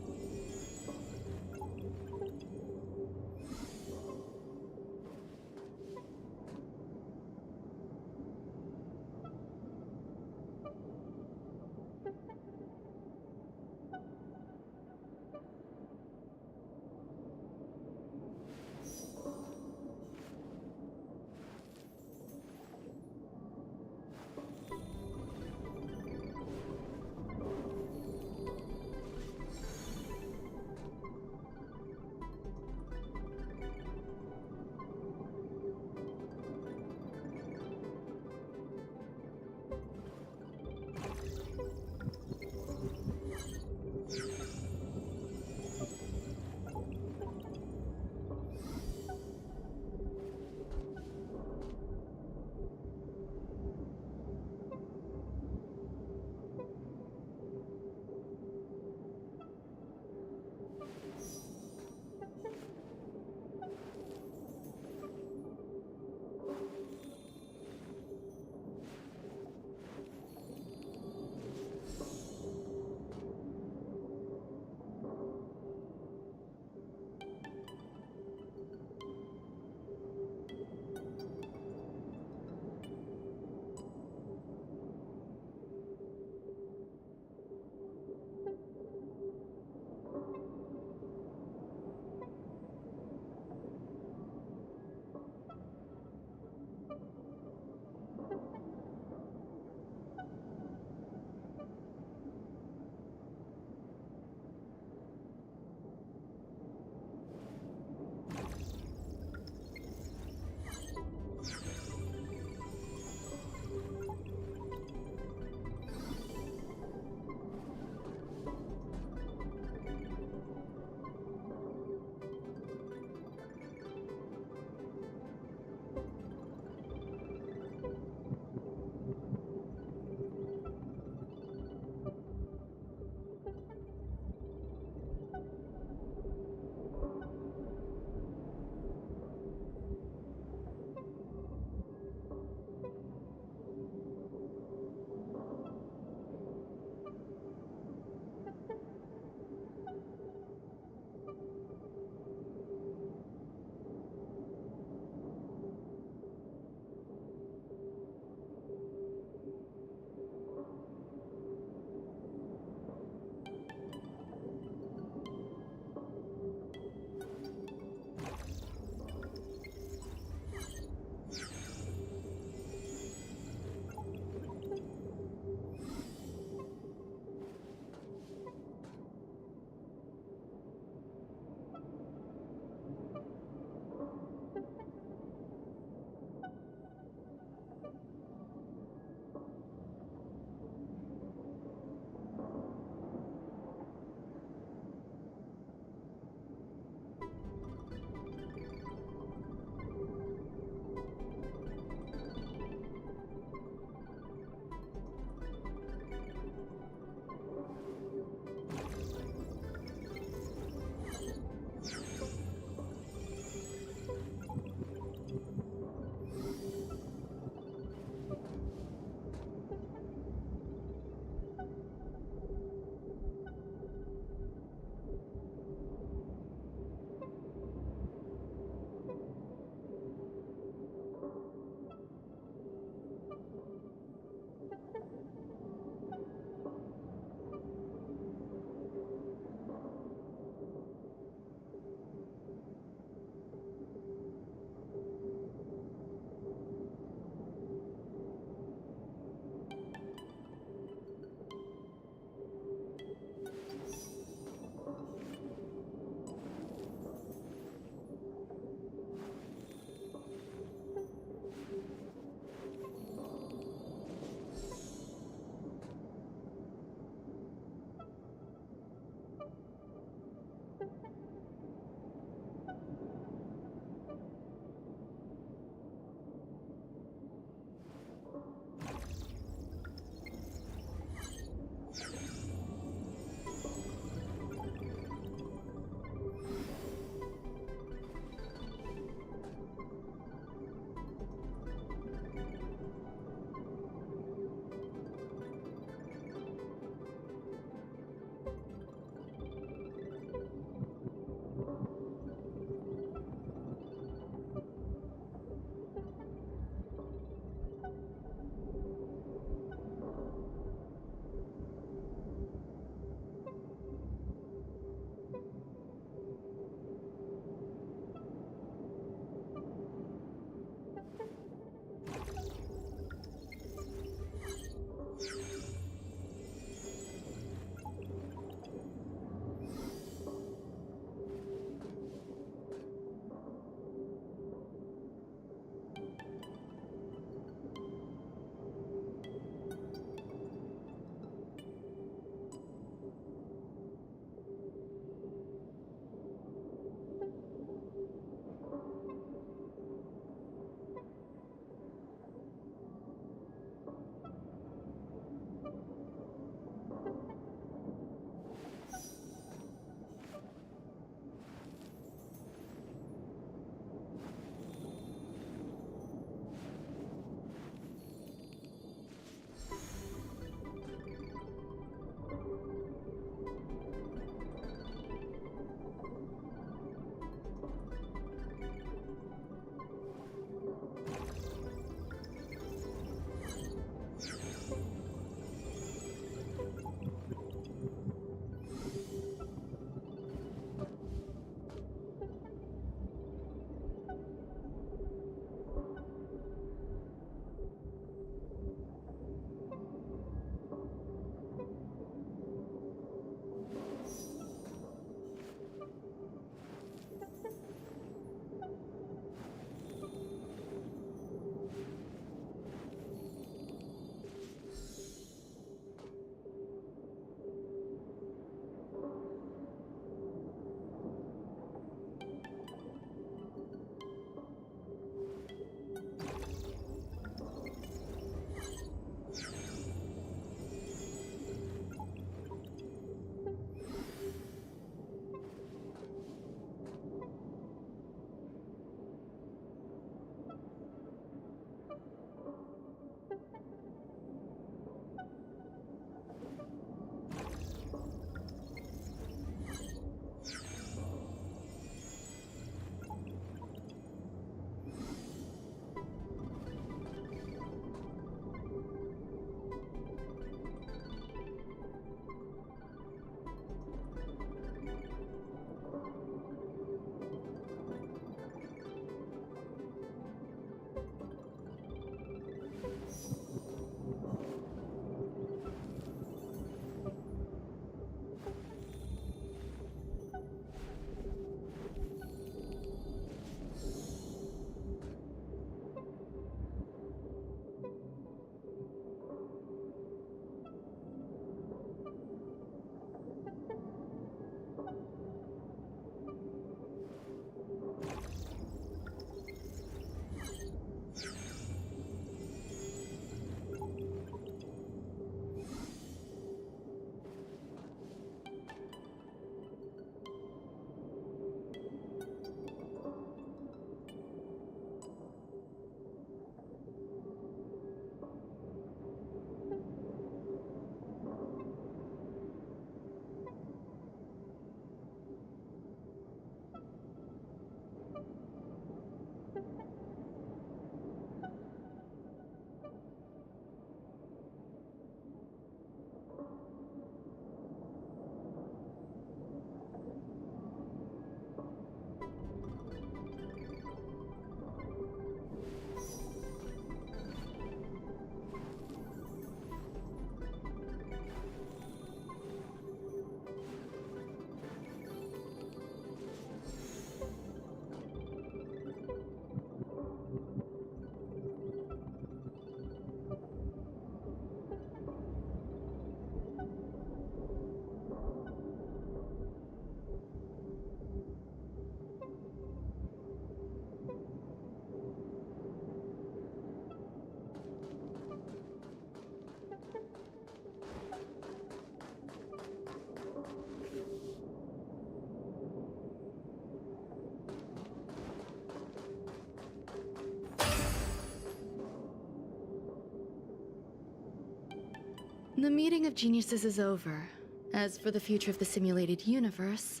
The meeting of geniuses is over. As for the future of the simulated universe,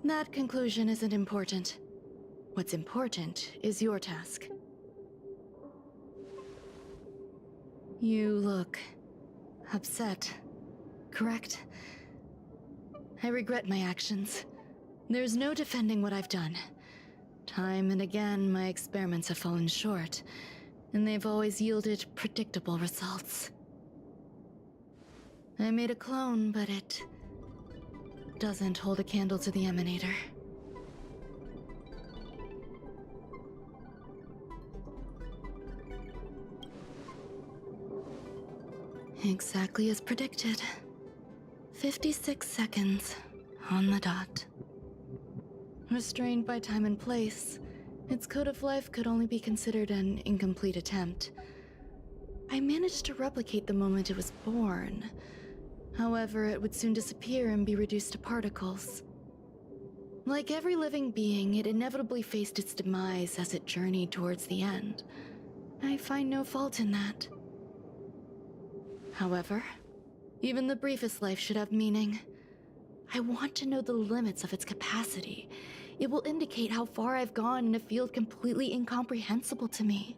that conclusion isn't important. What's important is your task. You look upset, correct? I regret my actions. There's no defending what I've done. Time and again, my experiments have fallen short, and they've always yielded predictable results. I made a clone, but it doesn't hold a candle to the Emanator. Exactly as predicted. 56 seconds on the dot. Restrained by time and place, its code of life could only be considered an incomplete attempt. I managed to replicate the moment it was born. However, it would soon disappear and be reduced to particles. Like every living being, it inevitably faced its demise as it journeyed towards the end. I find no fault in that. However, even the briefest life should have meaning. I want to know the limits of its capacity. It will indicate how far I've gone in a field completely incomprehensible to me.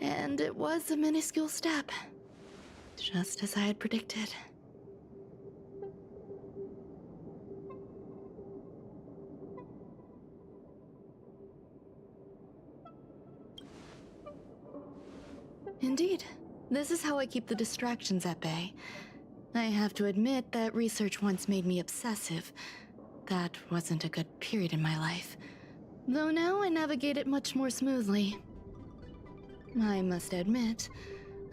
And it was a minuscule step, just as I had predicted. Indeed, this is how I keep the distractions at bay. I have to admit that research once made me obsessive. That wasn't a good period in my life, though now I navigate it much more smoothly. I must admit,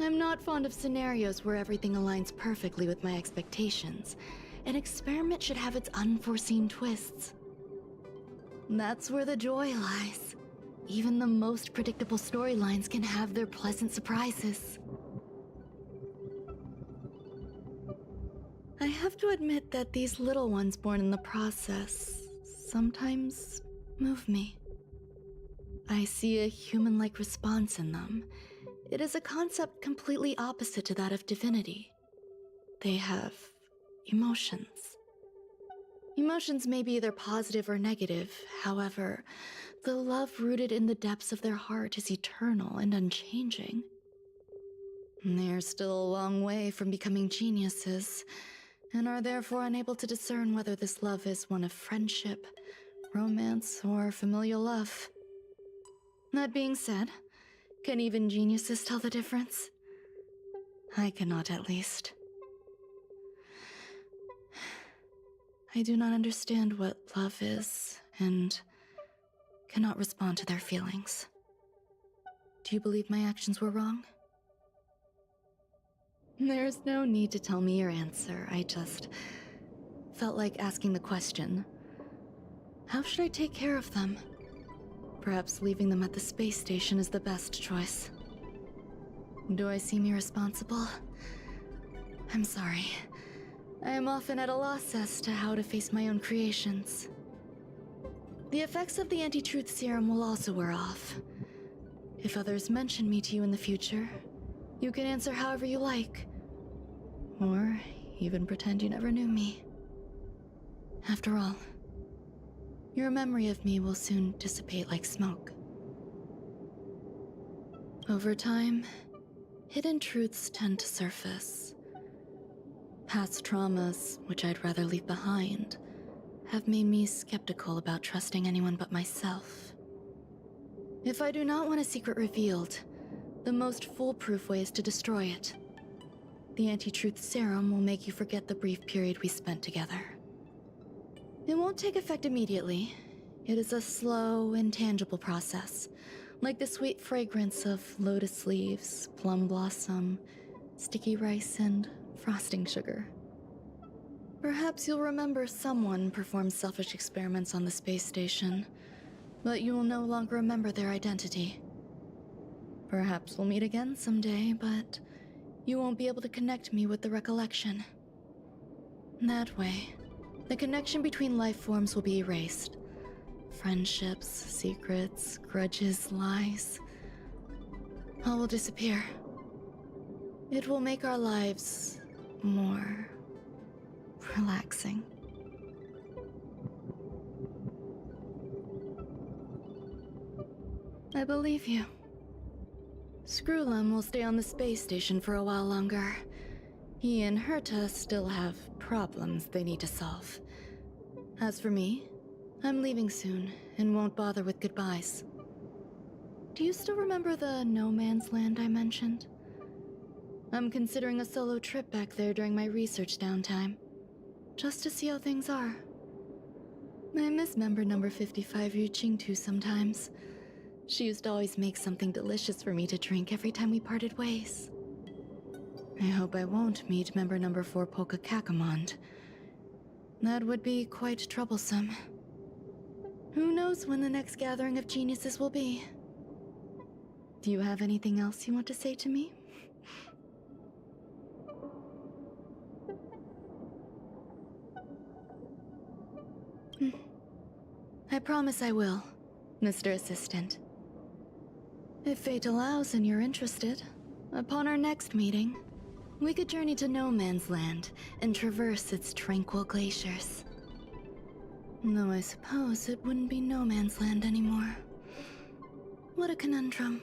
I'm not fond of scenarios where everything aligns perfectly with my expectations. An experiment should have its unforeseen twists. That's where the joy lies. Even the most predictable storylines can have their pleasant surprises. I have to admit that these little ones born in the process sometimes move me. I see a human-like response in them. It is a concept completely opposite to that of divinity. They have emotions. Emotions may be either positive or negative. However, the love rooted in the depths of their heart is eternal and unchanging. They're still a long way from becoming geniuses, and are therefore unable to discern whether this love is one of friendship, romance, or familial love. That being said, can even geniuses tell the difference? I cannot, at least. I do not understand what love is, and cannot respond to their feelings. Do you believe my actions were wrong? There's no need to tell me your answer. I just felt like asking the question. How should I take care of them? Perhaps leaving them at the space station is the best choice. Do I seem irresponsible? I'm sorry. I am often at a loss as to how to face my own creations. The effects of the anti-truth serum will also wear off. If others mention me to you in the future, you can answer however you like. Or even pretend you never knew me. After all, your memory of me will soon dissipate like smoke. Over time, hidden truths tend to surface. Past traumas, which I'd rather leave behind, have made me skeptical about trusting anyone but myself. If I do not want a secret revealed, the most foolproof way is to destroy it. The anti-truth serum will make you forget the brief period we spent together. It won't take effect immediately. It is a slow, intangible process, like the sweet fragrance of lotus leaves, plum blossom, sticky rice, and frosting sugar. Perhaps you'll remember someone performed selfish experiments on the space station, but you will no longer remember their identity. Perhaps we'll meet again someday, but you won't be able to connect me with the recollection. That way, the connection between life forms will be erased. Friendships, secrets, grudges, lies. all will disappear. It will make our lives more relaxing. I believe you. Screwlum will stay on the space station for a while longer. He and Herta still have problems they need to solve. As for me, I'm leaving soon and won't bother with goodbyes. Do you still remember the no man's land I mentioned? I'm considering a solo trip back there during my research downtime, just to see how things are. I miss member number 55 Yuqingtu sometimes. She used to always make something delicious for me to drink every time we parted ways. I hope I won't meet member number 4 Polka Kakamond. That would be quite troublesome. Who knows when the next gathering of geniuses will be? Do you have anything else you want to say to me? I promise I will, Mr. Assistant. If fate allows and you're interested, upon our next meeting, we could journey to No Man's Land and traverse its tranquil glaciers. Though I suppose it wouldn't be No Man's Land anymore. What a conundrum.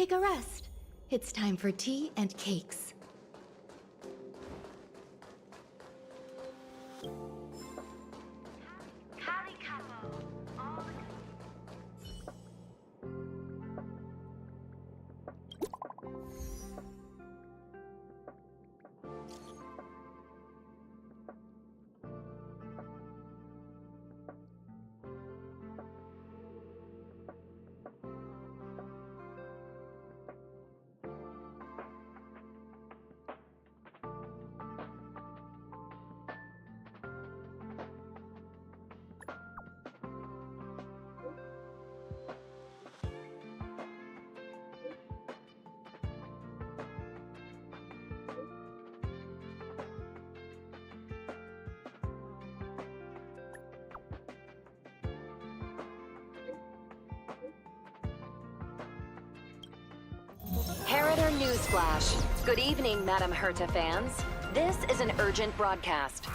Take a rest. It's time for tea and cakes. Heritor Newsflash. Good evening, Madame Herta fans. This is an urgent broadcast.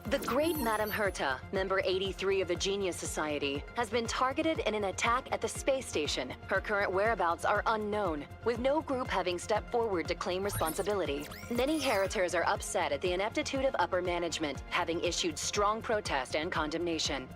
The great Madame Herta, member 83 of the Genius Society, has been targeted in an attack at the space station. Her current whereabouts are unknown, with no group having stepped forward to claim responsibility. Many Heritors are upset at the ineptitude of upper management, having issued strong protest and condemnation.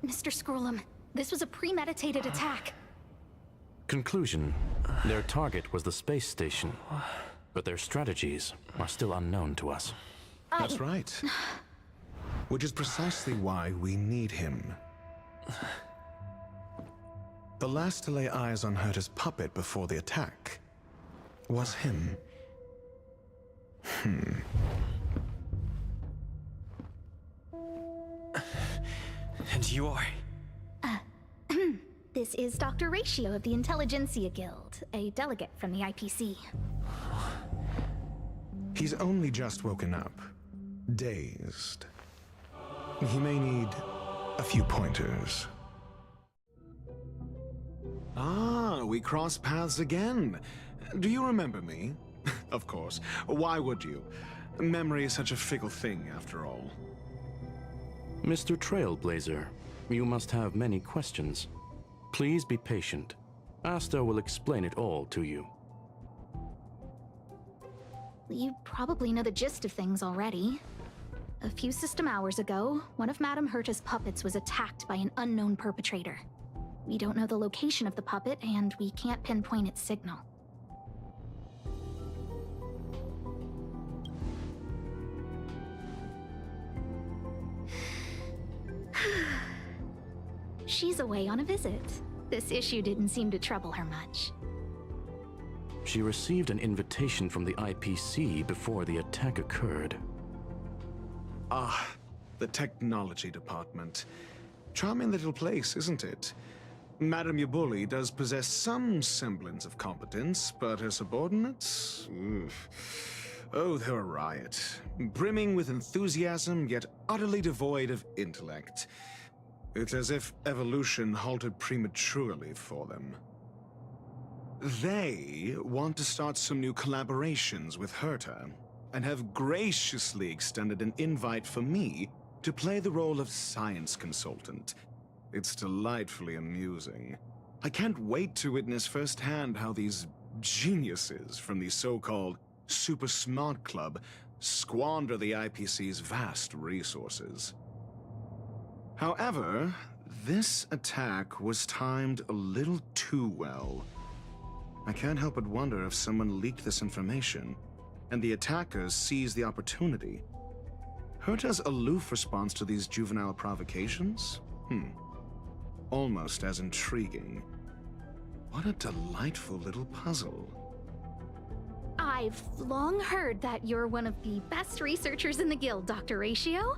Mr. Scrollum, this was a premeditated attack. Conclusion. Their target was the space station, but their strategies are still unknown to us. That's right. Which is precisely why we need him. The last to lay eyes on Herta's puppet before the attack was him. And you are? This is Dr. Ratio of the Intelligentsia Guild, a delegate from the IPC. He's only just woken up, dazed. He may need a few pointers. Ah, we cross paths again. Do you remember me? Of course. Why would you? Memory is such a fickle thing, after all. Mr. Trailblazer, you must have many questions. Please be patient. Asta will explain it all to you. You probably know the gist of things already. A few system hours ago, one of Madame Herta's puppets was attacked by an unknown perpetrator. We don't know the location of the puppet, and we can't pinpoint its signal. She's away on a visit. This issue didn't seem to trouble her much. She received an invitation from the IPC before the attack occurred. Ah, the technology department. Charming little place, isn't it? Madame Yabuli does possess some semblance of competence, but her subordinates? Oof. Oh, they're a riot. Brimming with enthusiasm, yet utterly devoid of intellect. It's as if evolution halted prematurely for them. They want to start some new collaborations with Herta, and have graciously extended an invite for me to play the role of science consultant. It's delightfully amusing. I can't wait to witness firsthand how these geniuses from the so-called Super Smart Club squander the IPC's vast resources. However, this attack was timed a little too well. I can't help but wonder if someone leaked this information, and the attackers seized the opportunity. Herta's aloof response to these juvenile provocations? Almost as intriguing. What a delightful little puzzle. I've long heard that you're one of the best researchers in the guild, Dr. Ratio.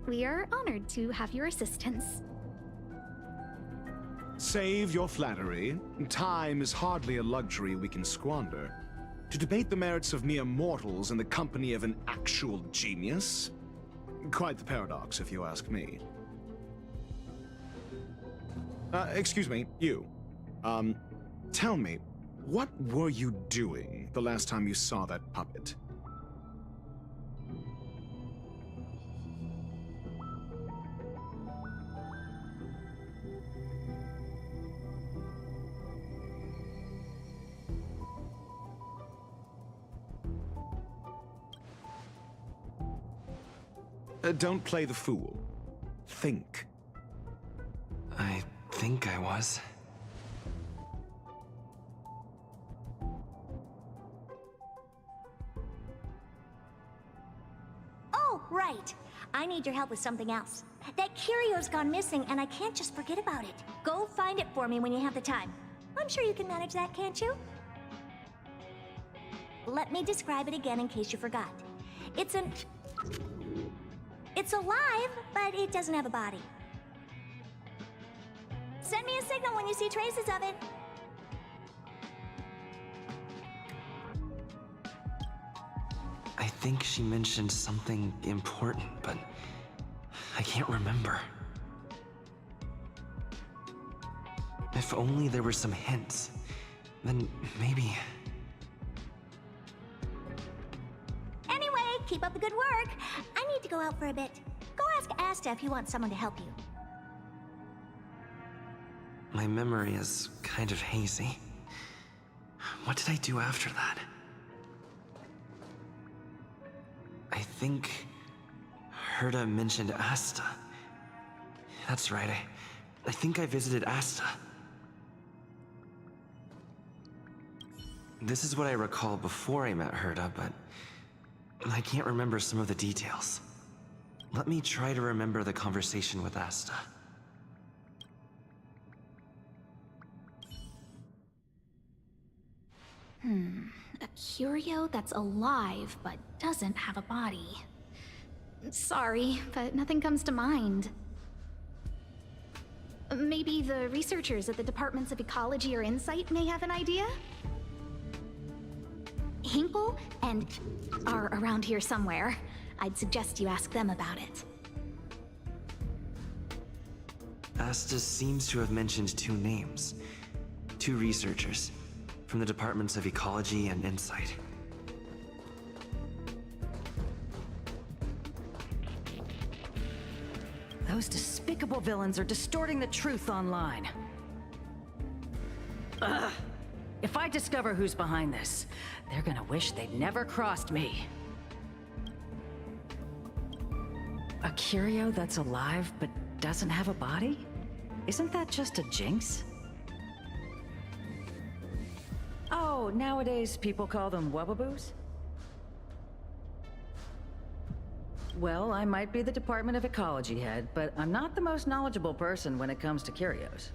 We are honored to have your assistance. Save your flattery. Time is hardly a luxury we can squander. To debate the merits of mere mortals in the company of an actual genius? Quite the paradox, if you ask me. Excuse me, you. Tell me, what were you doing the last time you saw that puppet? Don't play the fool. Think. I think I was. Oh, right. I need your help with something else. That curio's gone missing, and I can't just forget about it. Go find it for me when you have the time. I'm sure you can manage that, can't you? Let me describe it again in case you forgot. It's alive, but it doesn't have a body. Send me a signal when you see traces of it. I think she mentioned something important, but I can't remember. If only there were some hints, then maybe... Anyway, keep up the good work. I need to go out for a bit. Go ask Asta if you want someone to help you. My memory is kind of hazy. What did I do after that? I think Herta mentioned Asta. That's right, I I think I visited Asta. This is what I recall before I met Herta, but I can't remember some of the details. Let me try to remember the conversation with Asta. A curio that's alive but doesn't have a body. Sorry, but nothing comes to mind. Maybe the researchers at the Departments of Ecology or Insight may have an idea? Hinkle and are around here somewhere. I'd suggest you ask them about it. Asta seems to have mentioned two names. Two researchers from the Departments of Ecology and Insight. Those despicable villains are distorting the truth online. Ugh. If I discover who's behind this, they're gonna wish they'd never crossed me. A curio that's alive but doesn't have a body? Isn't that just a jinx? Oh, nowadays people call them wubbaboos? Well, I might be the Department of Ecology head, but I'm not the most knowledgeable person when it comes to curios.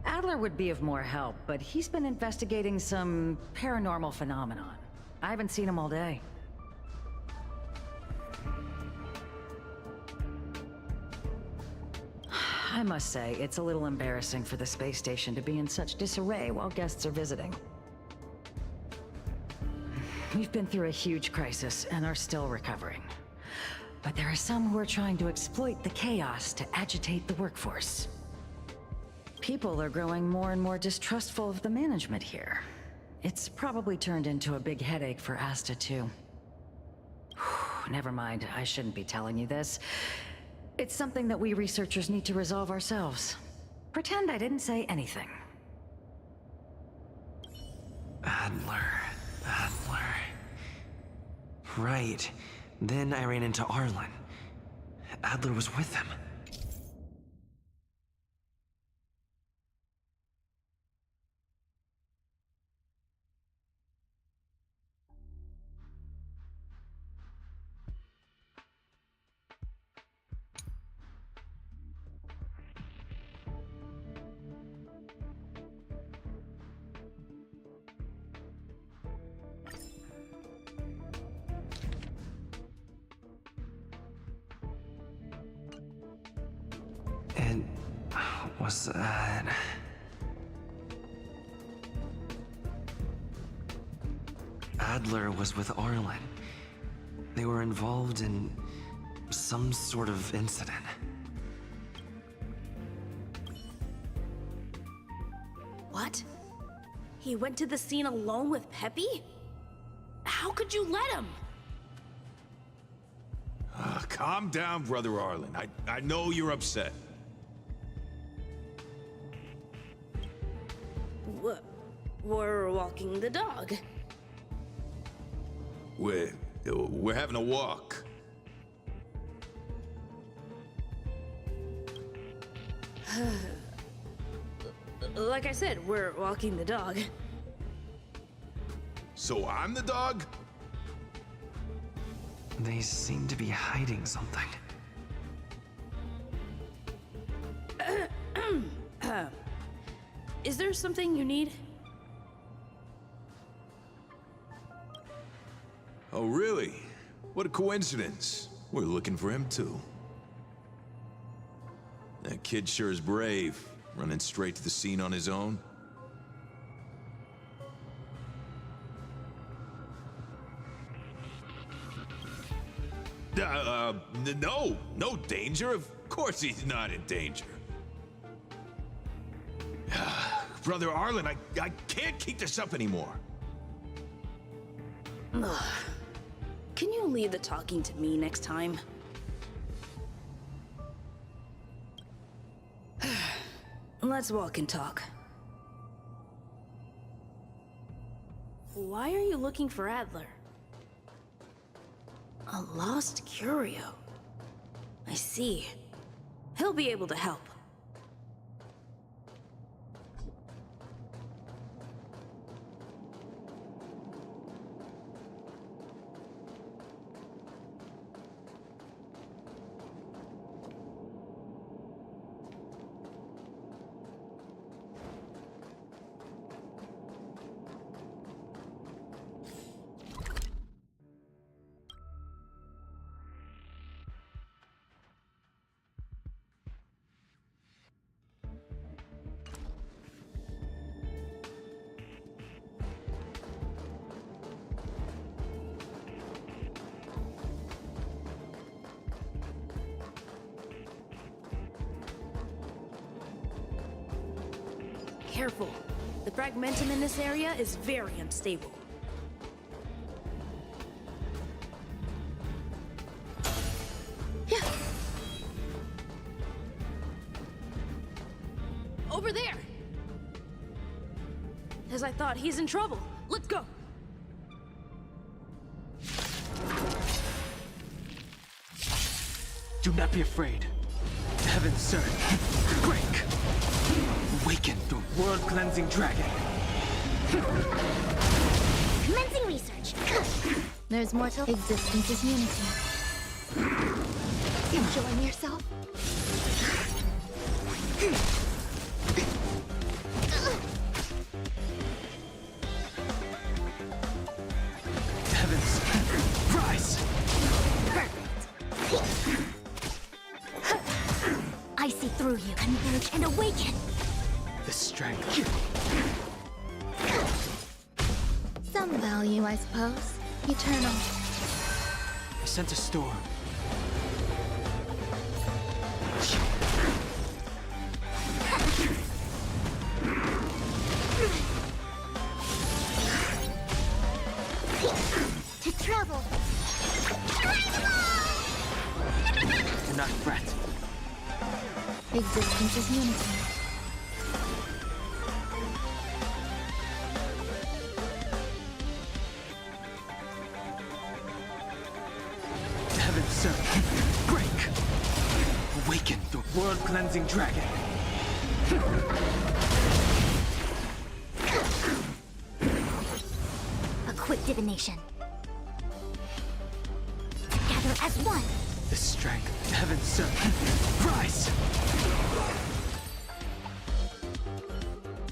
Adler would be of more help, but he's been investigating some paranormal phenomenon. I haven't seen him all day. I must say, it's a little embarrassing for the space station to be in such disarray while guests are visiting. We've been through a huge crisis and are still recovering. But there are some who are trying to exploit the chaos to agitate the workforce. People are growing more and more distrustful of the management here. It's probably turned into a big headache for Asta, too. Never mind, I shouldn't be telling you this. It's something that we researchers need to resolve ourselves. Pretend I didn't say anything. Adler. Right. Then I ran into Arlen. Adler was with him. Was that... Adler was with Arlen. They were involved in some sort of incident. What? He went to the scene alone with Peppy? How could you let him? Calm down, Brother Arlen. I know you're upset. We're walking the dog. We're having a walk. Like I said, we're walking the dog. So I'm the dog? They seem to be hiding something. Is there something you need? Oh, really? What a coincidence. We're looking for him, too. That kid sure is brave, running straight to the scene on his own. No danger. Of course he's not in danger. Brother Arlen, I can't keep this up anymore. Can you leave the talking to me next time? Let's walk and talk. Why are you looking for Adler? A lost curio. I see. He'll be able to help. Careful. The fragmentum in this area is very unstable. Yeah. Over there! As I thought, he's in trouble. Let's go! Do not be afraid. Heaven, sir. Break! Awaken the world-cleansing dragon! Commencing research. There's more to existence is unity. Enjoying yourself? Heavens, rise! I see through you. Converge and awaken. The strength. Some value, I suppose. Eternal. I sense a storm. To travel. Do not fret. Existence is unity. Heaven, sir. Break! Awaken the world-cleansing dragon! A quick divination. Together as one. The strength. Heaven, sir. Rise!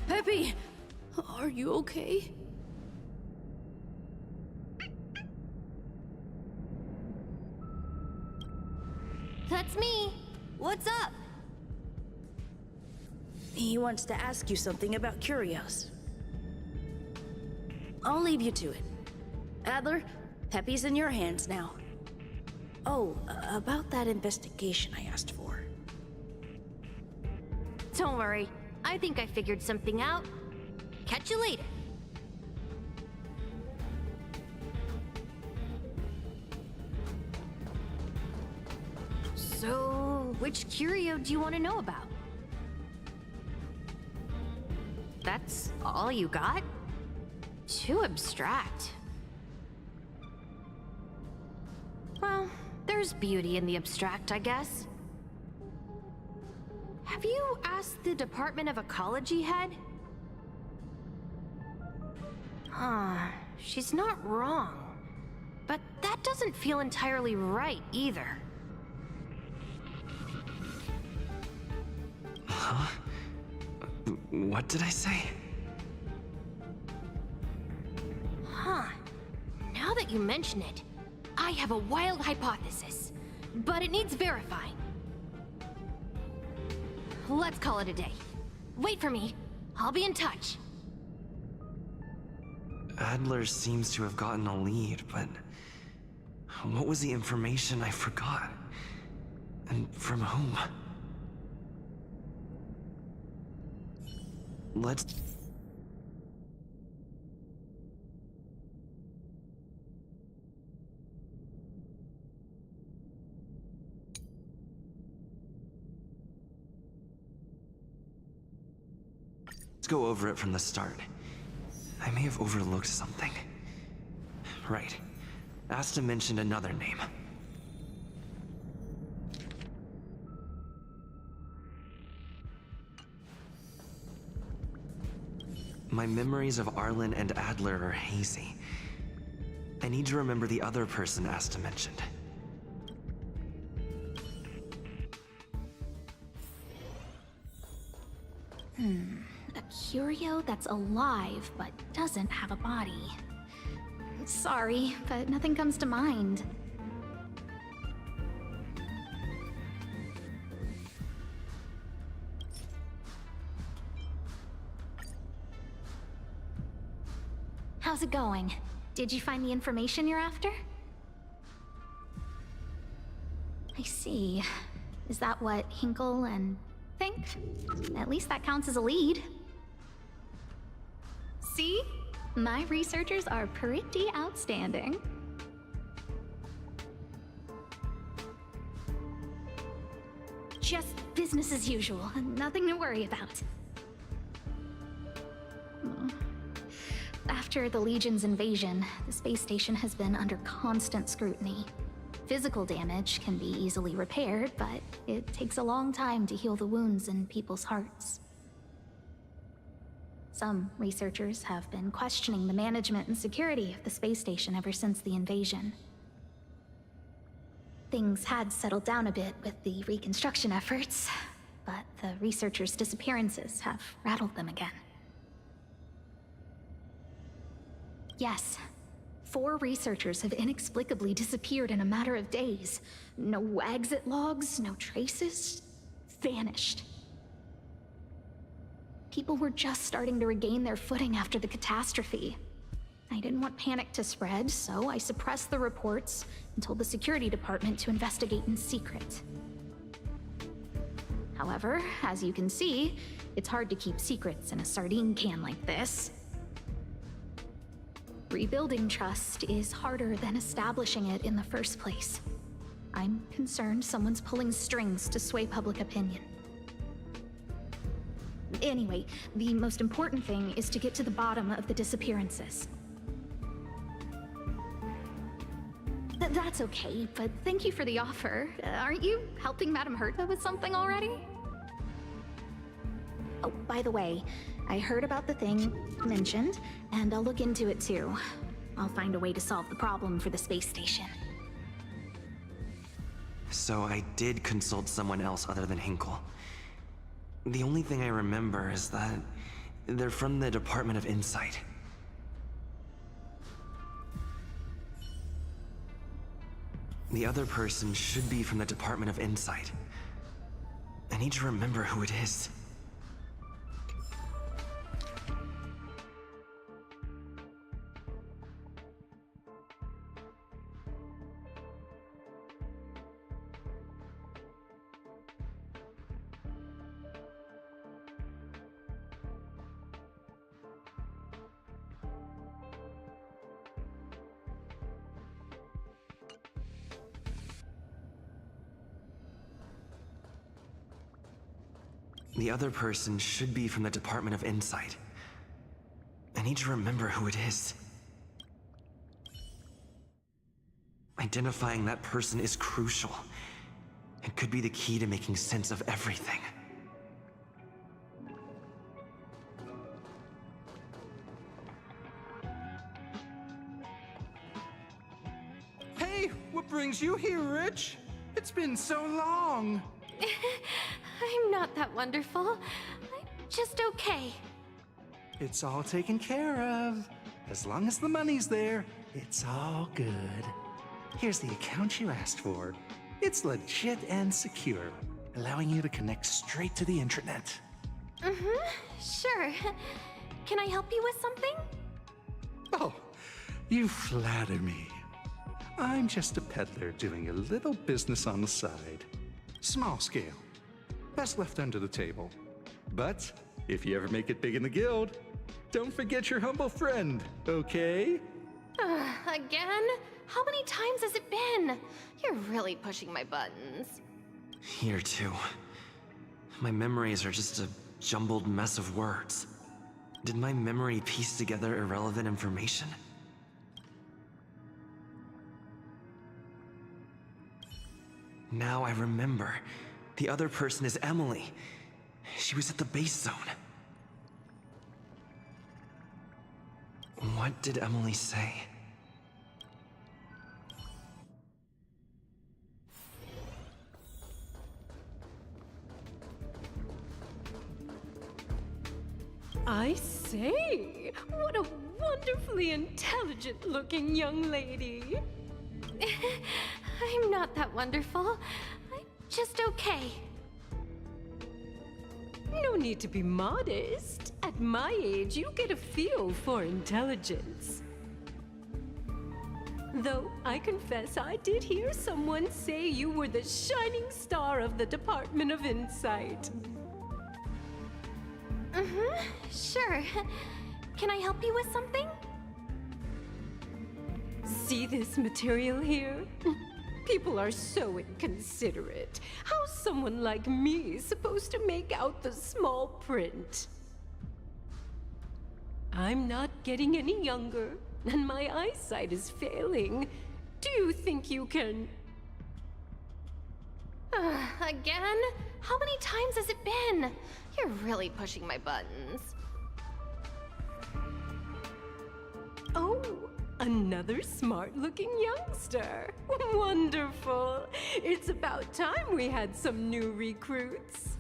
Peppy! Are you okay? That's me. What's up? He wants to ask you something about Curios. I'll leave you to it. Adler, Peppy's in your hands now. Oh, about that investigation I asked for. Don't worry. I think I figured something out. Catch you later. So, which curio do you want to know about? That's all you got? Too abstract. Well, there's beauty in the abstract, I guess. Have you asked the Department of Ecology head? She's not wrong. But that doesn't feel entirely right either. Huh? What did I say? Huh. Now that you mention it, I have a wild hypothesis, but it needs verifying. Let's call it a day. Wait for me. I'll be in touch. Adler seems to have gotten a lead, but what was the information I forgot? And from whom? Let's... Let's go over it from the start. I may have overlooked something. Right. Asta mentioned another name. My memories of Arlen and Adler are hazy. I need to remember the other person Asta mentioned. A curio that's alive but doesn't have a body. Sorry, but nothing comes to mind. How's it going? Did you find the information you're after? I see. Is that what Hinkle and think? At least that counts as a lead. See? My researchers are pretty outstanding. Just business as usual. Nothing to worry about. After the Legion's invasion, the space station has been under constant scrutiny. Physical damage can be easily repaired, but it takes a long time to heal the wounds in people's hearts. Some researchers have been questioning the management and security of the space station ever since the invasion. Things had settled down a bit with the reconstruction efforts, but the researchers' disappearances have rattled them again. Yes, 4 researchers have inexplicably disappeared in a matter of days. No exit logs, no traces. Vanished. People were just starting to regain their footing after the catastrophe. I didn't want panic to spread, so I suppressed the reports and told the security department to investigate in secret. However, as you can see, it's hard to keep secrets in a sardine can like this. Rebuilding trust is harder than establishing it in the first place. I'm concerned someone's pulling strings to sway public opinion. Anyway, the most important thing is to get to the bottom of the disappearances. That's okay, but thank you for the offer. Aren't you helping Madame Herta with something already? Oh, by the way, I heard about the thing mentioned, and I'll look into it too. I'll find a way to solve the problem for the space station. So I did consult someone else other than Hinkle. The only thing I remember is that they're from the Department of Insight. The other person should be from the Department of Insight. I need to remember who it is. The other person should be from the Department of Insight. I need to remember who it is. Identifying that person is crucial. It could be the key to making sense of everything. Hey, what brings you here, Rich? It's been so long. I'm not that wonderful. I'm just okay. It's all taken care of. As long as the money's there, it's all good. Here's the account you asked for. It's legit and secure, allowing you to connect straight to the intranet. Sure. Can I help you with something? Oh, you flatter me. I'm just a peddler doing a little business on the side. Small scale. Best left under the table. But if you ever make it big in the guild, don't forget your humble friend, okay? Again? How many times has it been? You're really pushing my buttons. Here too. My memories are just a jumbled mess of words. Did my memory piece together irrelevant information? Now I remember. The other person is Emily. She was at the base zone. What did Emily say? I say, what a wonderfully intelligent-looking young lady. I'm not that wonderful. I'm just okay. No need to be modest. At my age, you get a feel for intelligence. Though I confess I did hear someone say you were the shining star of the Department of Insight. Sure. Can I help you with something? See this material here? People are so inconsiderate. How's someone like me supposed to make out the small print? I'm not getting any younger, and my eyesight is failing. Do you think you can... Again? How many times has it been? You're really pushing my buttons. Oh, another smart-looking youngster. Wonderful. It's about time we had some new recruits.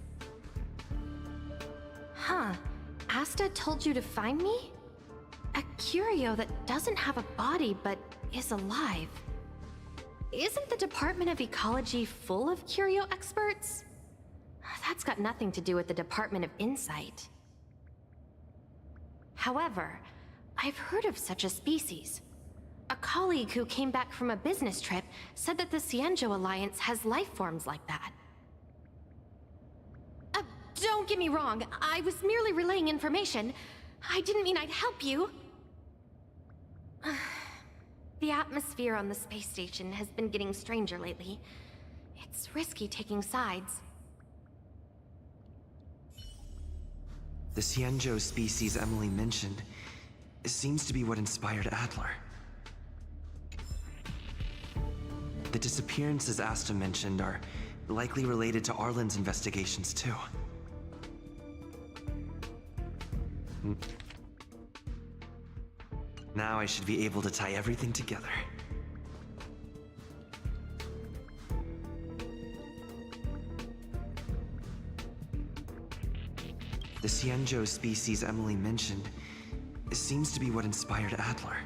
Huh. Asta told you to find me? A curio that doesn't have a body but is alive. Isn't the Department of Ecology full of curio experts? That's got nothing to do with the Department of Insight. However, I've heard of such a species. A colleague who came back from a business trip said that the Xianzhou Alliance has life forms like that. Don't get me wrong, I was merely relaying information. I didn't mean I'd help you. The atmosphere on the space station has been getting stranger lately. It's risky taking sides. The Xianzhou species Emily mentioned seems to be what inspired Adler. The disappearances Asta mentioned are likely related to Arlen's investigations too. Now I should be able to tie everything together. The Xianzhou species Emily mentioned seems to be what inspired Adler.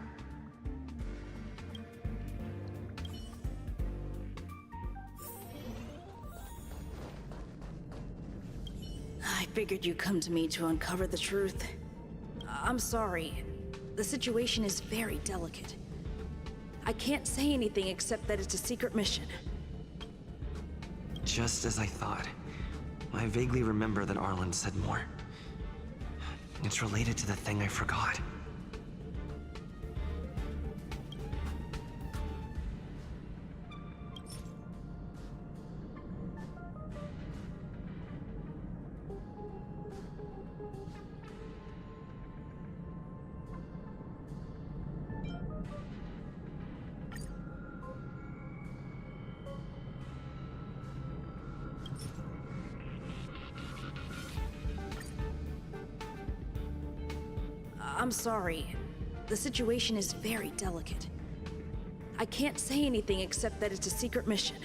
I figured you'd come to me to uncover the truth. I'm sorry. The situation is very delicate. I can't say anything except that it's a secret mission. Just as I thought. I vaguely remember that Arlen said more. It's related to the thing I forgot. I'm sorry. The situation is very delicate. I can't say anything except that it's a secret mission.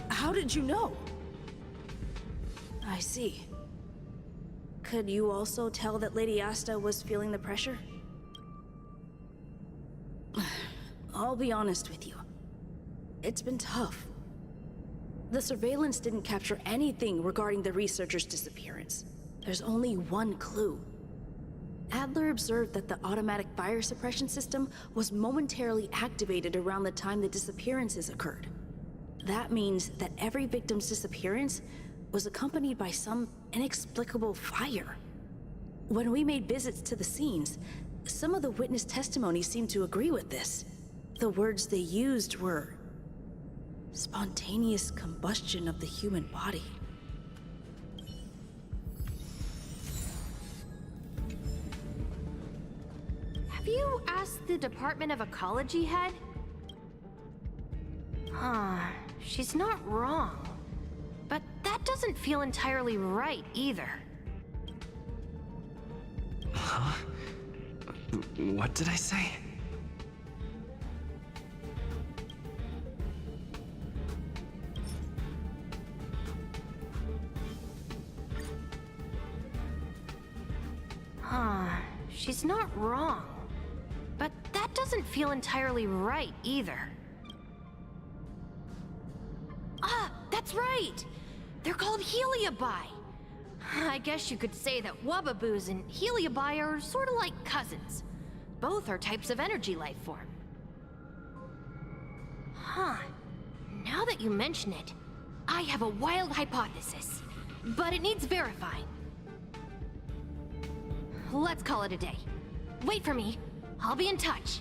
How did you know? I see. Could you also tell that Lady Asta was feeling the pressure? I'll be honest with you. It's been tough. The surveillance didn't capture anything regarding the researcher's disappearance. There's only one clue. Adler observed that the automatic fire suppression system was momentarily activated around the time the disappearances occurred. That means that every victim's disappearance was accompanied by some inexplicable fire. When we made visits to the scenes, some of the witness testimony seemed to agree with this. The words they used were spontaneous combustion of the human body. Have you asked the Department of Ecology head? She's not wrong. But that doesn't feel entirely right either. Huh? What did I say? She's not wrong. But that doesn't feel entirely right either. Ah, that's right! They're called Heliabi. I guess you could say that Wubbaboos and Heliabi are sort of like cousins. Both are types of energy life form. Huh. Now that you mention it, I have a wild hypothesis, but it needs verifying. Let's call it a day. Wait for me. I'll be in touch.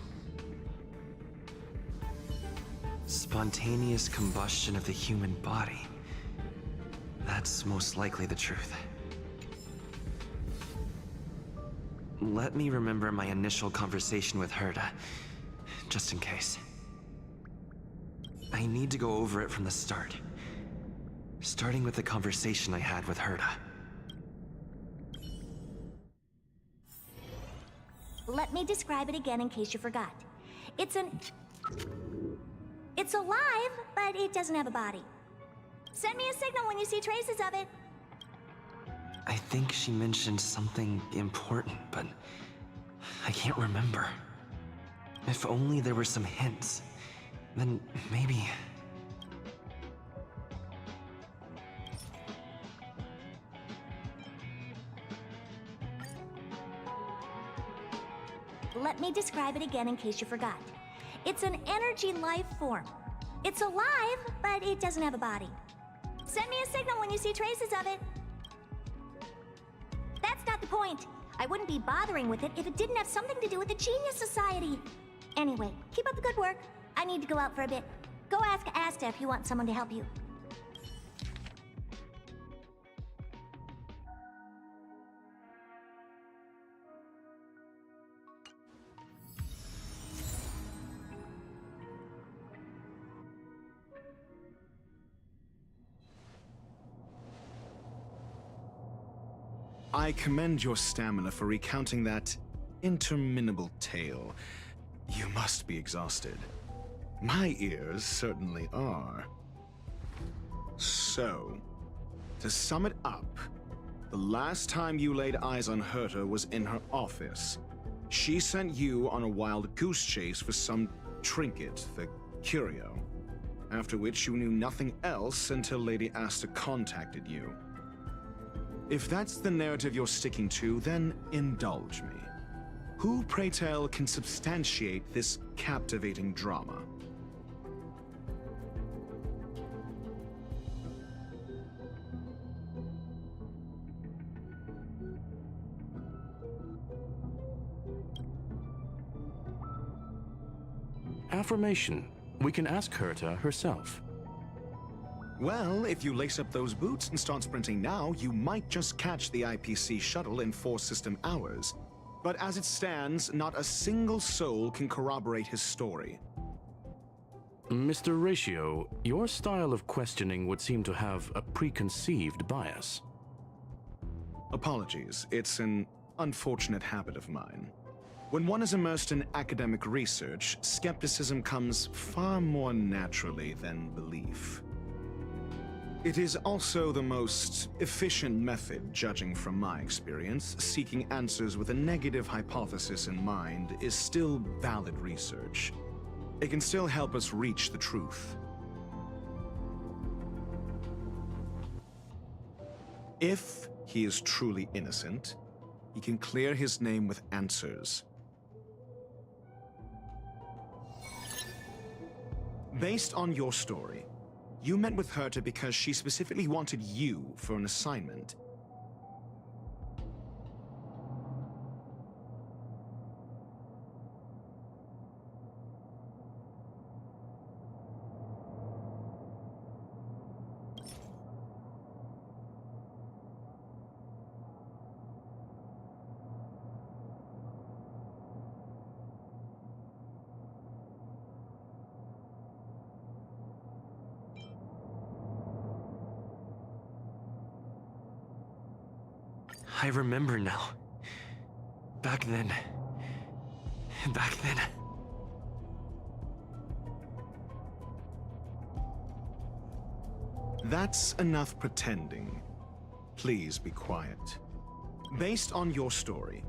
Spontaneous combustion of the human body. That's most likely the truth. Let me remember my initial conversation with Herta, just in case. I need to go over it from the start, starting with the conversation I had with Herta. Let me describe it again in case you forgot. It's alive, but it doesn't have a body. Send me a signal when you see traces of it. I think she mentioned something important, but I can't remember. If only there were some hints, then maybe... Let me describe it again in case you forgot. It's an energy life form. It's alive, but it doesn't have a body. Send me a signal when you see traces of it. That's not the point. I wouldn't be bothering with it if it didn't have something to do with the Genius Society. Anyway, keep up the good work. I need to go out for a bit. Go ask Asta if you want someone to help you. I commend your stamina for recounting that interminable tale. You must be exhausted. My ears certainly are. So, to sum it up, the last time you laid eyes on Herta was in her office. She sent you on a wild goose chase for some trinket, the curio. After which you knew nothing else until Lady Asta contacted you. If that's the narrative you're sticking to, then indulge me. Who, pray tell, can substantiate this captivating drama? Affirmation. We can ask Herta herself. Well, if you lace up those boots and start sprinting now, you might just catch the IPC shuttle in 4 system hours. But as it stands, not a single soul can corroborate his story. Mr. Ratio, your style of questioning would seem to have a preconceived bias. Apologies, it's an unfortunate habit of mine. When one is immersed in academic research, skepticism comes far more naturally than belief. It is also the most efficient method, judging from my experience. Seeking answers with a negative hypothesis in mind is still valid research. It can still help us reach the truth. If he is truly innocent, he can clear his name with answers. Based on your story, you met with Herta because she specifically wanted you for an assignment. I remember now. Back then... That's enough pretending. Please be quiet. Based on your story,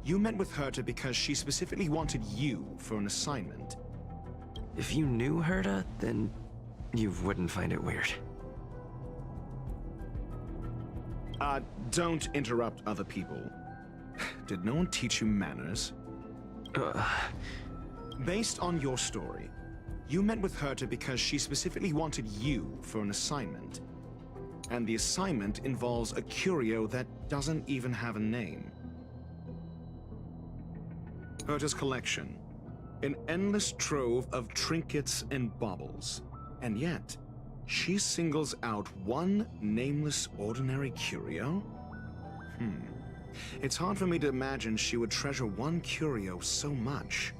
you met with Herta because she specifically wanted you for an assignment. If you knew Herta, then you wouldn't find it weird. Don't interrupt other people. Did no one teach you manners? Based on your story, you met with Herta because she specifically wanted you for an assignment. And the assignment involves a curio that doesn't even have a name. Herta's collection. An endless trove of trinkets and baubles. And yet, she singles out one nameless ordinary curio? It's hard for me to imagine she would treasure one curio so much.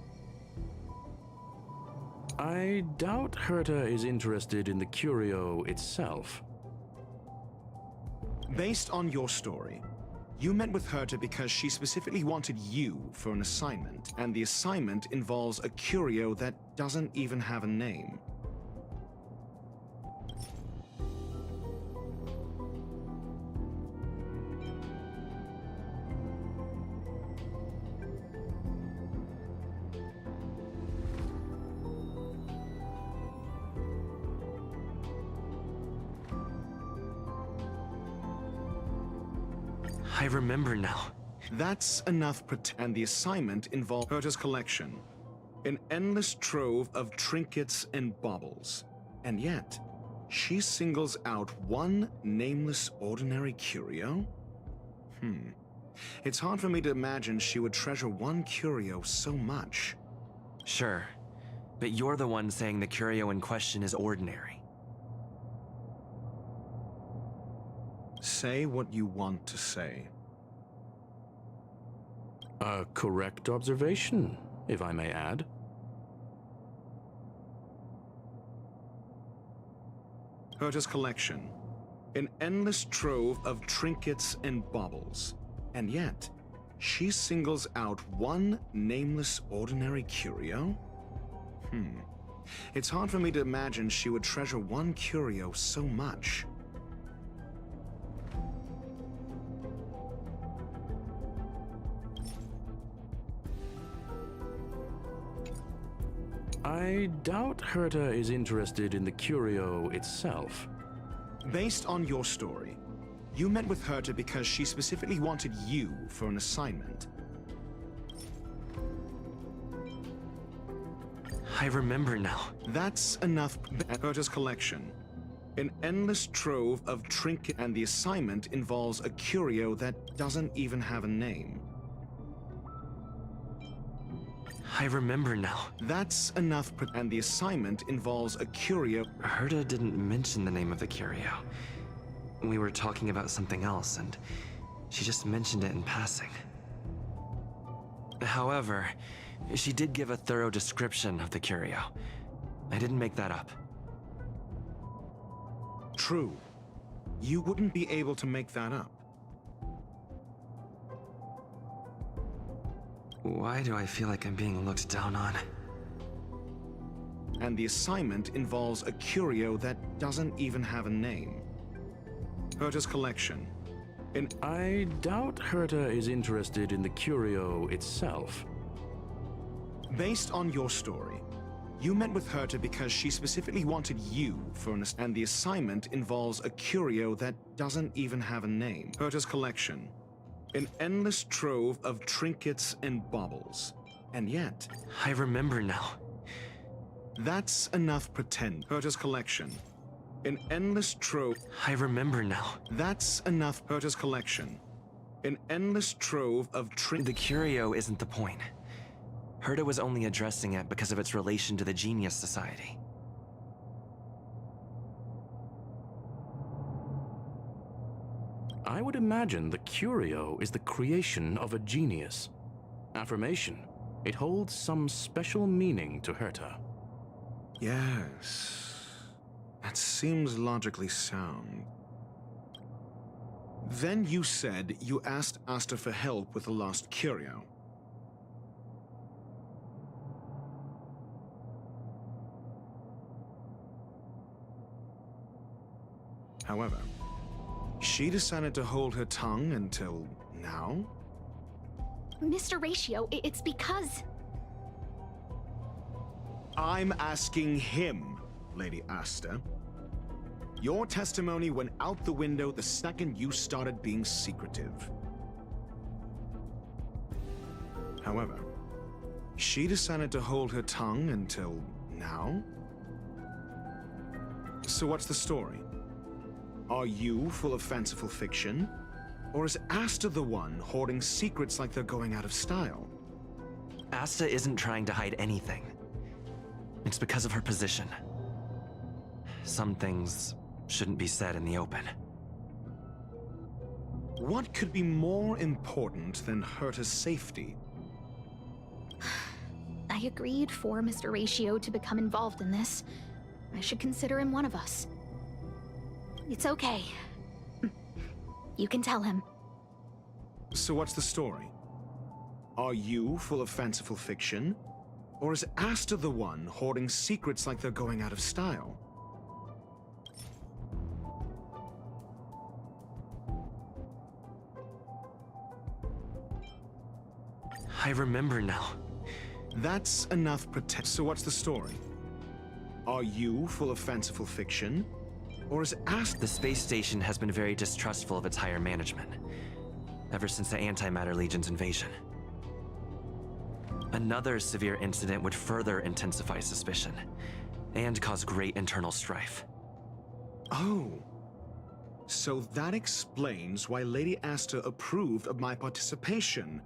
I doubt Herta is interested in the curio itself. Based on your story, you met with Herta because she specifically wanted you for an assignment, and the assignment involves a curio that doesn't even have a name. I remember now. That's enough and the assignment involved Herta's collection. An endless trove of trinkets and baubles. And yet, she singles out one nameless ordinary curio? It's hard for me to imagine she would treasure one curio so much. Sure, but you're the one saying the curio in question is ordinary. Say what you want to say. A correct observation, if I may add. Herta's collection. An endless trove of trinkets and baubles. And yet, she singles out one nameless ordinary curio? It's hard for me to imagine she would treasure one curio so much. I doubt Herta is interested in the curio itself. Based on your story, you met with Herta because she specifically wanted you for an assignment. I remember now. That's enough. Herta's collection. An endless trove of trinkets, and the assignment involves a curio that doesn't even have a name. I remember now. That's enough, and the assignment involves a curio. Herta didn't mention the name of the curio. We were talking about something else, and she just mentioned it in passing. However, she did give a thorough description of the curio. I didn't make that up. True. You wouldn't be able to make that up. Why do I feel like I'm being looked down on? And the assignment involves a curio that doesn't even have a name. Herta's collection. I doubt Herta is interested in the curio itself. Based on your story, you met with Herta because she specifically wanted you for an and the assignment involves a curio that doesn't even have a name. Herta's collection. An endless trove of trinkets and baubles. And yet... I remember now. That's enough pretend. Herta's collection. An endless trove... I remember now. That's enough. Herta's collection. An endless trove of The curio isn't the point. Herta was only addressing it because of its relation to the Genius Society. I would imagine the curio is the creation of a genius. Affirmation. It holds some special meaning to Herta. Yes. That seems logically sound. Then you said you asked Asta for help with the lost curio. However, she decided to hold her tongue until now? Mr. Ratio, it's because... I'm asking him, Lady Asta. Your testimony went out the window the second you started being secretive. However, she decided to hold her tongue until now? So what's the story? Are you full of fanciful fiction? Or is Asta the one hoarding secrets like they're going out of style? Asta isn't trying to hide anything. It's because of her position. Some things shouldn't be said in the open. What could be more important than Herta's safety? I agreed for Mr. Ratio to become involved in this. I should consider him one of us. It's okay. You can tell him. So what's the story? Are you full of fanciful fiction? Or is Asta the one hoarding secrets like they're going out of style? I remember now. That's enough So what's the story? Are you full of fanciful fiction? Or is Asta... The space station has been very distrustful of its higher management, ever since the Antimatter Legion's invasion. Another severe incident would further intensify suspicion, and cause great internal strife. Oh. So that explains why Lady Asta approved of my participation.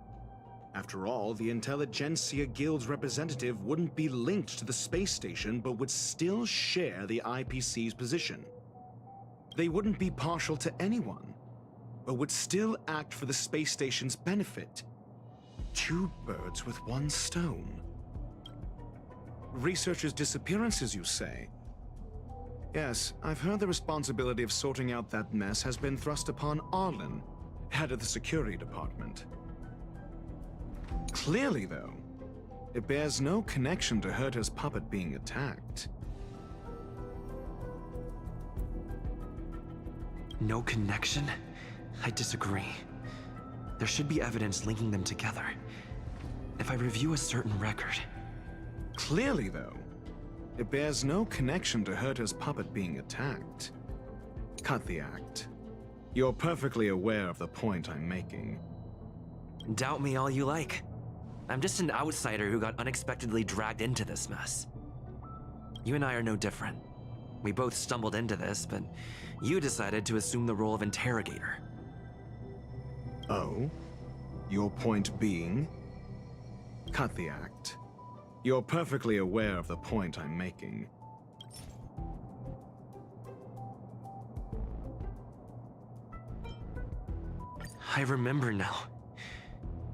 After all, the Intelligentsia Guild's representative wouldn't be linked to the space station, but would still share the IPC's position. They wouldn't be partial to anyone, but would still act for the space station's benefit. Two birds with one stone. Researchers' disappearances, you say? Yes, I've heard the responsibility of sorting out that mess has been thrust upon Arlen, head of the security department. Clearly, though, it bears no connection to Herta's puppet being attacked. No connection? I disagree. There should be evidence linking them together. If I review a certain record... Clearly, though, it bears no connection to Herta's puppet being attacked. Cut the act. You're perfectly aware of the point I'm making. Doubt me all you like. I'm just an outsider who got unexpectedly dragged into this mess. You and I are no different. We both stumbled into this, but you decided to assume the role of interrogator. Oh? Your point being? Cut the act. You're perfectly aware of the point I'm making. I remember now.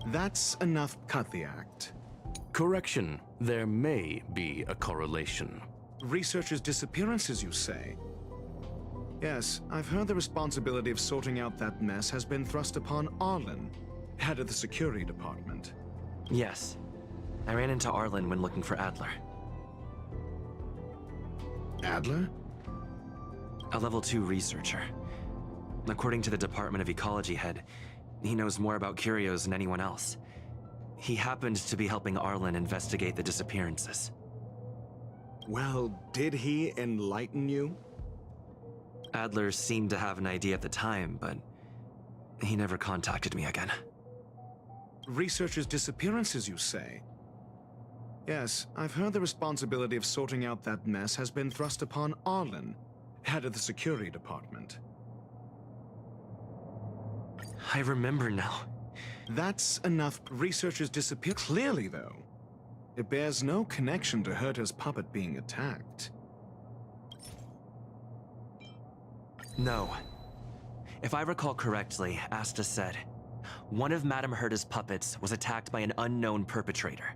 That's enough. Cut the act. Correction. There may be a correlation. Researchers' disappearances, you say? Yes, I've heard the responsibility of sorting out that mess has been thrust upon Arlen, head of the security department. Yes. I ran into Arlen when looking for Adler. Adler? A level 2 researcher. According to the Department of Ecology head, he knows more about curios than anyone else. He happened to be helping Arlen investigate the disappearances. Well, did he enlighten you? Adler seemed to have an idea at the time, but he never contacted me again. Researchers' disappearances, you say? Yes, I've heard the responsibility of sorting out that mess has been thrust upon Arlen, head of the security department. I remember now. That's enough. Researchers disappear. Clearly, though, it bears no connection to Herta's puppet being attacked. No. If I recall correctly, Asta said, one of Madame Herta's puppets was attacked by an unknown perpetrator.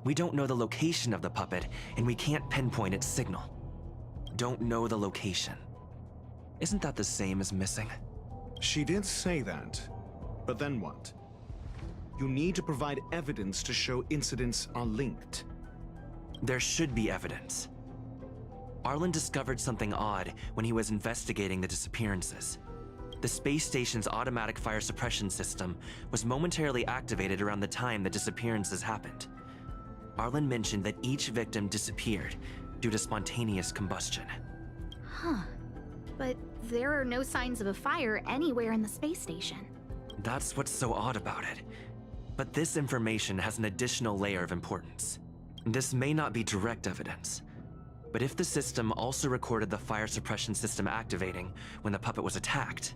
We don't know the location of the puppet, and we can't pinpoint its signal. Don't know the location. Isn't that the same as missing? She did say that, but then what? You need to provide evidence to show incidents are linked. There should be evidence. Arlen discovered something odd when he was investigating the disappearances. The space station's automatic fire suppression system was momentarily activated around the time the disappearances happened. Arlen mentioned that each victim disappeared due to spontaneous combustion. Huh. But there are no signs of a fire anywhere in the space station. That's what's so odd about it. But this information has an additional layer of importance. This may not be direct evidence, but if the system also recorded the fire suppression system activating when the puppet was attacked,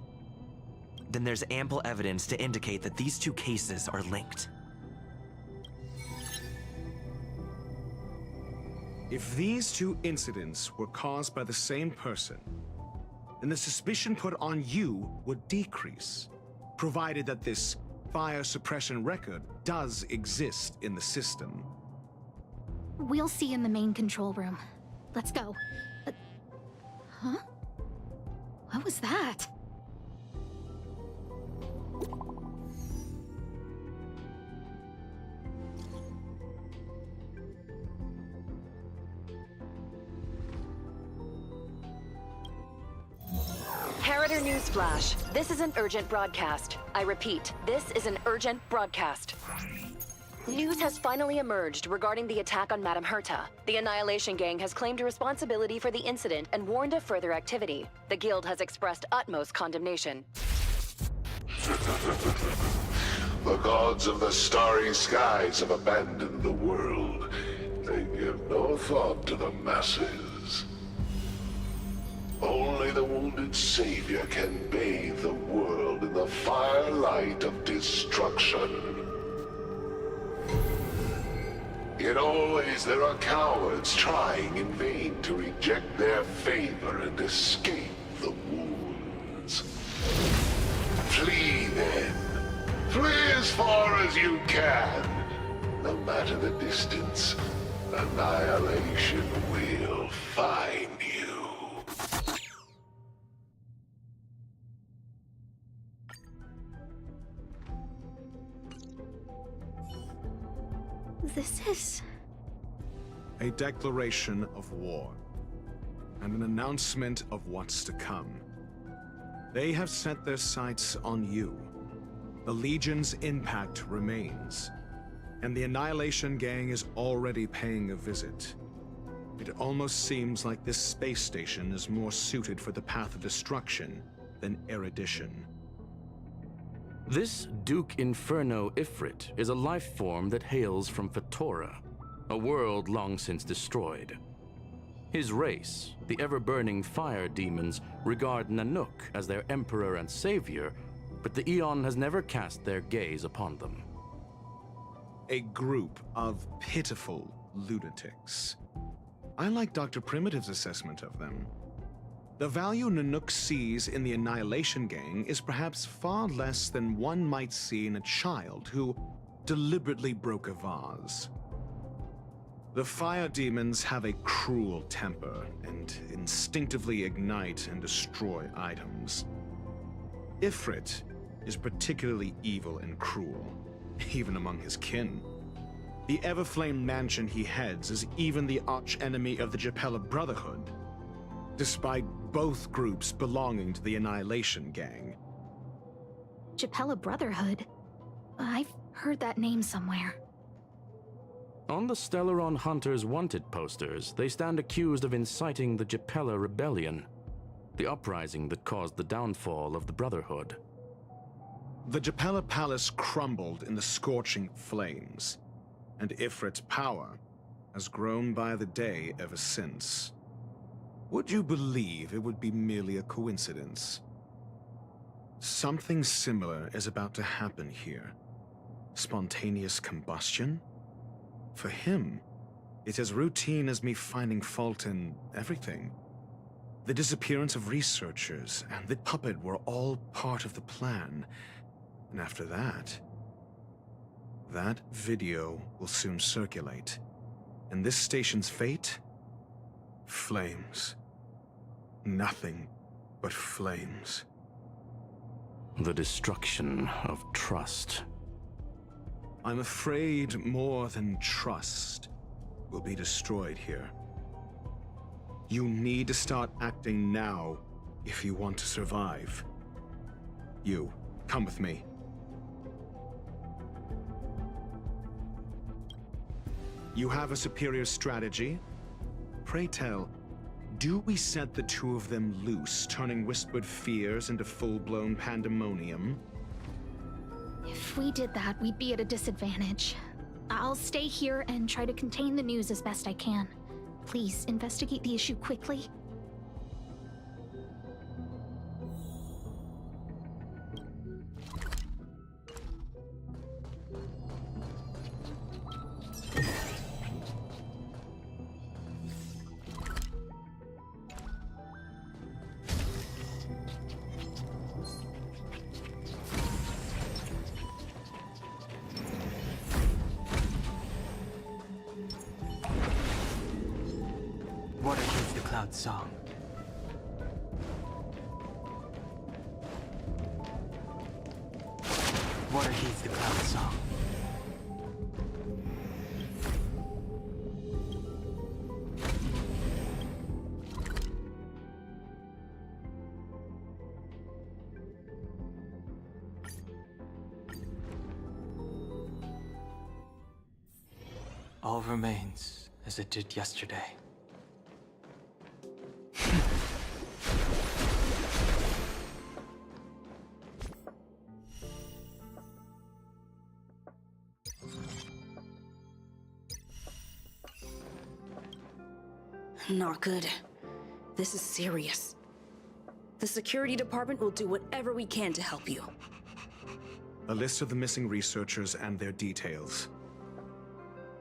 then there's ample evidence to indicate that these two cases are linked. If these two incidents were caused by the same person, then the suspicion put on you would decrease, provided that this fire suppression record does exist in the system. We'll see in the main control room. Let's go. Huh? What was that? Harrider Newsflash. This is an urgent broadcast. I repeat, this is an urgent broadcast. News has finally emerged regarding the attack on Madame Herta. The Annihilation Gang has claimed responsibility for the incident and warned of further activity. The Guild has expressed utmost condemnation. The gods of the starry skies have abandoned the world. They give no thought to the masses. Only the wounded savior can bathe the world in the firelight of destruction. Yet always there are cowards trying in vain to reject their favor and escape the wounds. Flee then. Flee as far as you can. No matter the distance, annihilation will find you. This is... A declaration of war, and an announcement of what's to come. They have set their sights on you. The Legion's impact remains, and the Annihilation Gang is already paying a visit. It almost seems like this space station is more suited for the path of destruction than erudition. This Duke Inferno Ifrit is a life form that hails from Fatora, a world long since destroyed. His race, the ever-burning fire demons, regard Nanook as their emperor and savior, but the Eon has never cast their gaze upon them. A group of pitiful lunatics. I like Dr. Primitive's assessment of them. The value Nanook sees in the Annihilation Gang is perhaps far less than one might see in a child who deliberately broke a vase. The fire demons have a cruel temper and instinctively ignite and destroy items. Ifrit is particularly evil and cruel, even among his kin. The Everflame mansion he heads is even the arch-enemy of the Japella Brotherhood, despite both groups belonging to the Annihilation Gang. Japella Brotherhood? I've heard that name somewhere. On the Stellaron Hunters wanted posters, they stand accused of inciting the Japella Rebellion, the uprising that caused the downfall of the Brotherhood. The Japella Palace crumbled in the scorching flames, and Ifrit's power has grown by the day ever since. Would you believe it would be merely a coincidence? Something similar is about to happen here. Spontaneous combustion? For him, it's as routine as me finding fault in everything. The disappearance of researchers and the puppet were all part of the plan. And after that video will soon circulate. And this station's fate? Flames. Nothing but flames. The destruction of trust. I'm afraid more than trust will be destroyed here. You need to start acting now if you want to survive. You, come with me. You have a superior strategy? Pray tell, do we set the two of them loose, turning whispered fears into full-blown pandemonium? If we did that, we'd be at a disadvantage. I'll stay here and try to contain the news as best I can. Please, investigate the issue quickly. Water heeds the cloud's song. Water heeds the cloud's song. All remains as it did yesterday. Not good. This is serious. The security department will do whatever we can to help you. A list of the missing researchers and their details.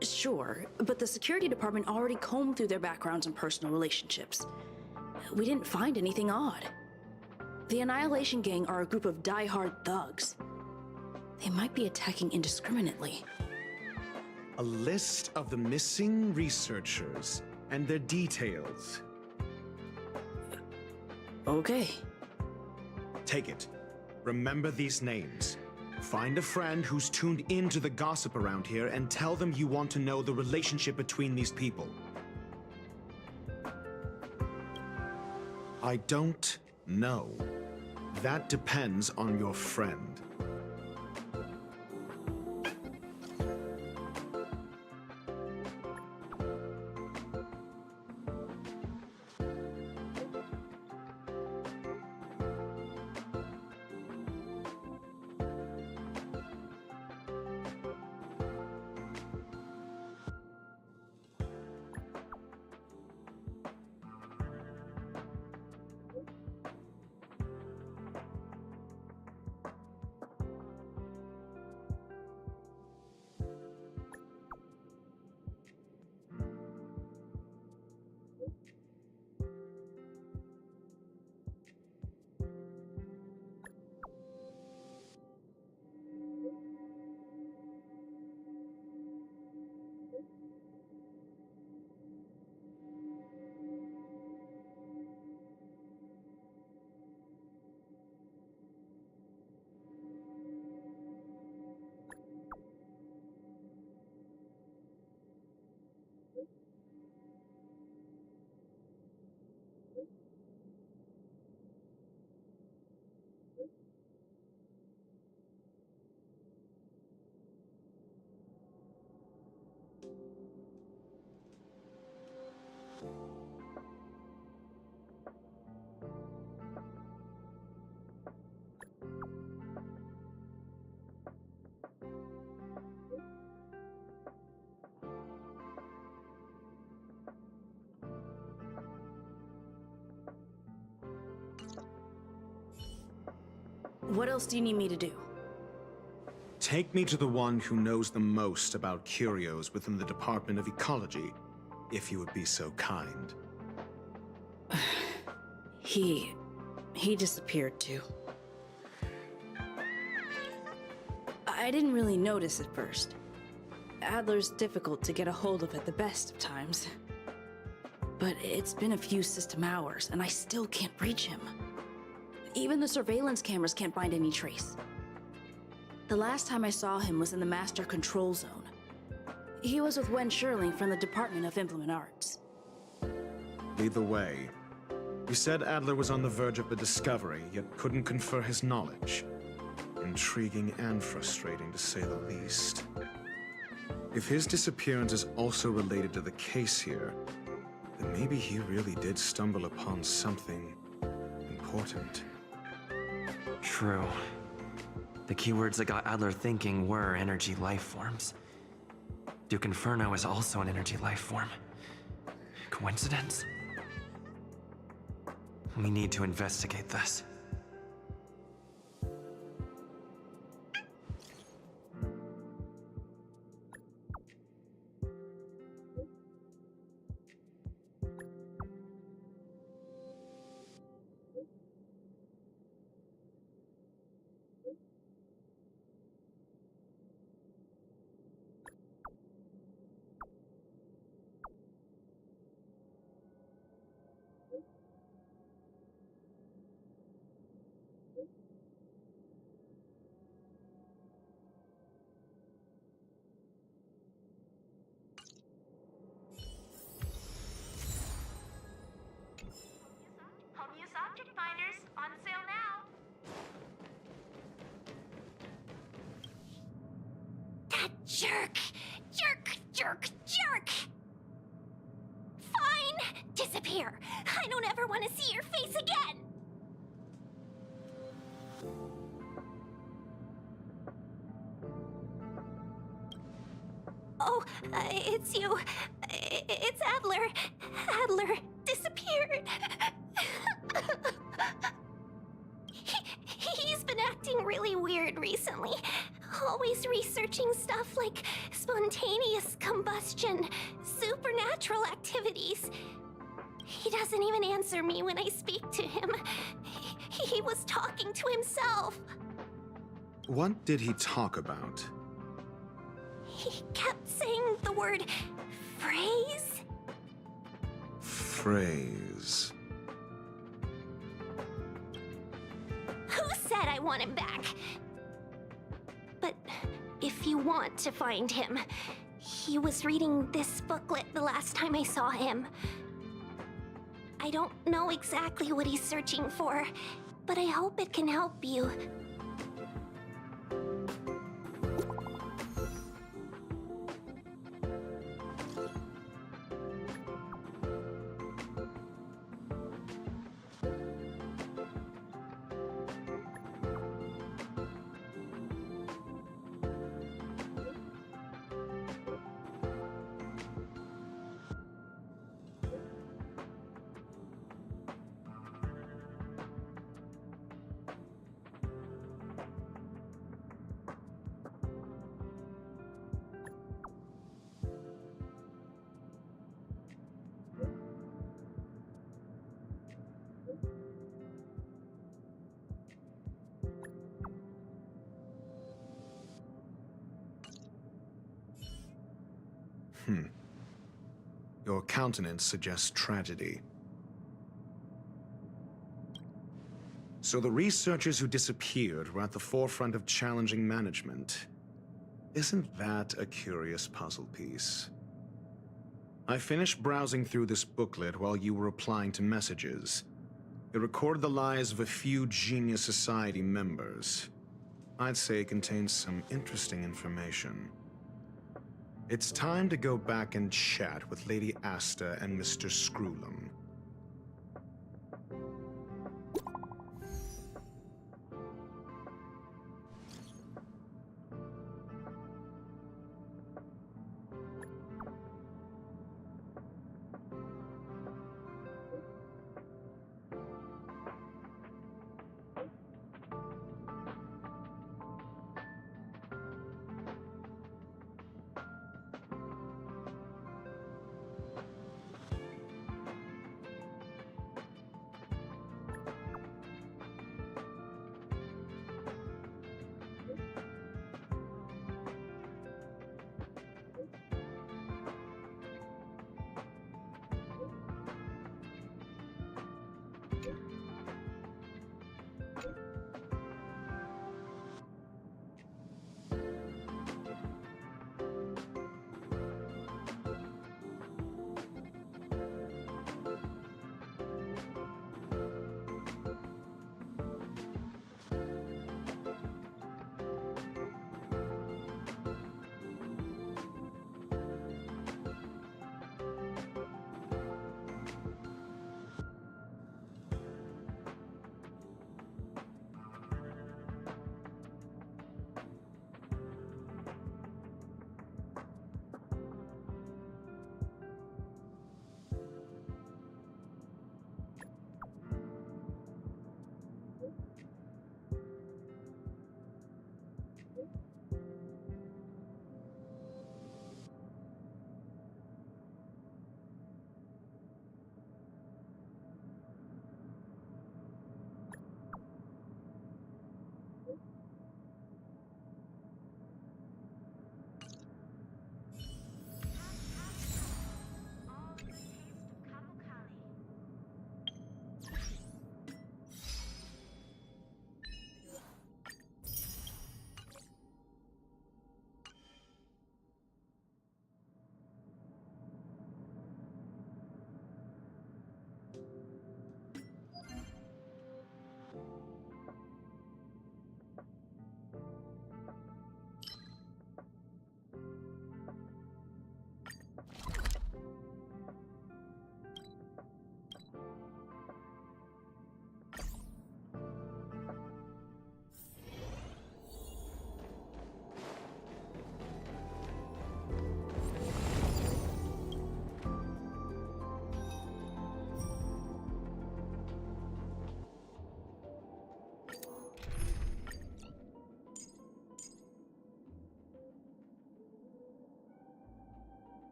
Sure, but the security department already combed through their backgrounds and personal relationships. We didn't find anything odd. The Annihilation Gang are a group of die-hard thugs. They might be attacking indiscriminately. A list of the missing researchers and their details. Okay. Take it. Remember these names. Find a friend who's tuned into the gossip around here and tell them you want to know the relationship between these people. I don't know. That depends on your friend. What else do you need me to do? Take me to the one who knows the most about curios within the Department of Ecology, if you would be so kind. He disappeared too. I didn't really notice at first. Adler's difficult to get a hold of at the best of times. But it's been a few system hours, and I still can't reach him. Even the surveillance cameras can't find any trace. The last time I saw him was in the Master Control Zone. He was with Wen Sherling from the Department of Implement Arts. Lead the way. You said Adler was on the verge of a discovery, yet couldn't confer his knowledge. Intriguing and frustrating, to say the least. If his disappearance is also related to the case here, then maybe he really did stumble upon something important. True. The keywords that got Adler thinking were energy life forms. Duke Inferno is also an energy life form. Coincidence? We need to investigate this. Home use object finders on sale now. That jerk! Jerk! Fine! Disappear! I don't ever want to see your face again! Oh, it's you. It's Adler. Adler disappeared. He's been acting really weird recently. Always researching stuff like spontaneous combustion, supernatural activities. He doesn't even answer me when I speak to him. He was talking to himself. What did he talk about? He kept saying the word phrase. Phrase. Who said I want him back? But if you want to find him, he was reading this booklet the last time I saw him. I don't know exactly what he's searching for, but I hope it can help you. Your countenance suggests tragedy. So the researchers who disappeared were at the forefront of challenging management. Isn't that a curious puzzle piece? I finished browsing through this booklet while you were replying to messages. It recorded the lives of a few Genius Society members. I'd say it contains some interesting information. It's time to go back and chat with Lady Asta and Mr. Screwlum.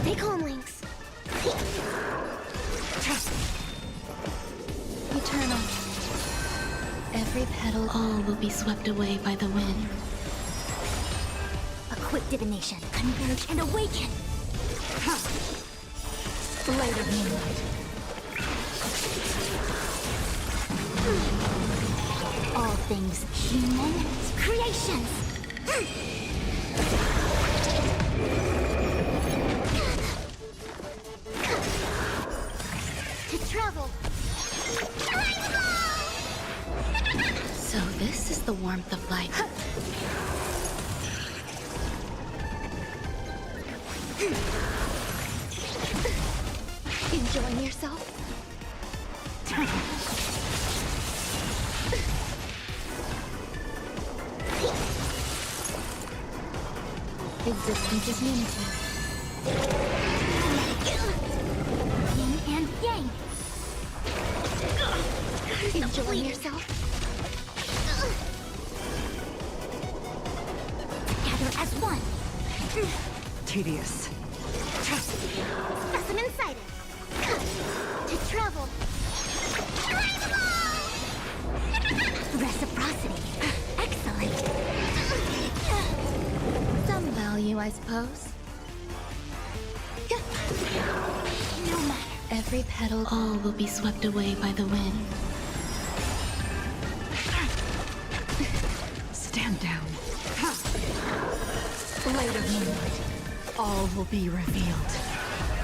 Stay calm, Lynx. Eternal. Every petal, all will be swept away by the wind. A quick divination. Converge and awaken. Blade of moonlight. All things human creations. To travel. So this is the warmth of life. Enjoying yourself? Existence is unity. Yin and yang. Enjoying yourself? Together as one. Tedious. Specimen sighted. To travel. Reciprocity. Excellent. Some value, I suppose. No matter. Every petal, all will be swept away by the wind. Stand down. Blade of moonlight. All will be revealed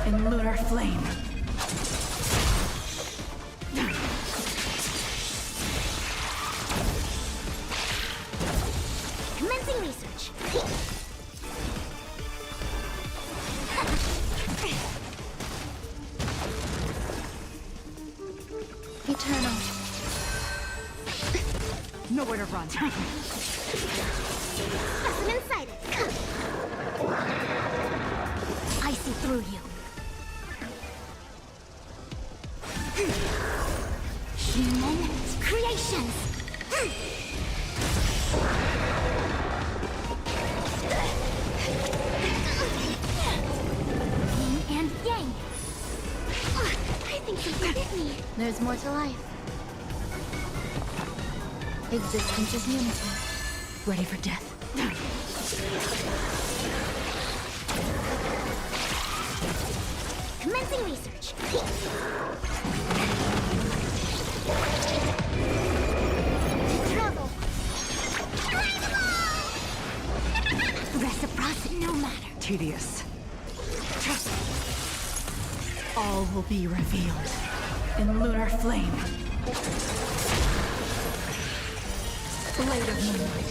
in lunar flame. Commencing research. Eternal. Nowhere to run. Specimen sighted. I see through you. Human creations. Yin and yang. I think you bit me. There's more to life. Existence is unity. Ready for death. Commencing research. To travel. Reciprocity, no matter. Tedious. All will be revealed in lunar flame. Blade of Moonlight.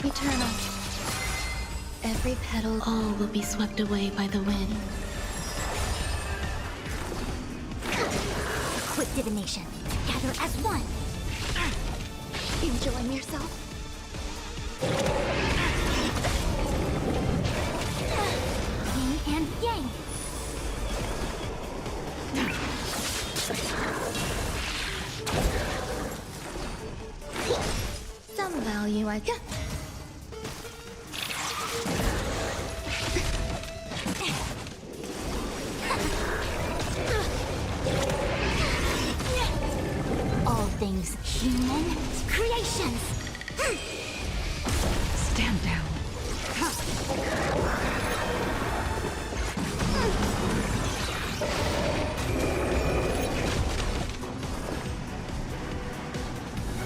Eternal. Every petal, all will be swept away by the wind. Quick divination. Together as one. Enjoying yourself? Yin and yang. Some value, I guess. All things human creations. Stand down.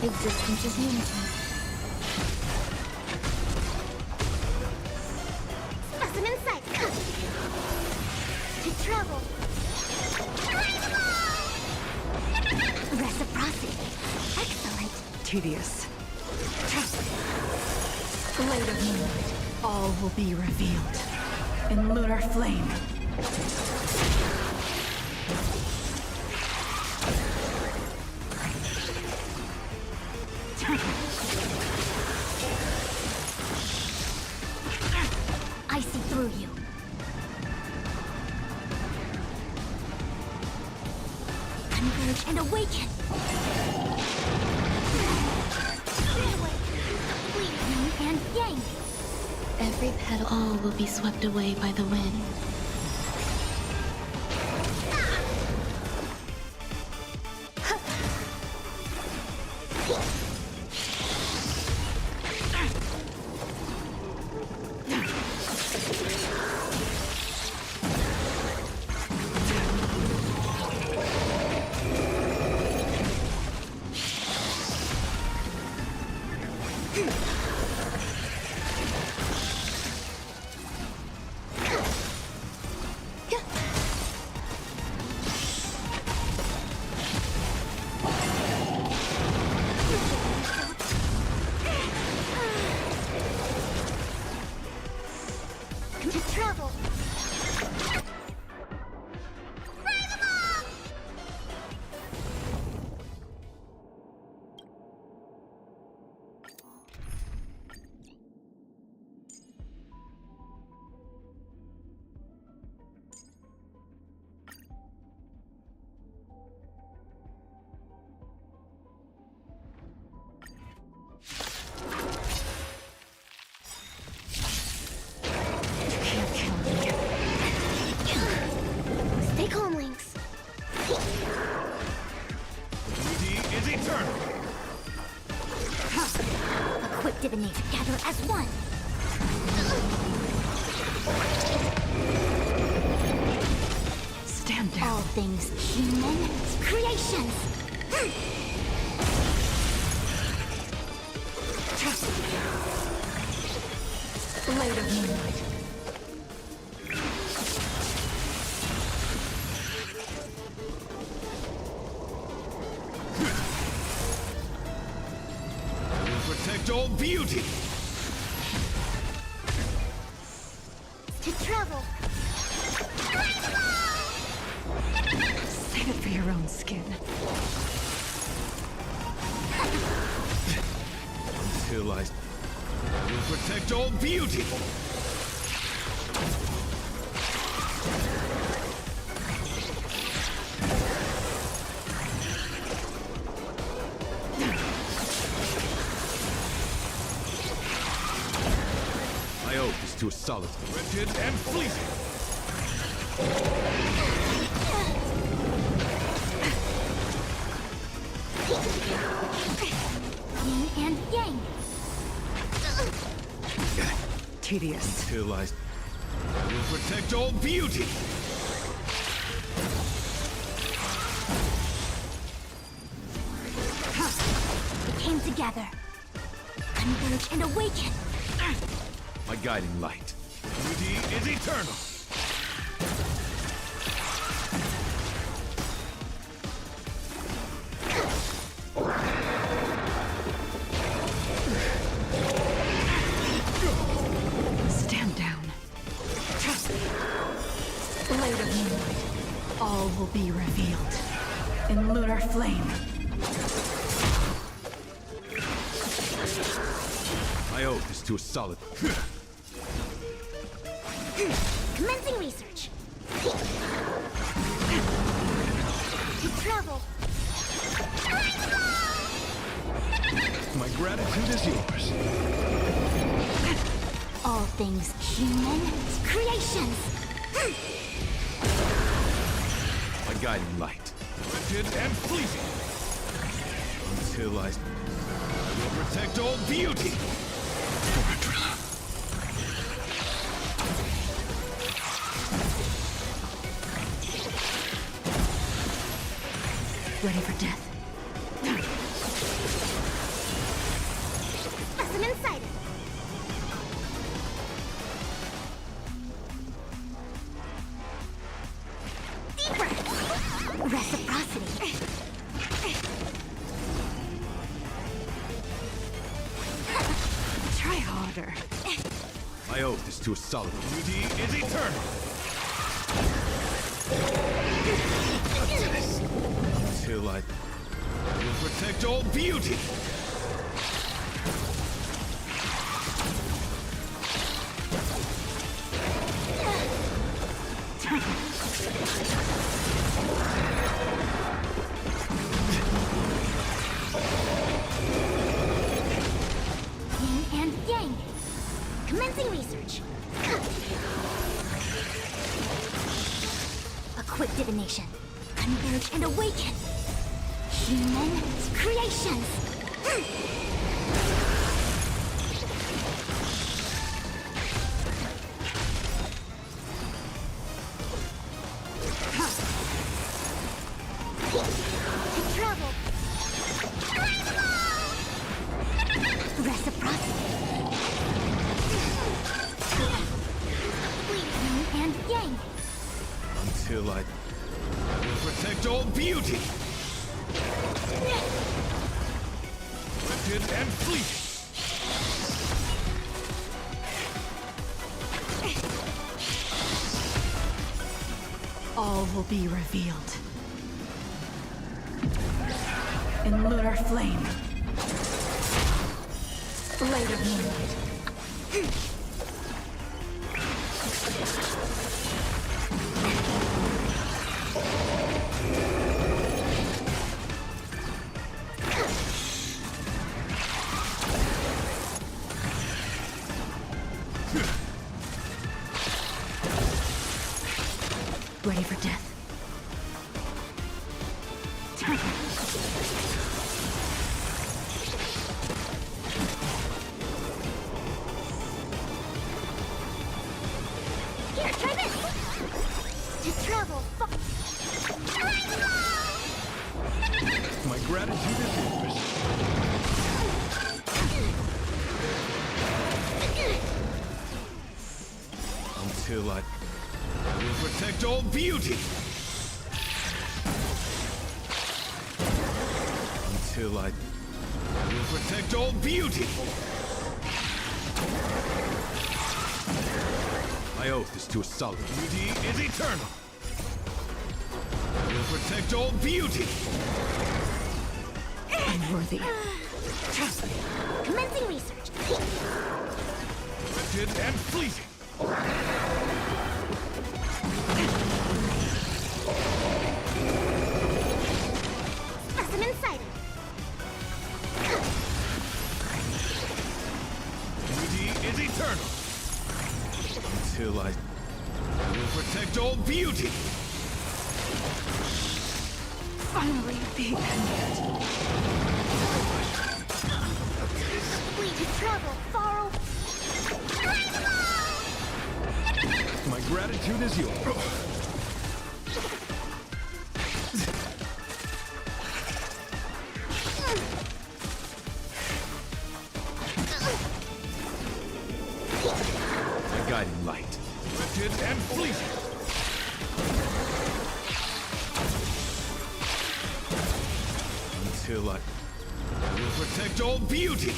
Existence is unity. Specimen sight. To travel. Reciprocity. Excellent. Tedious. Blade of Moonlight. All will be revealed in lunar flame. I see through you. Converge and awaken. Yin and yang. Every petal, all will be swept away by the wind. To travel. Stay calm, Lynx. Beauty is eternal. Equip divinate together as one. Stand down. All things human creations. Blade of Moonlight. Protect all beauty. To travel. Save it for your own skin. Until I will protect all beauty. My oath is to a solid, wretched and fleeting. Yin and yang. Tedious. Until I will protect all beauty. We came together. Converge and awaken. My guiding light. Beauty is eternal. Blade of moonlight. All will be revealed in lunar flame. My oath is to a solid. Commencing research. To travel. My gratitude is yours. All things human creations. My guiding light. Rigid and fleeting. Until I will protect all beauty. Ready for death. Specimen sighted. Deeper. Reciprocity. Try harder. My oath is to a solid. Beauty is eternal. Until I will protect all beauty. Yin and yang. Commencing research. A quick divination. Converge and awaken. Human creations. To travel. Reciprocity. Yin and yang. Until I will protect all beauty. Rigid and fleeting. All will be revealed in lunar flame. Blade of moonlight. Ready for death. Here, try this. To travel. My gratitude is yours. Until I will protect all beauty. Until I will protect all beauty. My oath is to a solid. Beauty is eternal. I will protect all beauty. Unworthy. Trust me. Commencing research. Rigid and fleeting. Specimen sighted. Beauty is eternal. Until I will protect all beauty. Finally, the end. We to travel far away. My gratitude is yours. My guiding light. Rigid and fleeting. Until I will protect all beauty.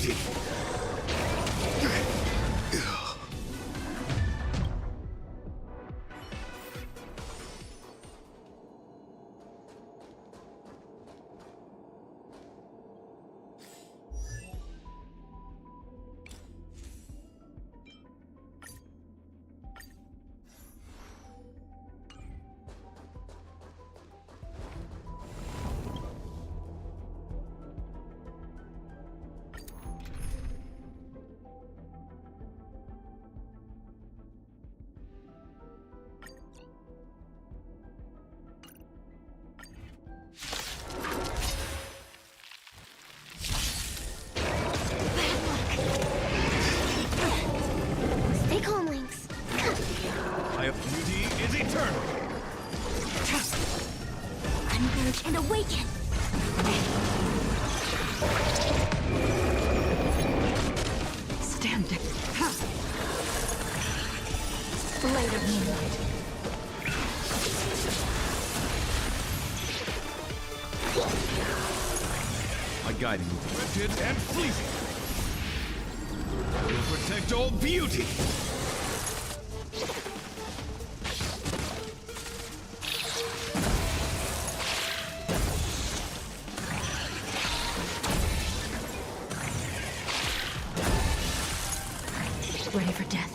beauty! Stay calm, Lynx. Beauty is eternal! Unmerge and awaken! Stand down. Blade of moonlight. My guiding rigid and fleeting. Will protect all beauty. Ready for death.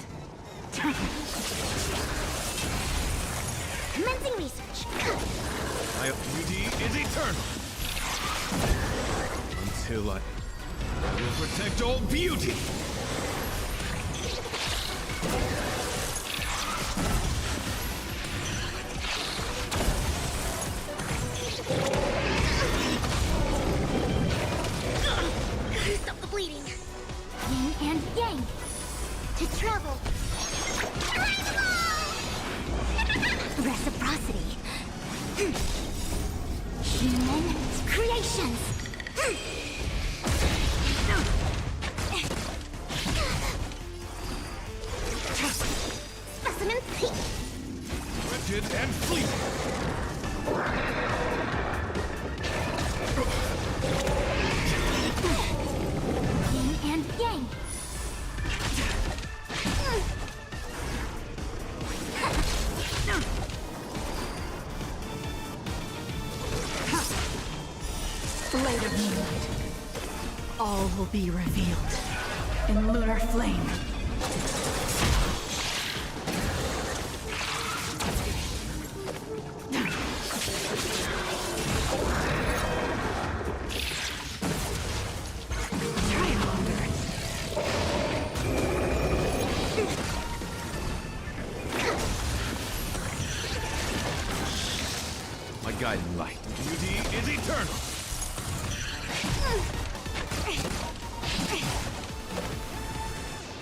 Commencing research. My beauty is eternal. Until I will protect all beauty. Stop the bleeding. Yin and yang. To travel. Reciprocity. Human creations. Specimen peak. Rigid and fleeting. Yin and yang. Blade of moonlight. All will be revealed in lunar flame. My guiding light. Beauty is eternal.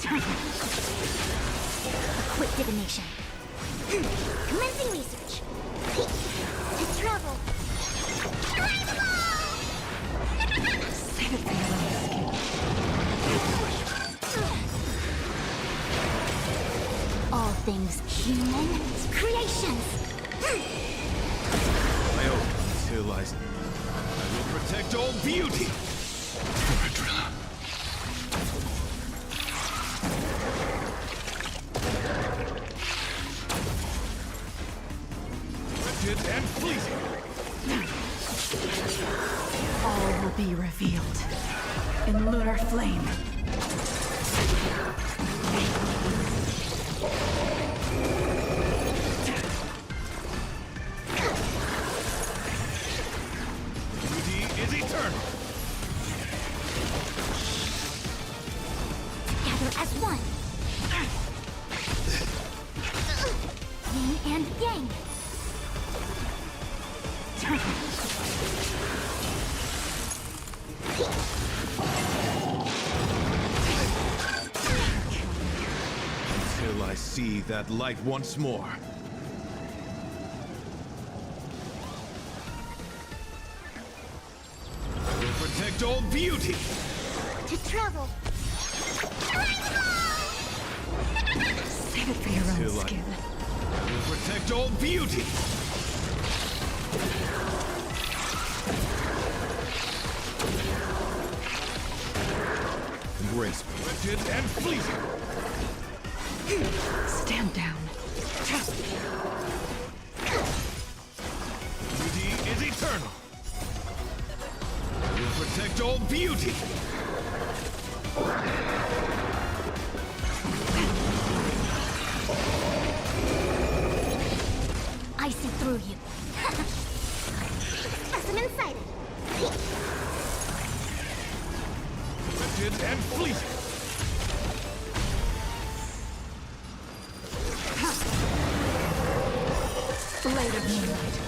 A quick divination. Commencing research. To travel. Save it for your own skin. All things human creations. I own until I will protect all beauty. Rigid and fleeting. All will be revealed in lunar flame. Beauty is eternal. Gather as one. Yin and yang. Until I see that light once more. I will protect all beauty. To travel. Save it for your own Until skin. I will protect all beauty. Embrace me. Rigid and fleeting. Stand down. Beauty is eternal. I will protect all beauty. I see through you. Specimen sighted. Rigid and fleeting. Blade of moonlight.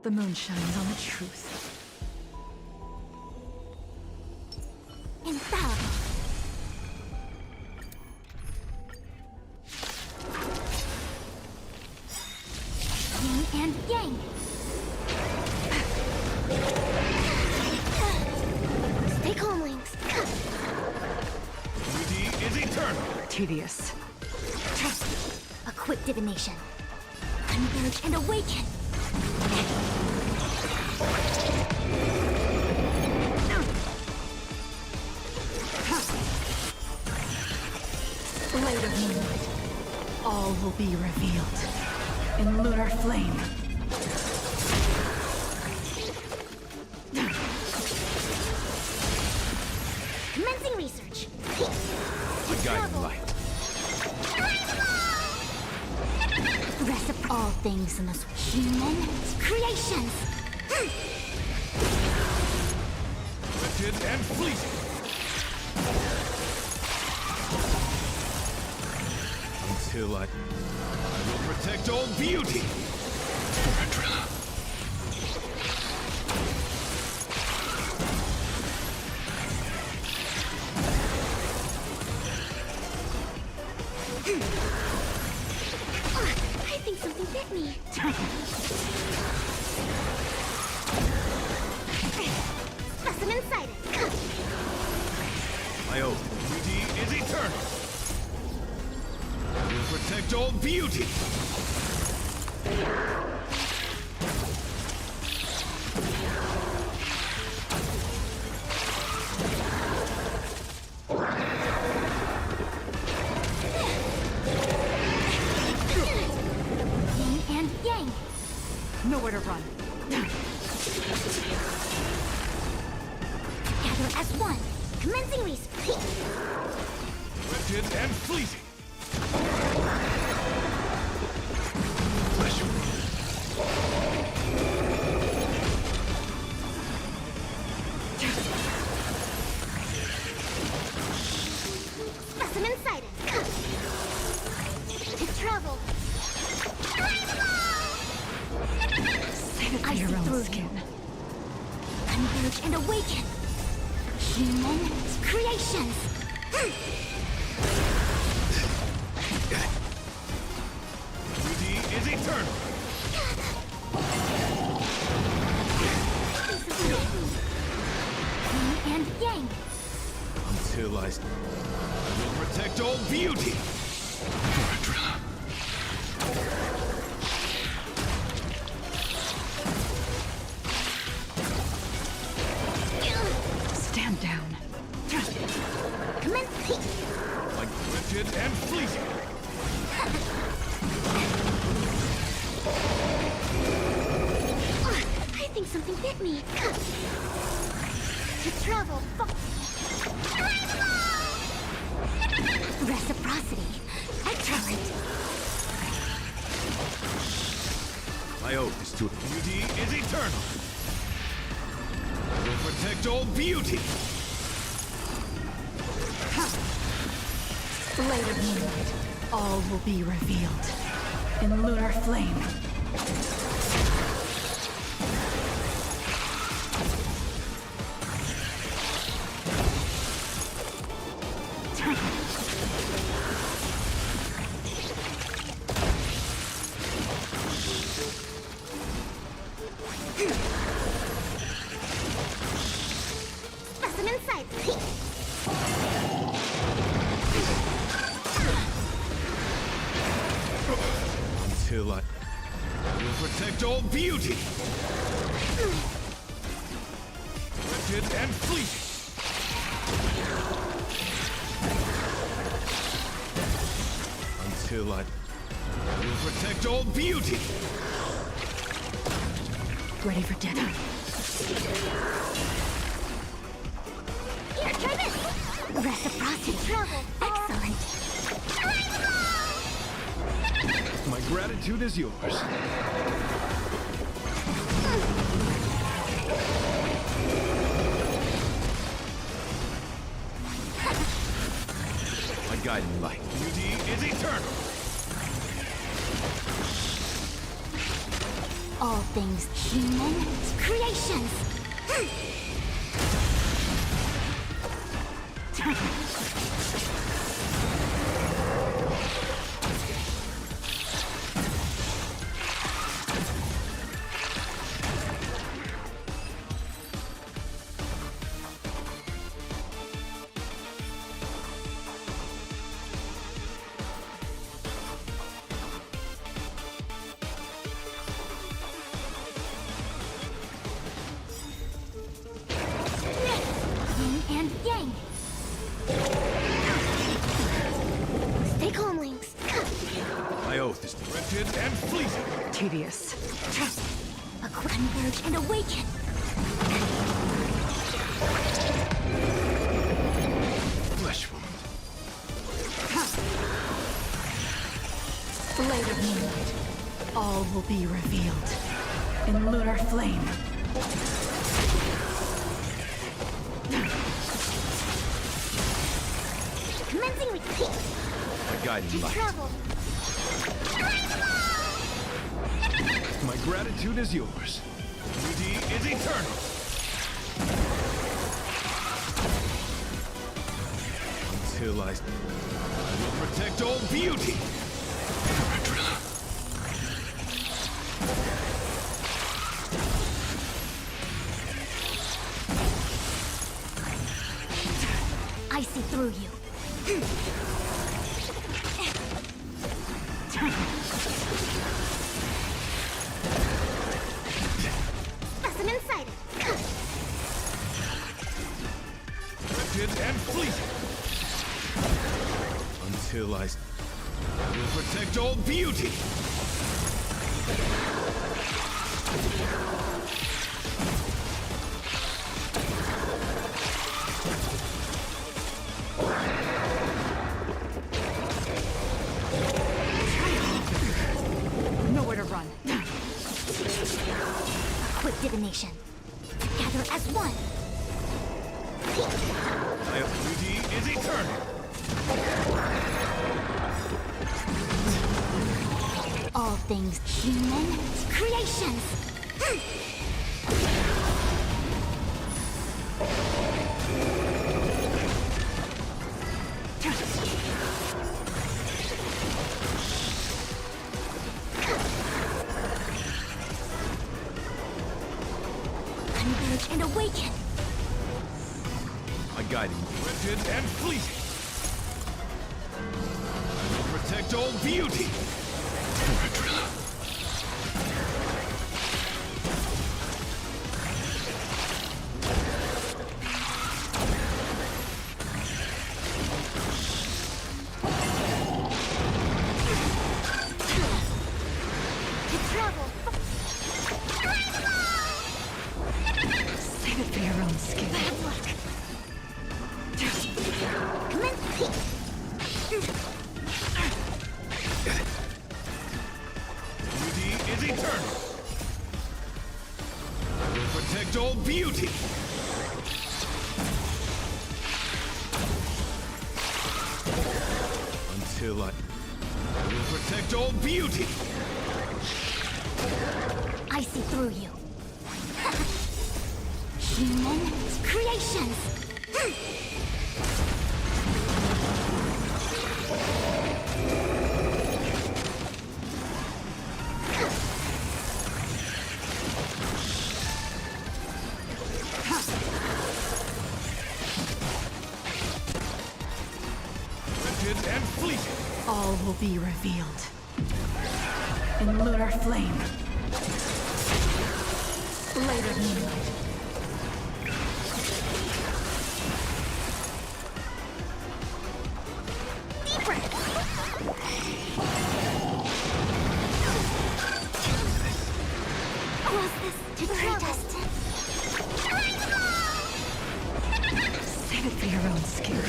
The moon shines on the truth. Infallible. Yin and yang. Stay calm, Lynx. Beauty is eternal. Tedious. A quick divination. Converge and awaken. Blade of moonlight. All will be revealed in lunar flame. Commencing research. A guiding light. Rest of all things in this human creations. Rigid and fleeting. Until I will protect all beauty. I think something bit me. Specimen sighted. My oath. Beauty is eternal. I will protect all beauty. Yin and yang. Nowhere to run. Gather as one. Commencing research. Rigid and fleeting. Specimen sighted. To travel. Save it for I your see own through skin. Converge and awaken. Human creations. Beauty is eternal. Yin and yang. Until I will protect all beauty. Stand down. Commence. Like rigid and fleeting. I think something bit me. To travel. Reciprocity. Excellent. My oath is to beauty is eternal. I will protect all beauty. Blade of moonlight. All will be revealed in lunar flame. protect all beauty. Wretched and fleeting. Until I will protect all beauty. Ready for dinner. Here, try this! Reciprocity. Excellent. My gratitude is yours. My guiding light. Beauty is eternal. All things human creations. Yin and yang. Stay calm, Lynx. My oath is Wretched and fleeting. Tedious. Converge and awaken. flesh wound. Blade of moonlight. All will be revealed in lunar flame. Commencing retreat. My guiding light. Travel. My gratitude is yours. Beauty is eternal. Until I will protect all beauty. I see through you. Specimen sighted. Wretched and fleeting. Until I will protect all beauty. Nowhere to run. A quick divination. Together as one. My beauty is eternal. All things human creations. Converge and awaken. My guiding. Wretched and fleeting. I will protect all beauty. To travel. Save it for your own skin. Bad luck. Commence. Beauty is eternal. I will protect all beauty. Until I will protect all beauty. I see through you. Human creations. Wretched and fleeting. All will be revealed in lunar flame. Blade of Moonlight. Was this to protest? Save it for your own skin.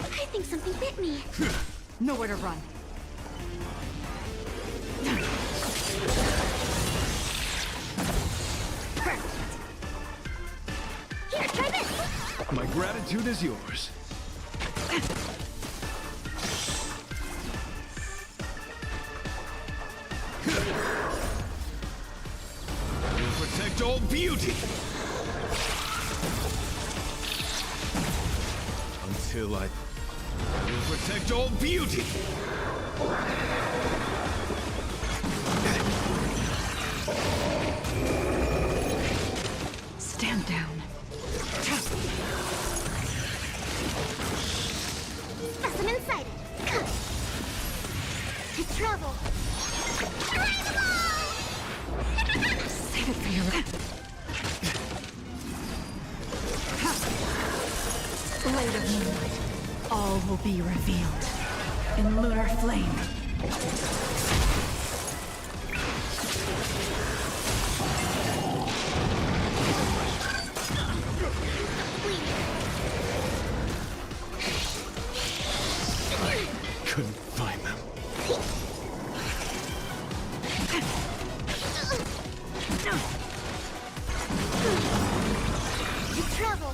I think something bit me. Nowhere to run. Here, try this. My gratitude is yours. We'll protect all beauty. Until I will protect all beauty. Stand down. Specimen sighted. To travel. Save it for your own. Blade of Moonlight. All will be revealed in lunar flame. Couldn't find them. To travel.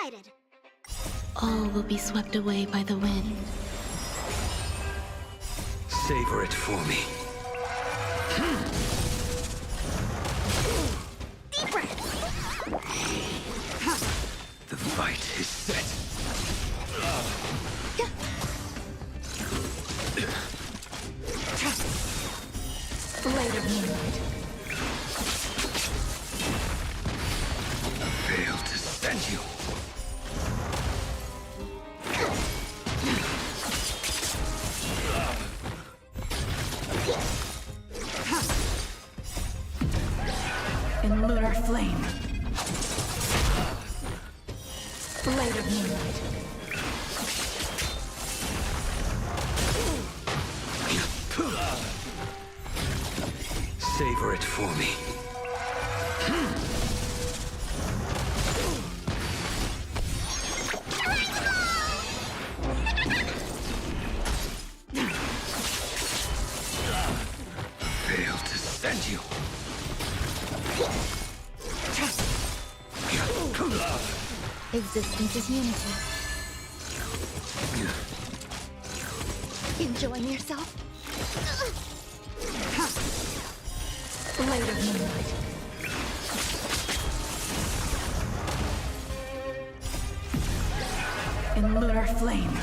Sighted. All will be swept away by the wind. Savor it for me. Deep breath. The fight is set. Blade of Moonlight. In lunar flame. Blade of moonlight. Savor it for me. Fail to send you. Existence is unity. Enjoying yourself? Blade of moonlight. In lunar flame.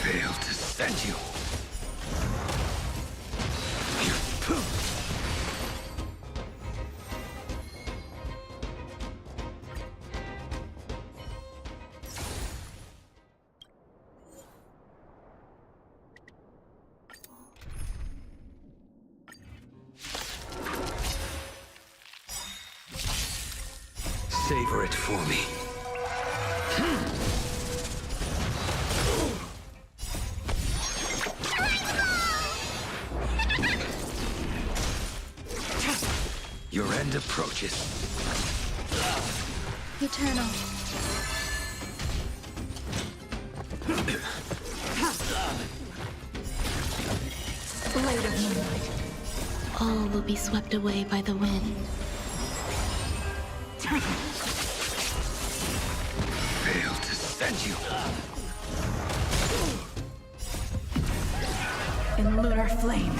Fail to send you. Savor it for me. Your end approaches. Eternal. Blade of moonlight. All will be swept away by the wind. Fail to send you. In lunar flame.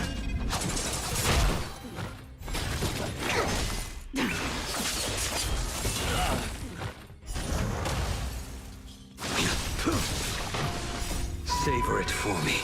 Savor it for me.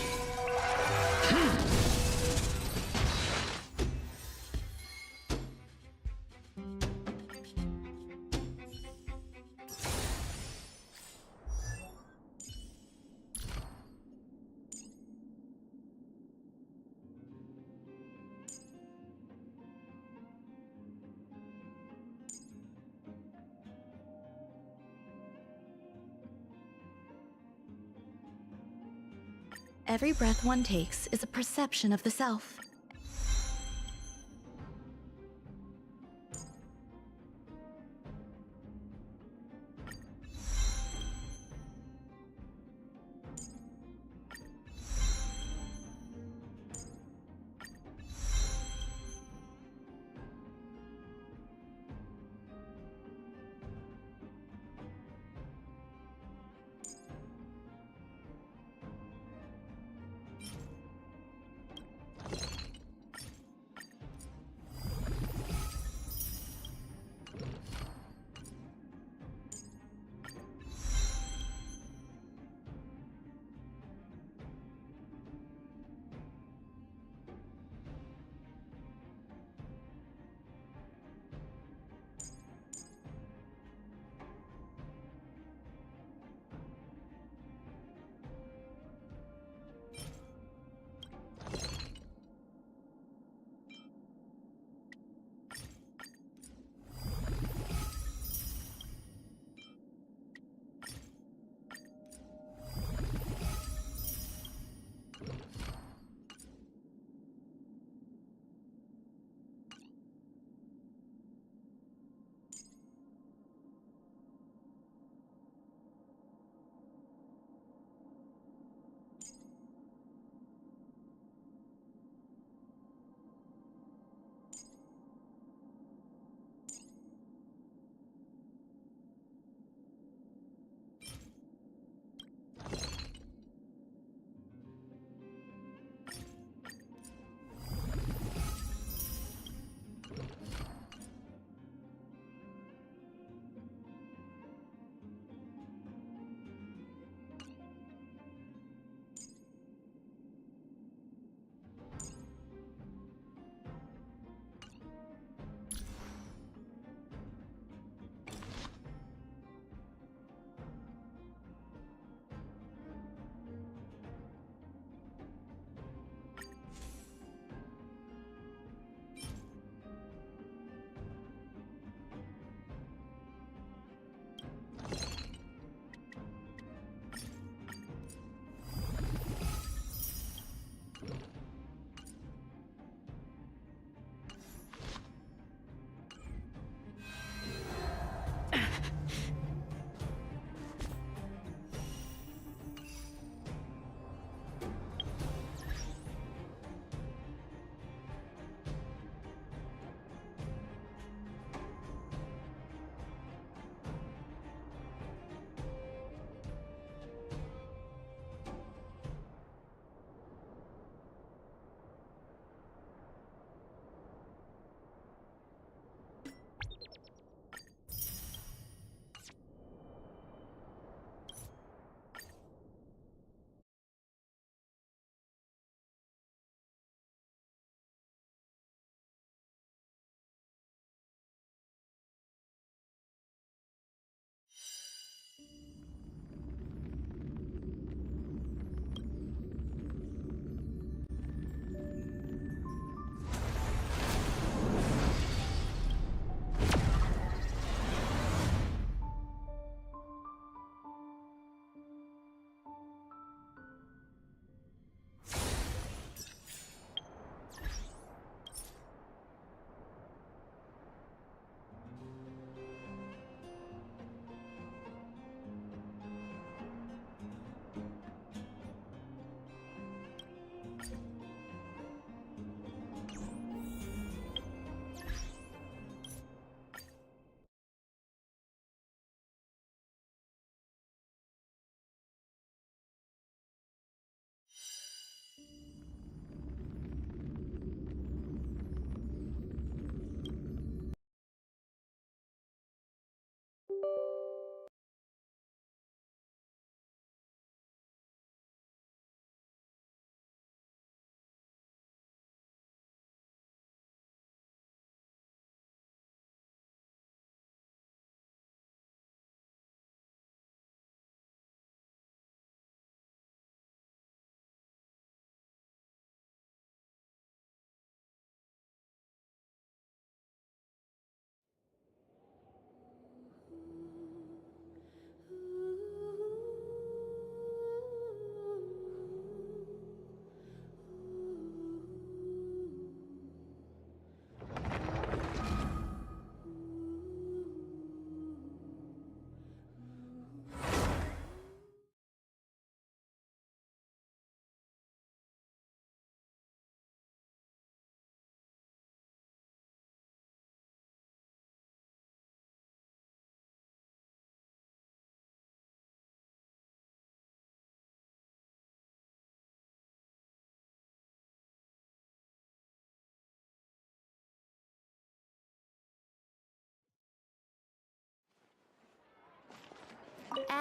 Every breath one takes is a perception of the self.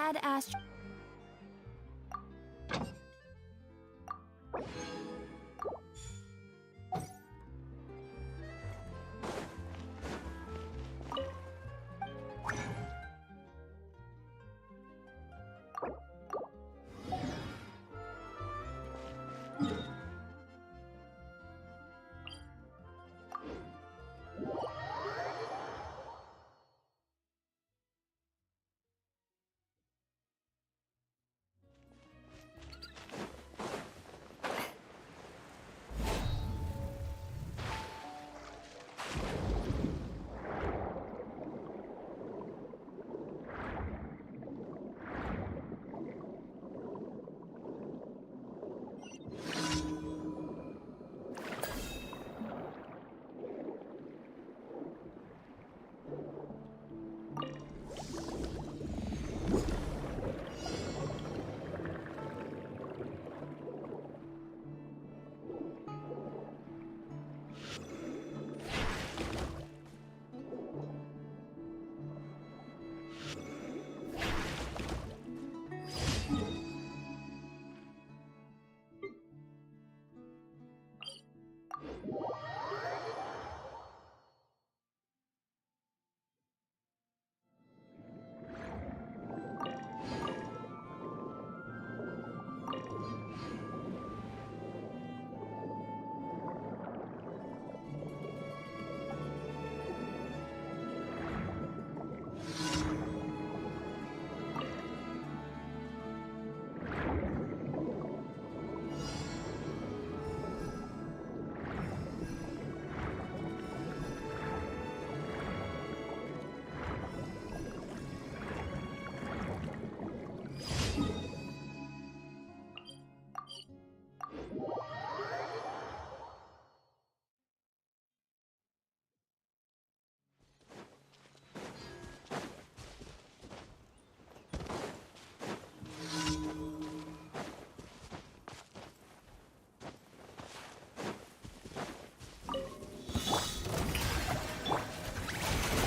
Add Astro.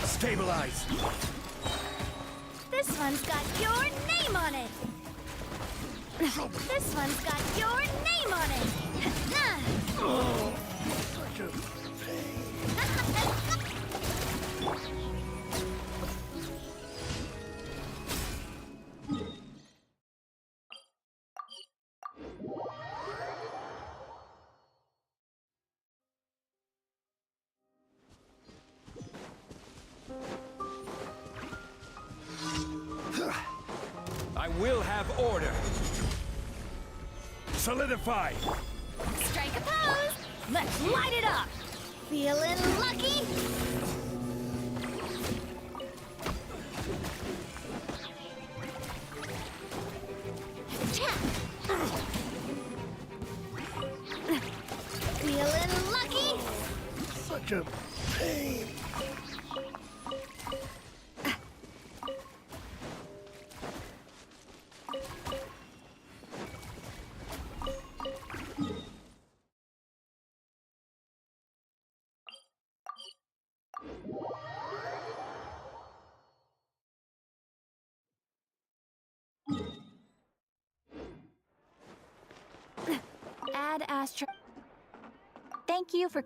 Stabilize! This one's got your name on it! This one's got your name on it! Oh, such a pain. I will have order. Solidify! Strike a pose! Let's light it up! Feeling lucky? Tap! Feeling lucky? Such a pain. Add Astro. Thank you for